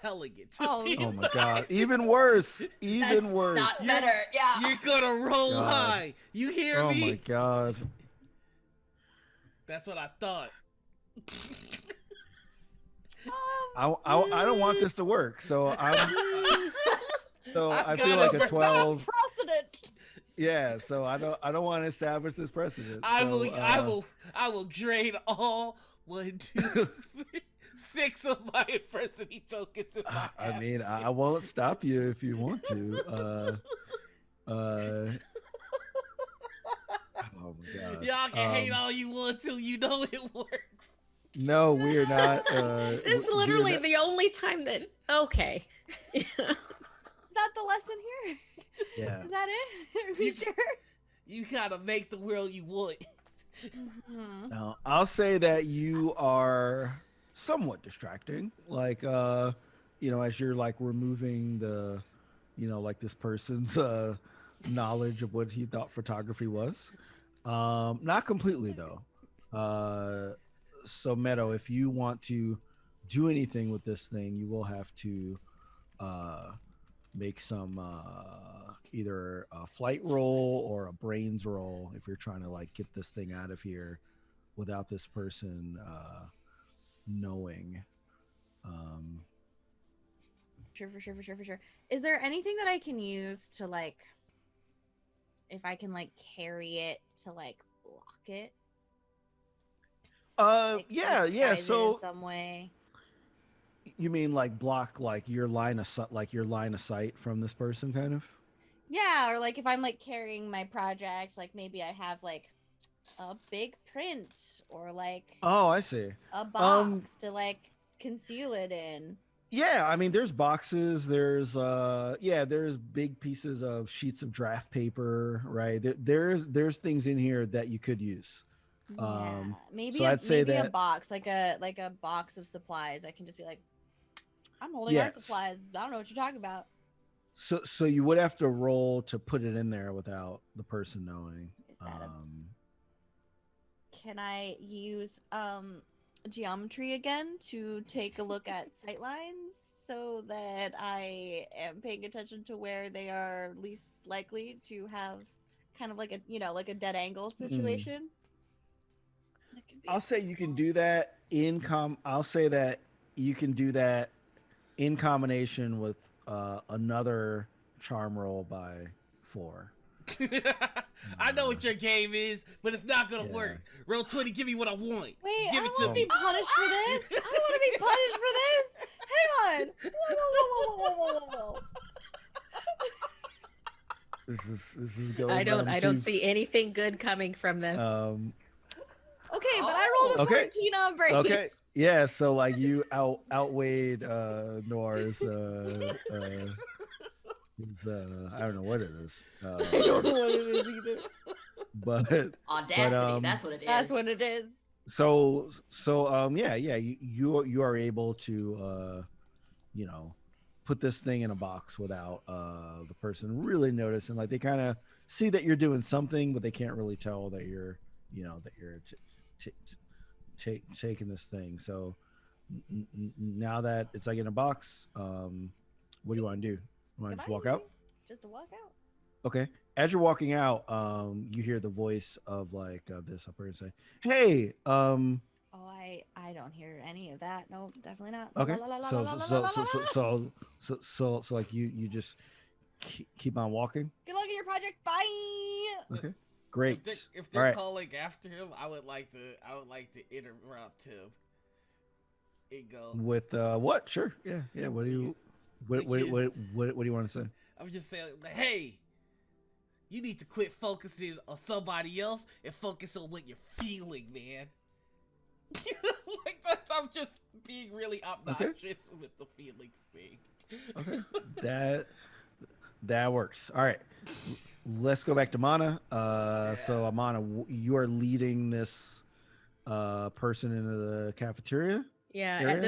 telling it to be Oh my nice. god! Even worse. Even worse. Not better. Yeah. You're gonna roll God. high. You hear Oh me? my god! That's what I thought. I don't want this to work. So I I've feel got like a 12. Precedent. Yeah. So I don't want to establish this precedent. I So, will drain all 1, 2, 3, 6 of my adversity tokens. If I I have mean, to. I won't stop you if you want to. Oh my god! Y'all can hate all you want to. You know it works. No, we are not. This is literally the only time that. Okay. Is that the lesson here? Yeah. Is that it? Are we You- sure? You gotta make the world you want. No, I'll say that you are somewhat distracting. Like, as you're like removing the, like this person's knowledge of what he thought photography was. Not completely though. So Meadow, if you want to do anything with this thing, you will have to make some either a flight roll or a brains roll if you're trying to like get this thing out of here without this person knowing. For sure. Is there anything that I can use to like, if I can like carry it to like block it? Like, Yeah. disguise it So in some way. you mean like block like your line of sight from this person, kind of? Yeah, or like if I'm like carrying my project, like maybe I have like a big print or like Oh, I see. a box to like conceal it in. Yeah, I mean, there's boxes. There's there's big pieces of sheets of draft paper, right? There's things in here that you could use. Yeah, maybe so I'd say maybe a that box, like a box of supplies. I can just be like, I'm holding art yes. supplies. I don't know what you're talking about. So you would have to roll to put it in there without the person knowing. Is that Can I use geometry again to take a look at sightlines so that I am paying attention to where they are least likely to have kind of like a like a dead angle situation? That could be I'll say you can do that I'll say that you can do that in combination with another charm roll by 4. I know what your game is, but it's not gonna Yeah. work. Roll 20, give me what I want. Wait, Give I it don't to want to me. be punished for this. I don't want to be punished for this. Hang on. Whoa. This is going. I don't see anything good coming from this. Okay, but I rolled a 14 on brain. Okay. Yeah, so like you outweighed Noir's I don't know what it is. I don't know what it is either. But Audacity, that's what it is. That's what it is. so yeah, you are able to put this thing in a box without the person really noticing. Like they kind of see that you're doing something, but they can't really tell that you're taking this thing. So now that it's like in a box, what do you want to do? You want to just walk out? Just to walk out. Okay. As you're walking out, you hear the voice of like this upper and say, "Hey, Oh, I don't hear any of that. No, definitely not. okay." La, la, la, la, la, la, la, la, So like you just keep on walking. Good luck in your project. Bye. Okay. Great. If they're All right. calling after him, I would like to interrupt him and go With what? Sure. Yeah. What do you what do you want to say? I'm just saying, like, hey, you need to quit focusing on somebody else and focus on what you're feeling, man. Like I'm just being really obnoxious with the feelings thing. Okay. That works. All right. Let's go back to Mana. So Mana, you are leading this person into the cafeteria. Yeah, area? at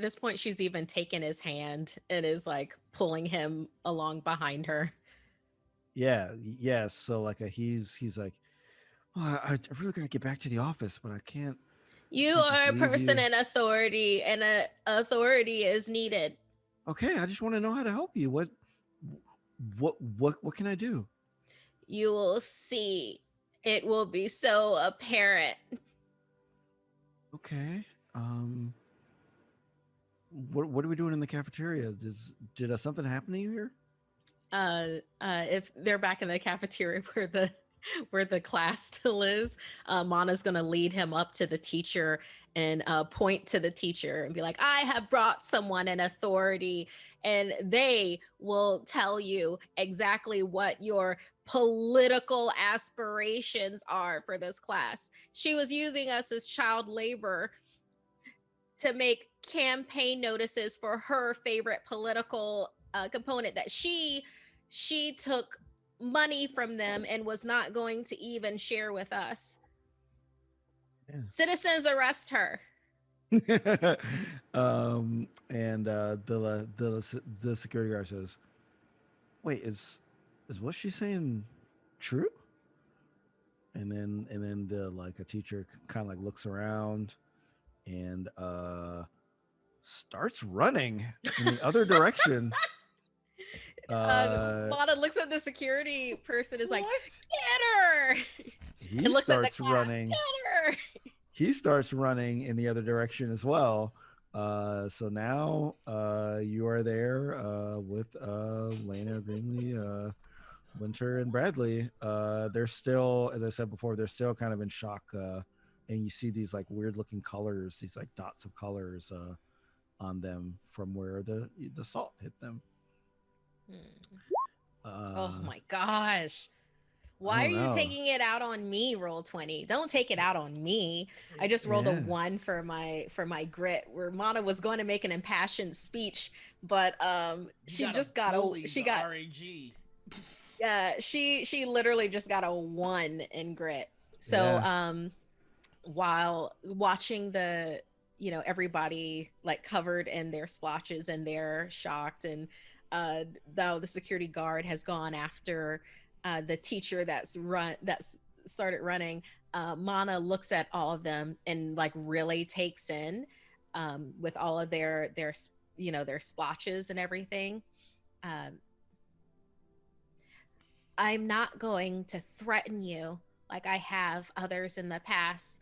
this point she's even taken his hand and is like pulling him along behind her. Yeah. So like he's like, well, I really gotta get back to the office, but I can't. You Can't just are a leave person you. in authority, and authority is needed. Okay, I just want to know how to help you. What can I do? You will see. It will be so apparent. Okay. What are we doing in the cafeteria? Did something happen to you here? If they're back in the cafeteria where the class still is, Mana's gonna lead him up to the teacher and point to the teacher and be like, I have brought someone in authority and they will tell you exactly what your political aspirations are for this class. She was using us as child labor to make campaign notices for her favorite political component that she took money from them and was not going to even share with us. Yeah. Citizens, arrest her. And the security guard says, "Wait, is what she's saying true?" And then the like a teacher kind of like looks around and starts running in the other direction. Mana looks at the security person, is like, What? get her. He And looks at the starts class, running. get her. He starts running in the other direction as well. So now you are there with Lena, Greenlee, Winter, and Bradley. They're still, as I said before, they're still kind of in shock. And you see these like weird looking colors, these like dots of colors on them from where the salt hit them. Oh my gosh. Why are you taking it out on me, roll 20? Don't take it out on me. I just rolled a 1 for my grit, where Mana was going to make an impassioned speech, but she literally just got a 1 in grit. So while watching the, everybody like covered in their splotches and they're shocked. And now the security guard has gone after the teacher that's started running. Mana looks at all of them and like really takes in with all of their splotches and everything. um, I'm not going to threaten you like I have others in the past.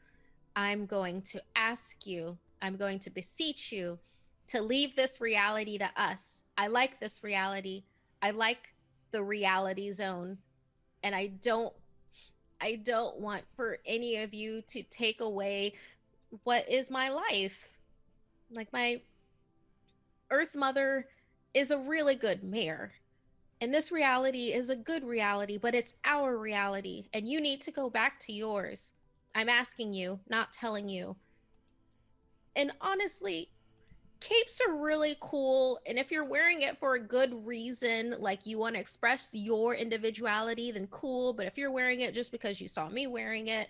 I'm going to ask you, I'm going to beseech you to leave this reality to us. I like this reality. I like the reality zone. And I don't want for any of you to take away what is my life. Like my Earth Mother is a really good mayor. And this reality is a good reality, but it's our reality. And you need to go back to yours. I'm asking you, not telling you. And honestly, capes are really cool. And if you're wearing it for a good reason, like you want to express your individuality, then cool. But if you're wearing it just because you saw me wearing it,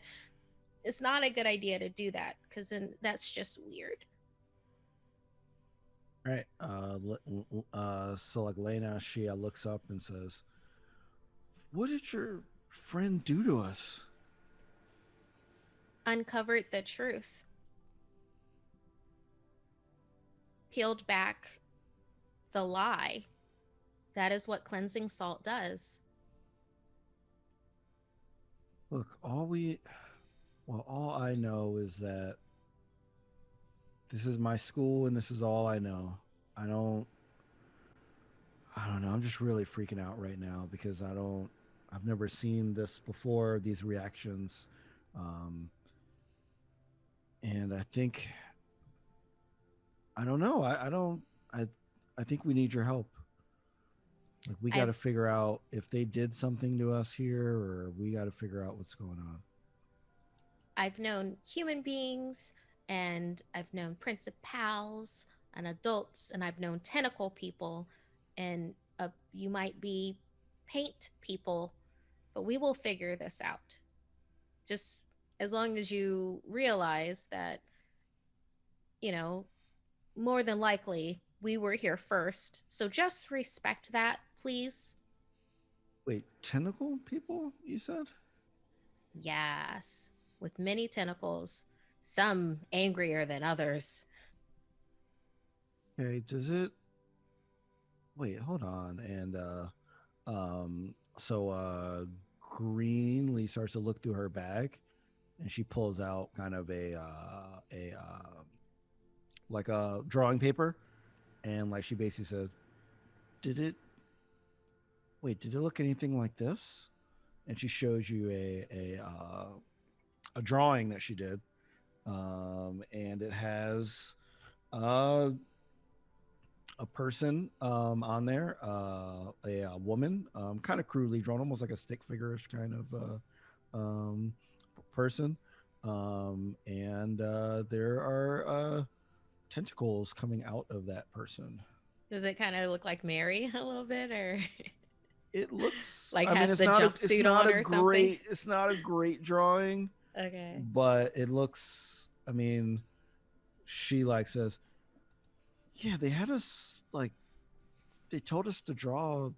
it's not a good idea to do that because then that's just weird. All right. So like Lena, she looks up and says, "What did your friend do to us?" Uncovered the truth, peeled back the lie. That is what cleansing salt does. Look, all I know is that this is my school and this is all I know. I don't know. I'm just really freaking out right now because I've never seen this before, these reactions. Um, and I don't know. I think we need your help. Like we got to I've figure out if they did something to us here or we got to figure out what's going on. I've known human beings, and I've known principals and adults, and I've known tentacle people, and you might be paint people, but we will figure this out. Just as long as you realize that, you know, more than likely we were here first. So just respect that, please. Wait, tentacle people, you said? Yes, with many tentacles, some angrier than others. Okay, does it wait, hold on. And so Greenlee starts to look through her bag and she pulls out kind of like a drawing paper and like she basically says, "Did it did it look anything like this?" And she shows you a drawing that she did. And it has uh a person on there, a woman, kind of crudely drawn, almost like a stick figure-ish kind of person. And there are tentacles coming out of that person. Does it kind of look like Mary a little bit, or It looks, like I mean, has the jumpsuit on or something? it's not a great drawing, Okay. but it looks, I mean, she like says, "Yeah, they had us like they told us to draw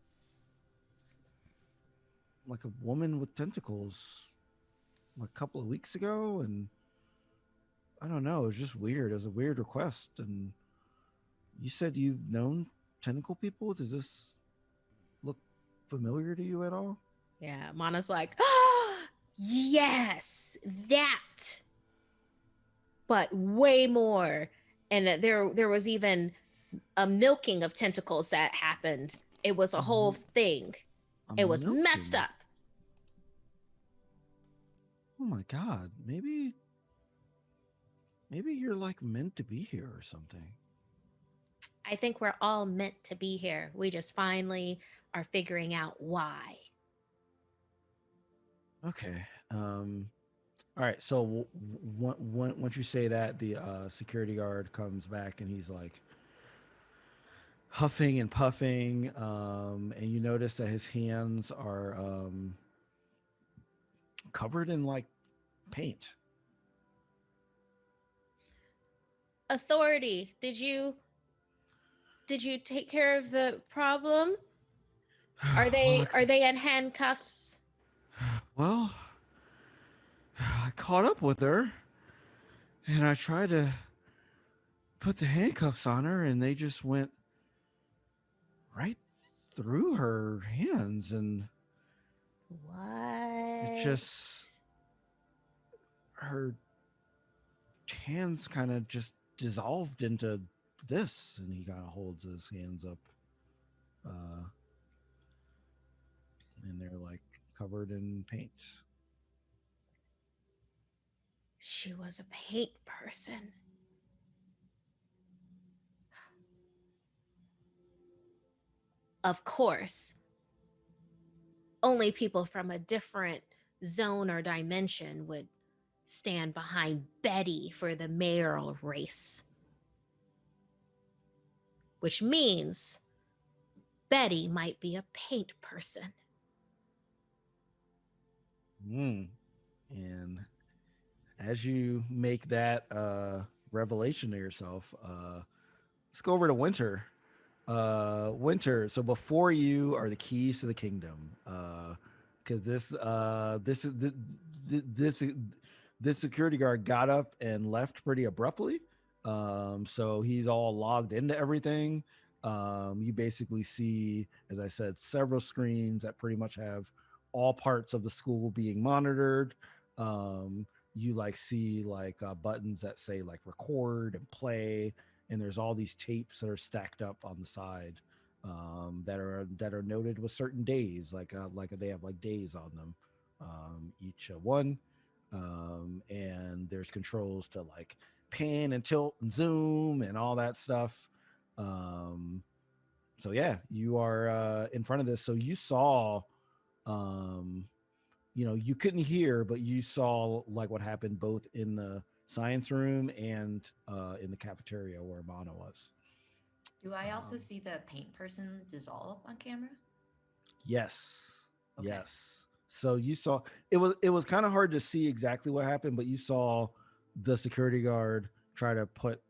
like a woman with tentacles a couple of weeks ago, and I don't know, it was just weird. It was a weird request. And you said you've known tentacle people. Does this look familiar to you at all?" Yeah, Mana's like, oh, yes, that, but way more. And there was even a milking of tentacles that happened. It was a whole thing. It was messed milking? up. Oh my god, maybe you're like meant to be here or something. I think we're all meant to be here. We just finally are figuring out why. Okay. All right. So once you say that, the security guard comes back and he's like huffing and puffing, and you notice that his hands are covered in like paint. Authority, did you take care of the problem? Are Well, they in handcuffs? well, I caught up with her, and I tried to put the handcuffs on her, and they just went right through her hands, and it What? just her hands kind of just dissolved into this, and he kind of holds his hands up, uh, and they're like covered in paint. She was a paint person. Of course, only people from a different zone or dimension would stand behind Betty for the mayoral race. Which means Betty might be a paint person. And as you make that revelation to yourself, let's go over to Winter. Winter. So before you are the keys to the kingdom. Because this security guard got up and left pretty abruptly. So he's all logged into everything. You basically see, as I said, several screens that pretty much have all parts of the school being monitored. You like see like buttons that say like record and play, and there's all these tapes that are stacked up on the side, that are noted with certain days, like they have like days on them, each one, and there's controls to like pan and tilt and zoom and all that stuff. So yeah, you are in front of this. So you saw, you couldn't hear, but you saw like what happened both in the science room and in the cafeteria where Mana was. Do I also see the paint person dissolve on camera? Yes. Okay. Yes. So you saw it was kind of hard to see exactly what happened, but you saw the security guard try to put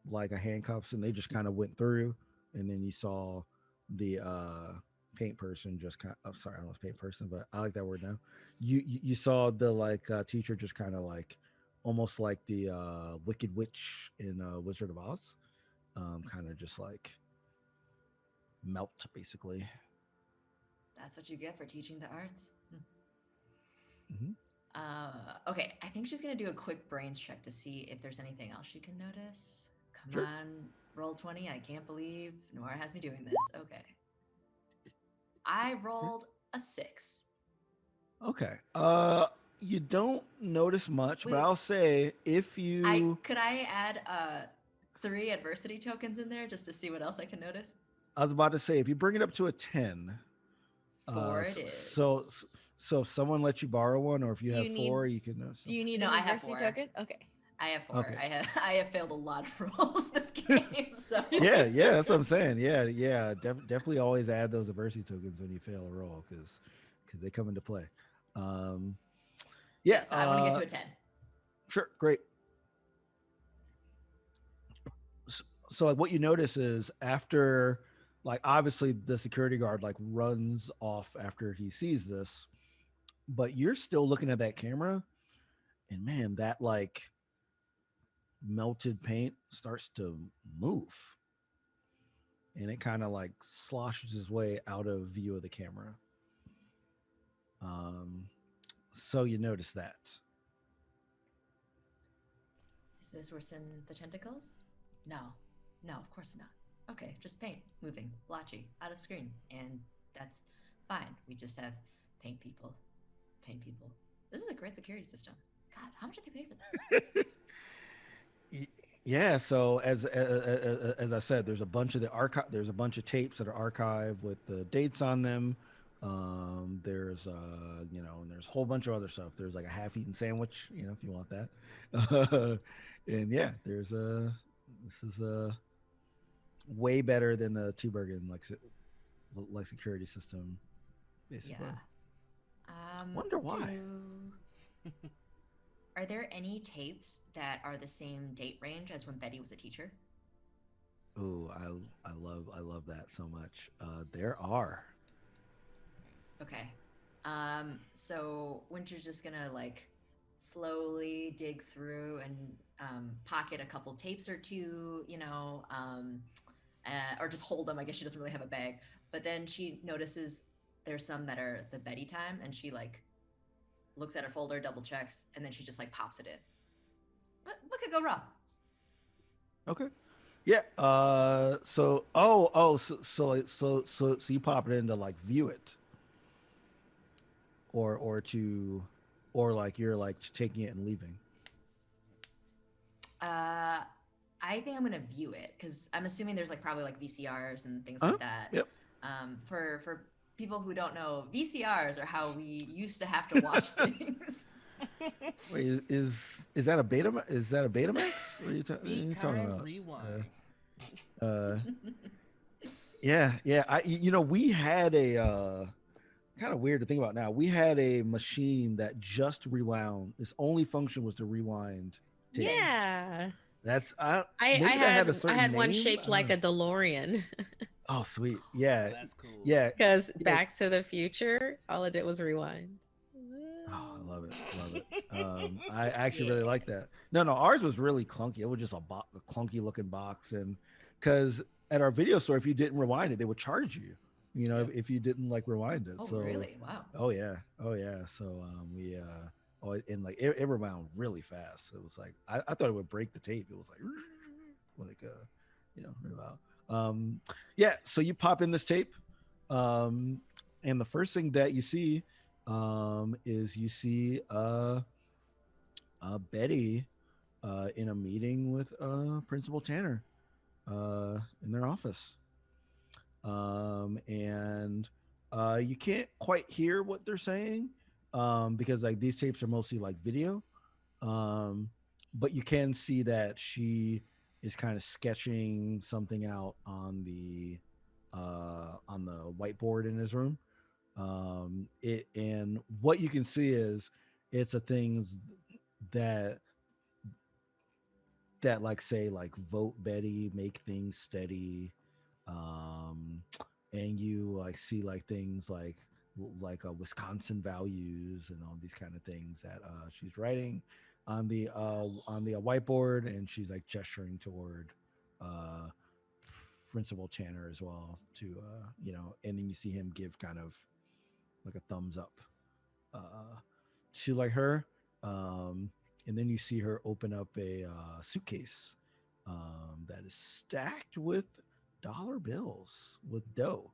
like a handcuffs, and they just kind of went through, and then you saw the paint person just kind of, sorry, I don't know if it's paint person, but I like that word now. You saw the like teacher just kind of like almost like the Wicked Witch in Wizard of Oz, kind of just like melt basically. That's what you get for teaching the arts. Mm-hmm. Okay, I think she's gonna do a quick brains check to see if there's anything else she can notice. Come Sure. on, roll 20. I can't believe Nora has me doing this. Okay. I rolled a 6. Okay. You don't notice much, Wait. but I'll say if you Could I add 3 adversity tokens in there just to see what else I can notice? I was about to say if you bring it up to a 10, 4 it so is. so if someone lets you borrow one, or if you Do have you 4, you can know. Do you need No, an I have adversity 4. token? Okay. I have 4. Okay. I have failed a lot of rolls this game, so Yeah, that's what I'm saying. Yeah. Definitely always add those adversity tokens when you fail a roll, because they come into play. Yeah. so I want to get to a 10. Sure, great. So like what you notice is after, like, obviously the security guard like runs off after he sees this, but you're still looking at that camera, and man, that like melted paint starts to move, and it kind of like sloshes its way out of view of the camera. So you notice that. Is this worse than the tentacles? No, of course not. Okay, just paint, moving, blotchy, out of screen, and that's fine. We just have paint people. This is a great security system. God, how much did they pay for this? Yeah, so as I said, there's a bunch of there's a bunch of tapes that are archived with the dates on them. There's and there's a whole bunch of other stuff. There's like a half-eaten sandwich, if you want that. And yeah, this is way better than the Tubergen like security system, basically. Yeah. Wonder why. Are there any tapes that are the same date range as when Betty was a teacher? Ooh, I love that so much. There are. Okay. So Winter's just gonna like slowly dig through and pocket a couple tapes or two, or just hold them. I guess she doesn't really have a bag. But then she notices there's some that are the Betty time, and she like looks at her folder, double checks, and then she just like pops it in. What could go wrong? Okay. Yeah. So you pop it in to like view it, or like you're like taking it and leaving. Uh, I think I'm gonna view it because I'm assuming there's like probably like VCRs and things Huh? like that. Yep. For people who don't know, VCRs are how we used to have to watch things. Wait, is that a beta? Is that a Betamax? What are you Be talking kind, about? rewind. Uh, yeah. We had a kind of weird to think about now. We had a machine that just rewound. Its only function was to rewind tape. Yeah. That's I maybe that had a I certain had one name. shaped like a DeLorean. Oh, sweet. Oh, Yeah. that's cool. Yeah. Because Yeah. Back to the Future, all it did was rewind. Oh, I love it. Love it. I actually really Yeah. like that. No, ours was really clunky. It was just a clunky looking box. And because at our video store, if you didn't rewind it, they would charge you, Yeah. if you didn't like rewind it. Oh, So, really? Wow. oh yeah. Oh yeah. So, and like it rewound really fast. It was like, I thought it would break the tape. It was like, really loud. Yeah. So you pop in this tape. And the first thing that you see is you see Betty in a meeting with Principal Tanner in their office. And you can't quite hear what they're saying because like these tapes are mostly like video. But you can see that she is kind of sketching something out on the whiteboard in his room. And what you can see is it's a things that like say like vote Betty, make things steady, and you like see like things like Wisconsin values and all these kind of things that she's writing on the whiteboard, and she's like gesturing toward Principal Tanner as well to and then you see him give kind of like a thumbs up to like her, and then you see her open up a suitcase that is stacked with dollar bills with dough,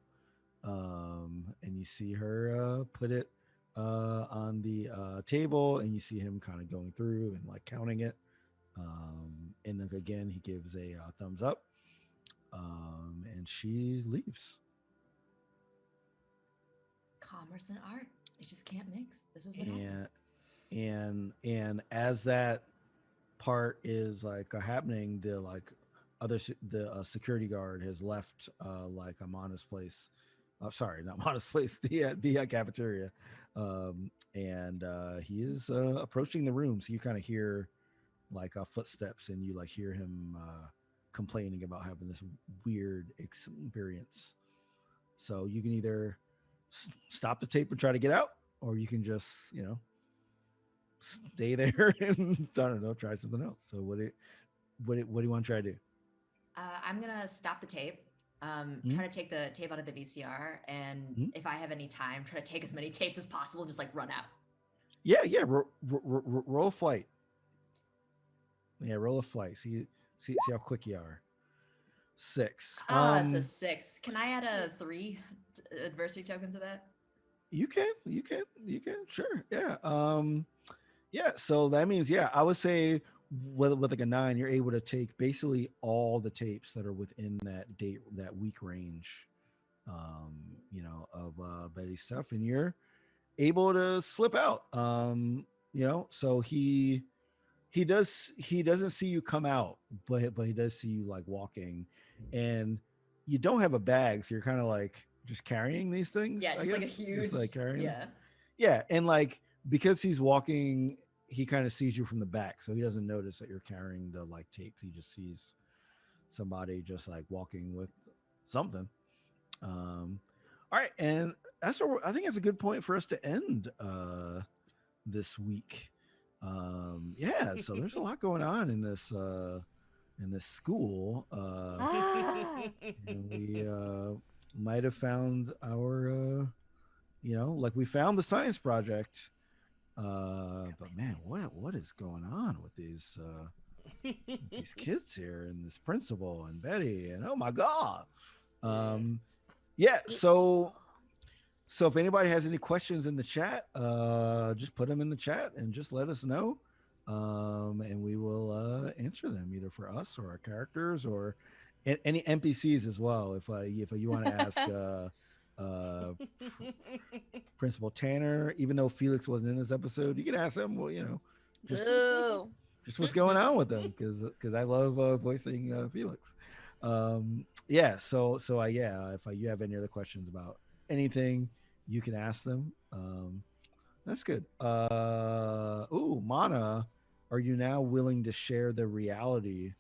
and you see her put it on the table, and you see him kind of going through and like counting it, and then again he gives a thumbs up, and she leaves. Commerce and art, they just can't mix. This is what happens. And as that part is like happening, the like the security guard has left like Amana's place. Sorry, not Amana's place, the cafeteria, and he is approaching the room. So you kind of hear like footsteps, and you like hear him complaining about having this weird experience. So you can either stop the tape and try to get out, or you can just stay there and I don't know, try something else. So what do you want to try to do? I'm gonna stop the tape. Try to take the tape out of the VCR, and if I have any time, try to take as many tapes as possible and just like run out. Yeah. Roll a flight. Yeah, roll a flight. See how quick you are. 6. It's a 6. Can I add a 3 adversity tokens to that? You can. Sure. Yeah. Yeah. So that means, I would say with like a 9, you're able to take basically all the tapes that are within that week range, of Betty's stuff, and you're able to slip out. So he doesn't see you come out, but he does see you like walking, and you don't have a bag, so you're kind of like just carrying these things. Yeah, just like a huge, just like carrying. Yeah. Yeah, and like because he's walking he kind of sees you from the back, so he doesn't notice that you're carrying the like tapes. He just sees somebody just like walking with something. All right, and I think that's a good point for us to end this week. Yeah, so there's a lot going on in this school, and we might have found our like we found the science project. But man, what is going on with these kids here and this principal and Betty and oh my god. Yeah, so if anybody has any questions in the chat, just put them in the chat and just let us know. And we will answer them either for us or our characters or any NPCs as well. If you want to ask Principal Tanner, even though Felix wasn't in this episode, you can ask him. Well, just what's going on with them because I love voicing Felix. Yeah. So yeah. If you have any other questions about anything, you can ask them. That's good. Mana, are you now willing to share the reality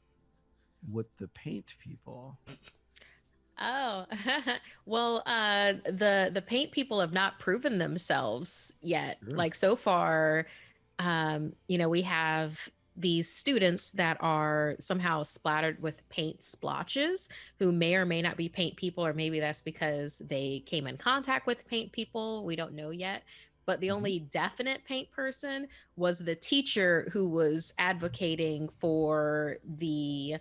with the paint people? Oh, well, the paint people have not proven themselves yet. Sure. Like so far, we have these students that are somehow splattered with paint splotches who may or may not be paint people, or maybe that's because they came in contact with paint people. We don't know yet. But the only definite paint person was the teacher who was advocating for the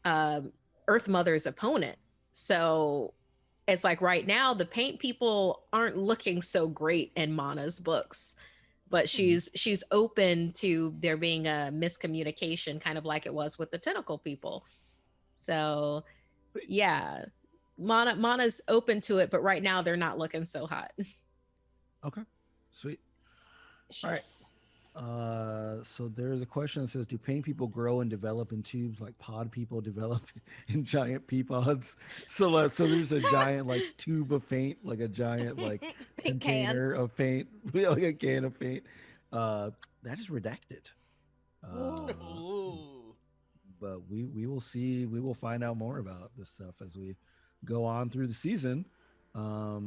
Earth Mother's opponent. So it's like right now, the paint people aren't looking so great in Mana's books, but she's open to there being a miscommunication, kind of like it was with the tentacle people. So yeah, Mana's open to it, but right now they're not looking so hot. Okay, sweet. All right. So there's a question that says, do paint people grow and develop in tubes like pod people develop in giant pea pods? So there's a giant like tube of paint, like a giant like container of paint, like a can of paint. That is redacted. But we will see. We will find out more about this stuff as we go on through the season. How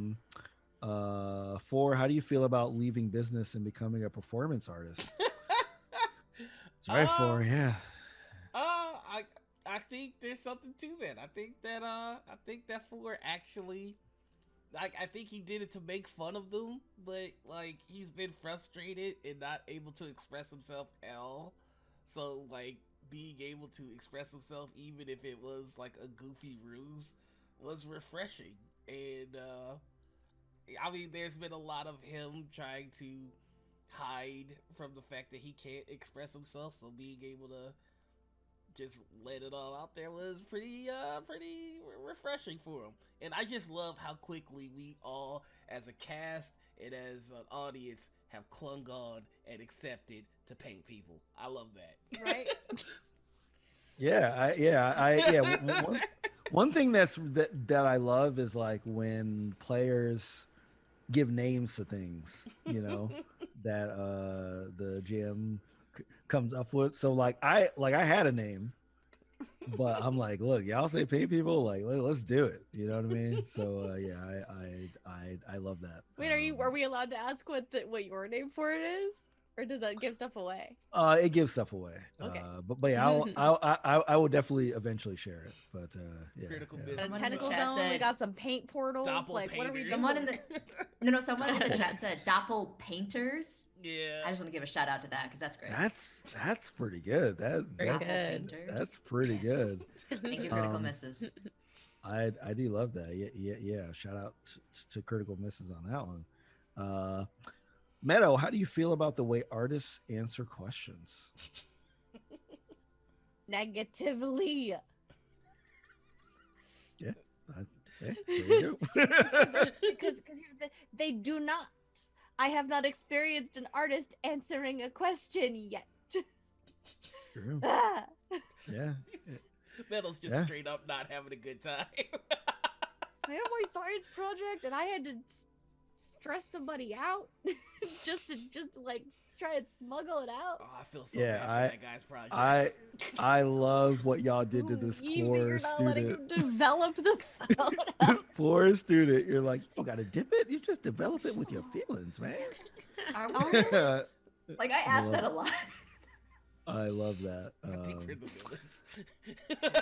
do you feel about leaving business and becoming a performance artist? Sorry, yeah. I think there's something to that. I think that Four actually, I think he did it to make fun of them, but like he's been frustrated and not able to express himself at all. So like being able to express himself, even if it was like a goofy ruse, was refreshing. And I mean, there's been a lot of him trying to hide from the fact that he can't express himself, so being able to just let it all out there was pretty refreshing for him. And I just love how quickly we all, as a cast and as an audience, have clung on and accepted to paint people. I love that. Right? One thing that I love is like when players give names to things, that the GM comes up with. So like I had a name, but I'm like, look, y'all say pay people, like let's do it. You know what I mean? So yeah, I love that. Wait, are we allowed to ask what your name for it is? Or does that give stuff away? It gives stuff away. Okay. But yeah, I will definitely eventually share it. But yeah. Critical yeah. business. The Someone in the tentacle chat zone. said- We got some paint portals. Like, what are we doing? Someone in the someone in the chat said doppel painters. Yeah. I just want to give a shout out to that because that's great. That's pretty good. Very good. That's pretty good. Thank you, critical misses. I do love that. Yeah. Shout out to critical misses on that one. Meadow, how do you feel about the way artists answer questions? Negatively. Yeah. There you go. because they do not. I have not experienced an artist answering a question yet. True. Ah. Yeah. Metal's just straight up not having a good time. I have my science project and I had to stress somebody out just to like let's try and smuggle it out. Oh, I feel so bad for that guy's project. I love what y'all did to this poor You're not student. letting him develop the photo. Poor student. You're like, you don't gotta dip it. You just develop it with your feelings, man. Are we villains? Like I asked that a lot. I love that. I think we're the villains.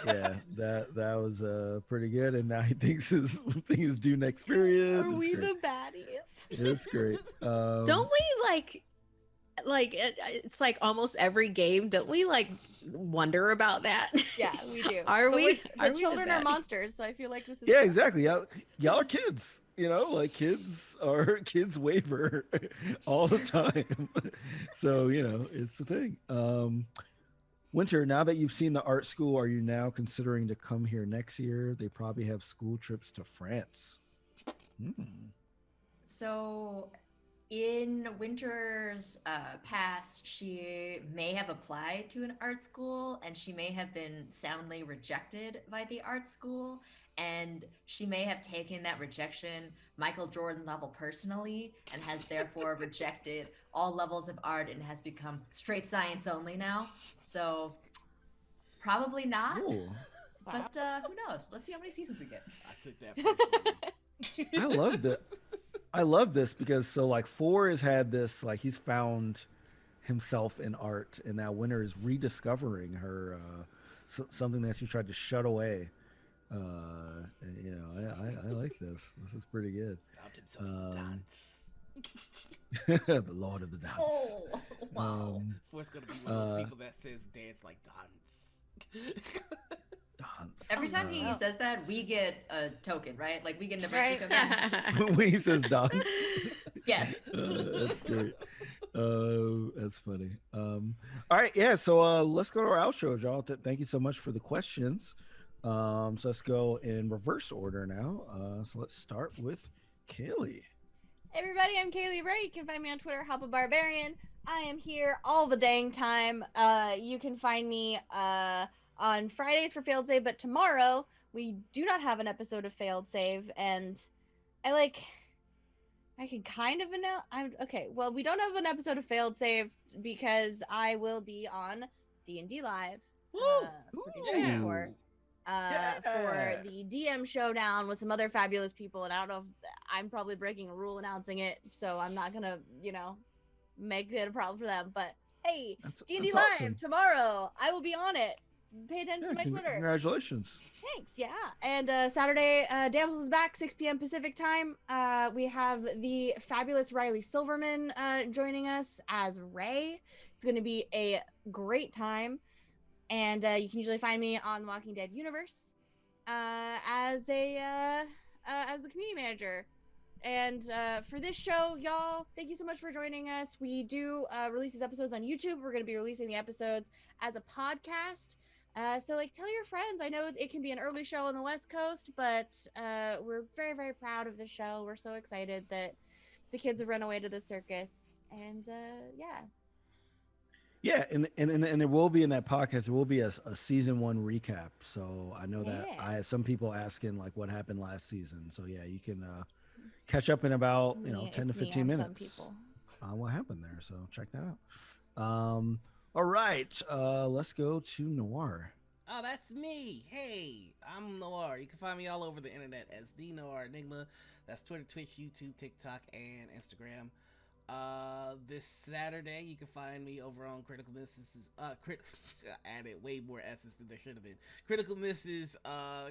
Yeah, that was pretty good. And now he thinks his thing is due next period. Are we the baddies? It's great. Don't we it's like almost every game, don't we like wonder about that? Yeah, we do. Are But we? The children are baddies? monsters, so I feel like this is. Yeah, exactly. Y'all are kids. You know, like kids waver all the time. So, you know, it's the thing. Winter, now that you've seen the art school, are you now considering to come here next year? They probably have school trips to France. So in Winter's past, she may have applied to an art school and she may have been soundly rejected by the art school. And she may have taken that rejection Michael Jordan level personally and has therefore rejected all levels of art and has become straight science only now. So probably not. Ooh. But who knows? Let's see how many seasons we get. I took that personally. I love that. I love this because so like 4 has had this, like he's found himself in art, and now Winter is rediscovering her something that she tried to shut away. You know, I like this. This is pretty good. Found himself in dance. The Lord of the Dance. Oh, wow. Forrest's gonna be one of those people that says dance like dance. Dance. Every time he says that, we get a token, right? Like we get an Right. token. When he says dance. Yes. That's great. That's funny. All right, yeah. So let's go to our outro, y'all. Thank you so much for the questions. So let's go in reverse order now. So let's start with Kaylee. Hey everybody, I'm Kaylee Ray. You can find me on Twitter, Hoppa Barbarian. I am here all the dang time. You can find me on Fridays for Failed Save, but tomorrow we do not have an episode of Failed Save, and I can kind of announce. Okay, well, we don't have an episode of Failed Save because I will be on D&D Live. For the DM showdown with some other fabulous people, and I don't know if I'm probably breaking a rule announcing it, so I'm not gonna, make it a problem for them. But hey, D&D Live awesome. Tomorrow, I will be on it. Pay attention to my Twitter. Congratulations. Thanks. Yeah, and Saturday, Damsels is back, 6 p.m. Pacific time. We have the fabulous Riley Silverman joining us as Ray. It's going to be a great time. And you can usually find me on the Walking Dead universe as the community manager. And for this show, y'all, thank you so much for joining us. We do release these episodes on YouTube. We're going to be releasing the episodes as a podcast. So tell your friends. I know it can be an early show on the West Coast, but we're very, very proud of the show. We're so excited that the kids have run away to the circus. And yeah. Yeah, and there will be in that podcast, there will be a season 1 recap. So I know that I have some people asking like what happened last season. So yeah, you can catch up in about 10 to 15 minutes on what happened there. So check that out. All right, let's go to Noir. Oh, that's me. Hey, I'm Noir. You can find me all over the internet as the Noir Enigma. That's Twitter, Twitch, YouTube, TikTok, and Instagram. This Saturday, you can find me over on Critical Misses. I added way more S's than there should have been. Critical Misses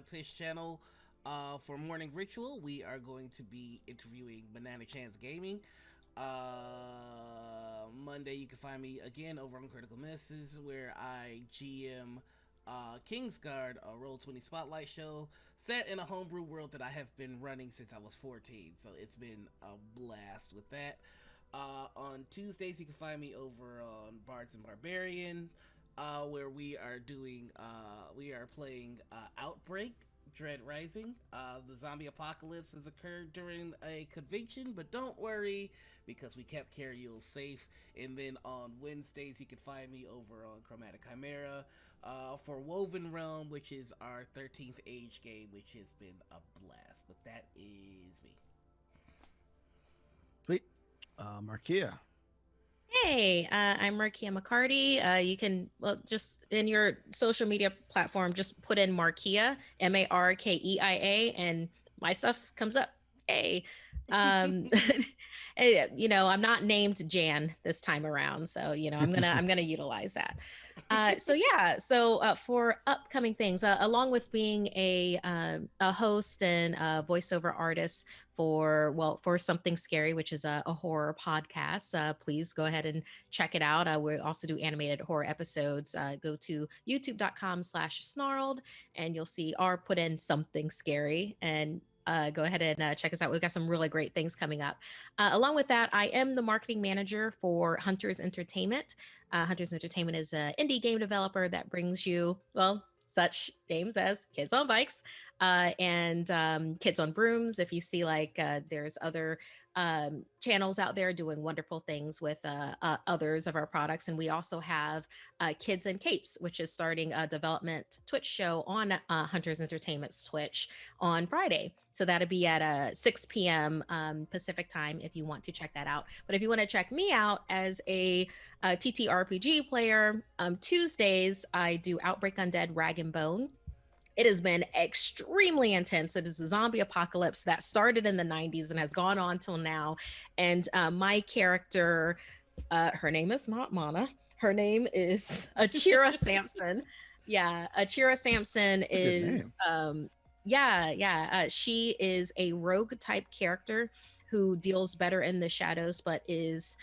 Twitch channel. For Morning Ritual, we are going to be interviewing Banana Chance Gaming. Monday, you can find me again over on Critical Misses, where I GM Kingsguard, a Roll20 Spotlight show set in a homebrew world that I have been running since I was 14. So it's been a blast with that. On Tuesdays, you can find me over on Bards and Barbarian, where we are playing Outbreak, Dread Rising. The zombie apocalypse has occurred during a convention, but don't worry, because we kept Carriel safe. And then on Wednesdays, you can find me over on Chromatic Chimera for Woven Realm, which is our 13th age game, which has been a blast. But that is me. Sweet. Markia. Hey, I'm Markia McCarty. You can, well, just in your social media platform, just put in Markia, Markeia, and my stuff comes up. Hey, um, I'm not named Jan this time around, so I'm gonna utilize that. So for upcoming things, along with being a host and a voiceover artist for something scary, which is a horror podcast, please go ahead and check it out. We also do animated horror episodes. Go to youtube.com/snarled and you'll see our put in something scary, and go ahead and check us out. We've got some really great things coming up. Along with that, I am the marketing manager for Hunters Entertainment. Hunters Entertainment is an indie game developer that brings you, well, such games as Kids on Bikes, and Kids on Brooms. If you see, like, there's other channels out there doing wonderful things with others of our products. And we also have Kids and Capes, which is starting a development Twitch show on Hunters Entertainment's Twitch on Friday. So that'll be at 6 p.m. Pacific time if you want to check that out. But if you want to check me out as a TTRPG player, Tuesdays I do Outbreak Undead Rag and Bone. It has been extremely intense. It is a zombie apocalypse that started in the 90s and has gone on till now. And my character, her name is not Mana. Her name is Achira Sampson. Yeah, Achira Sampson is, she is a rogue type character who deals better in the shadows, but is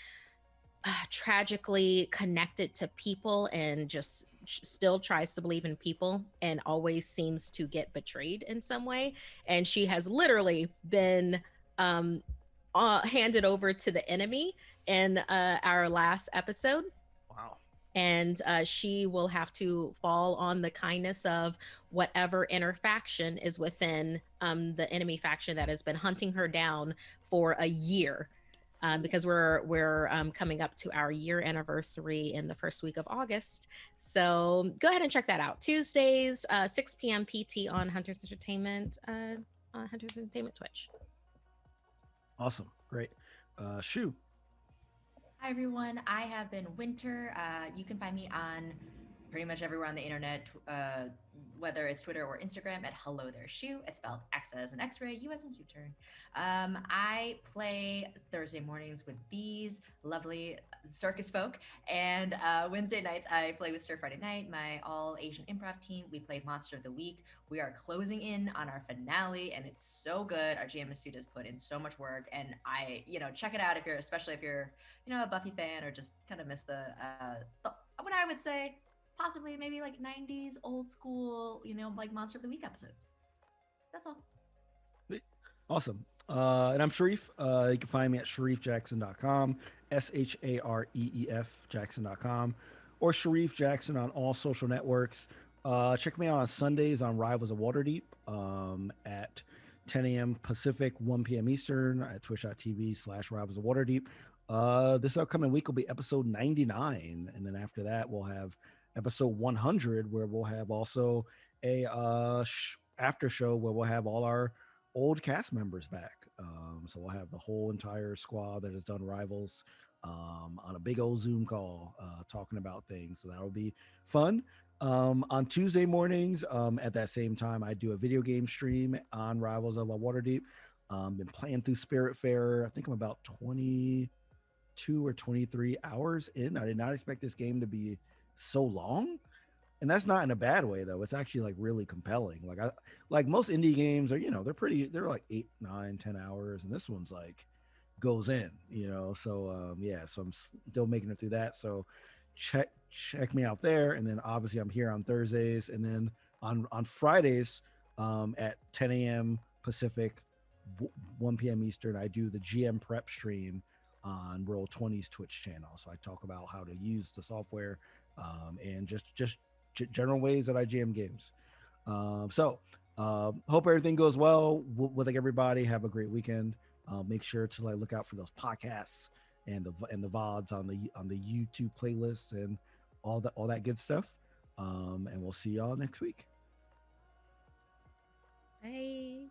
tragically connected to people and just still tries to believe in people and always seems to get betrayed in some way. And she has literally been handed over to the enemy in our last episode. Wow. And she will have to fall on the kindness of whatever inner faction is within the enemy faction that has been hunting her down for a year. Because we're coming up to our year anniversary in the first week of August. So go ahead and check that out. Tuesdays, 6 p.m. PT on Hunters Entertainment Twitch. Awesome. Great. Shu. Hi everyone, I have been Winter. You can find me on pretty much everywhere on the internet, whether it's Twitter or Instagram at Hello There Shu. It's spelled X as an X-ray, U as in U-turn. I play Thursday mornings with these lovely circus folk, and Wednesday nights I play with Stir Friday Night, my all-Asian improv team. We play Monster of the Week. We are closing in on our finale, and it's so good. Our GM Astute has put in so much work, and check it out especially if you're, a Buffy fan or just kind of miss the what I would say, possibly maybe like 90s old school, like Monster of the Week episodes. That's all. Awesome. And I'm Sharif. You can find me at sharifjackson.com, SHAREEF Jackson.com, or Sharif Jackson on all social networks. Check me out on Sundays on Rivals of Waterdeep at 10 a.m. Pacific, 1 p.m. Eastern at twitch.tv/Rivals of Waterdeep. This upcoming week will be episode 99. And then after that, we'll have episode 100, where we'll have also a after show where we'll have all our old cast members back. So we'll have the whole entire squad that has done Rivals on a big old Zoom call talking about things. So that'll be fun. On Tuesday mornings at that same time, I do a video game stream on Rivals of Waterdeep. Been playing through Spiritfarer. I think I'm about 22 or 23 hours in. I did not expect this game to be so long, and that's not in a bad way though. It's actually like really compelling. Like most indie games are, they're like 8, 9, 10 hours, and this one's like goes in, so so I'm still making it through that. So check me out there. And then obviously I'm here on Thursdays, and then on Fridays at 10 a.m. Pacific, 1 p.m. Eastern, I do the GM prep stream on Roll20's Twitch channel. So I talk about how to use the software and just general ways that I GM games. Hope everything goes well with everybody. Have a great weekend. Make sure to look out for those podcasts and the VODs on the YouTube playlists and all that good stuff. And we'll see y'all next week. Bye.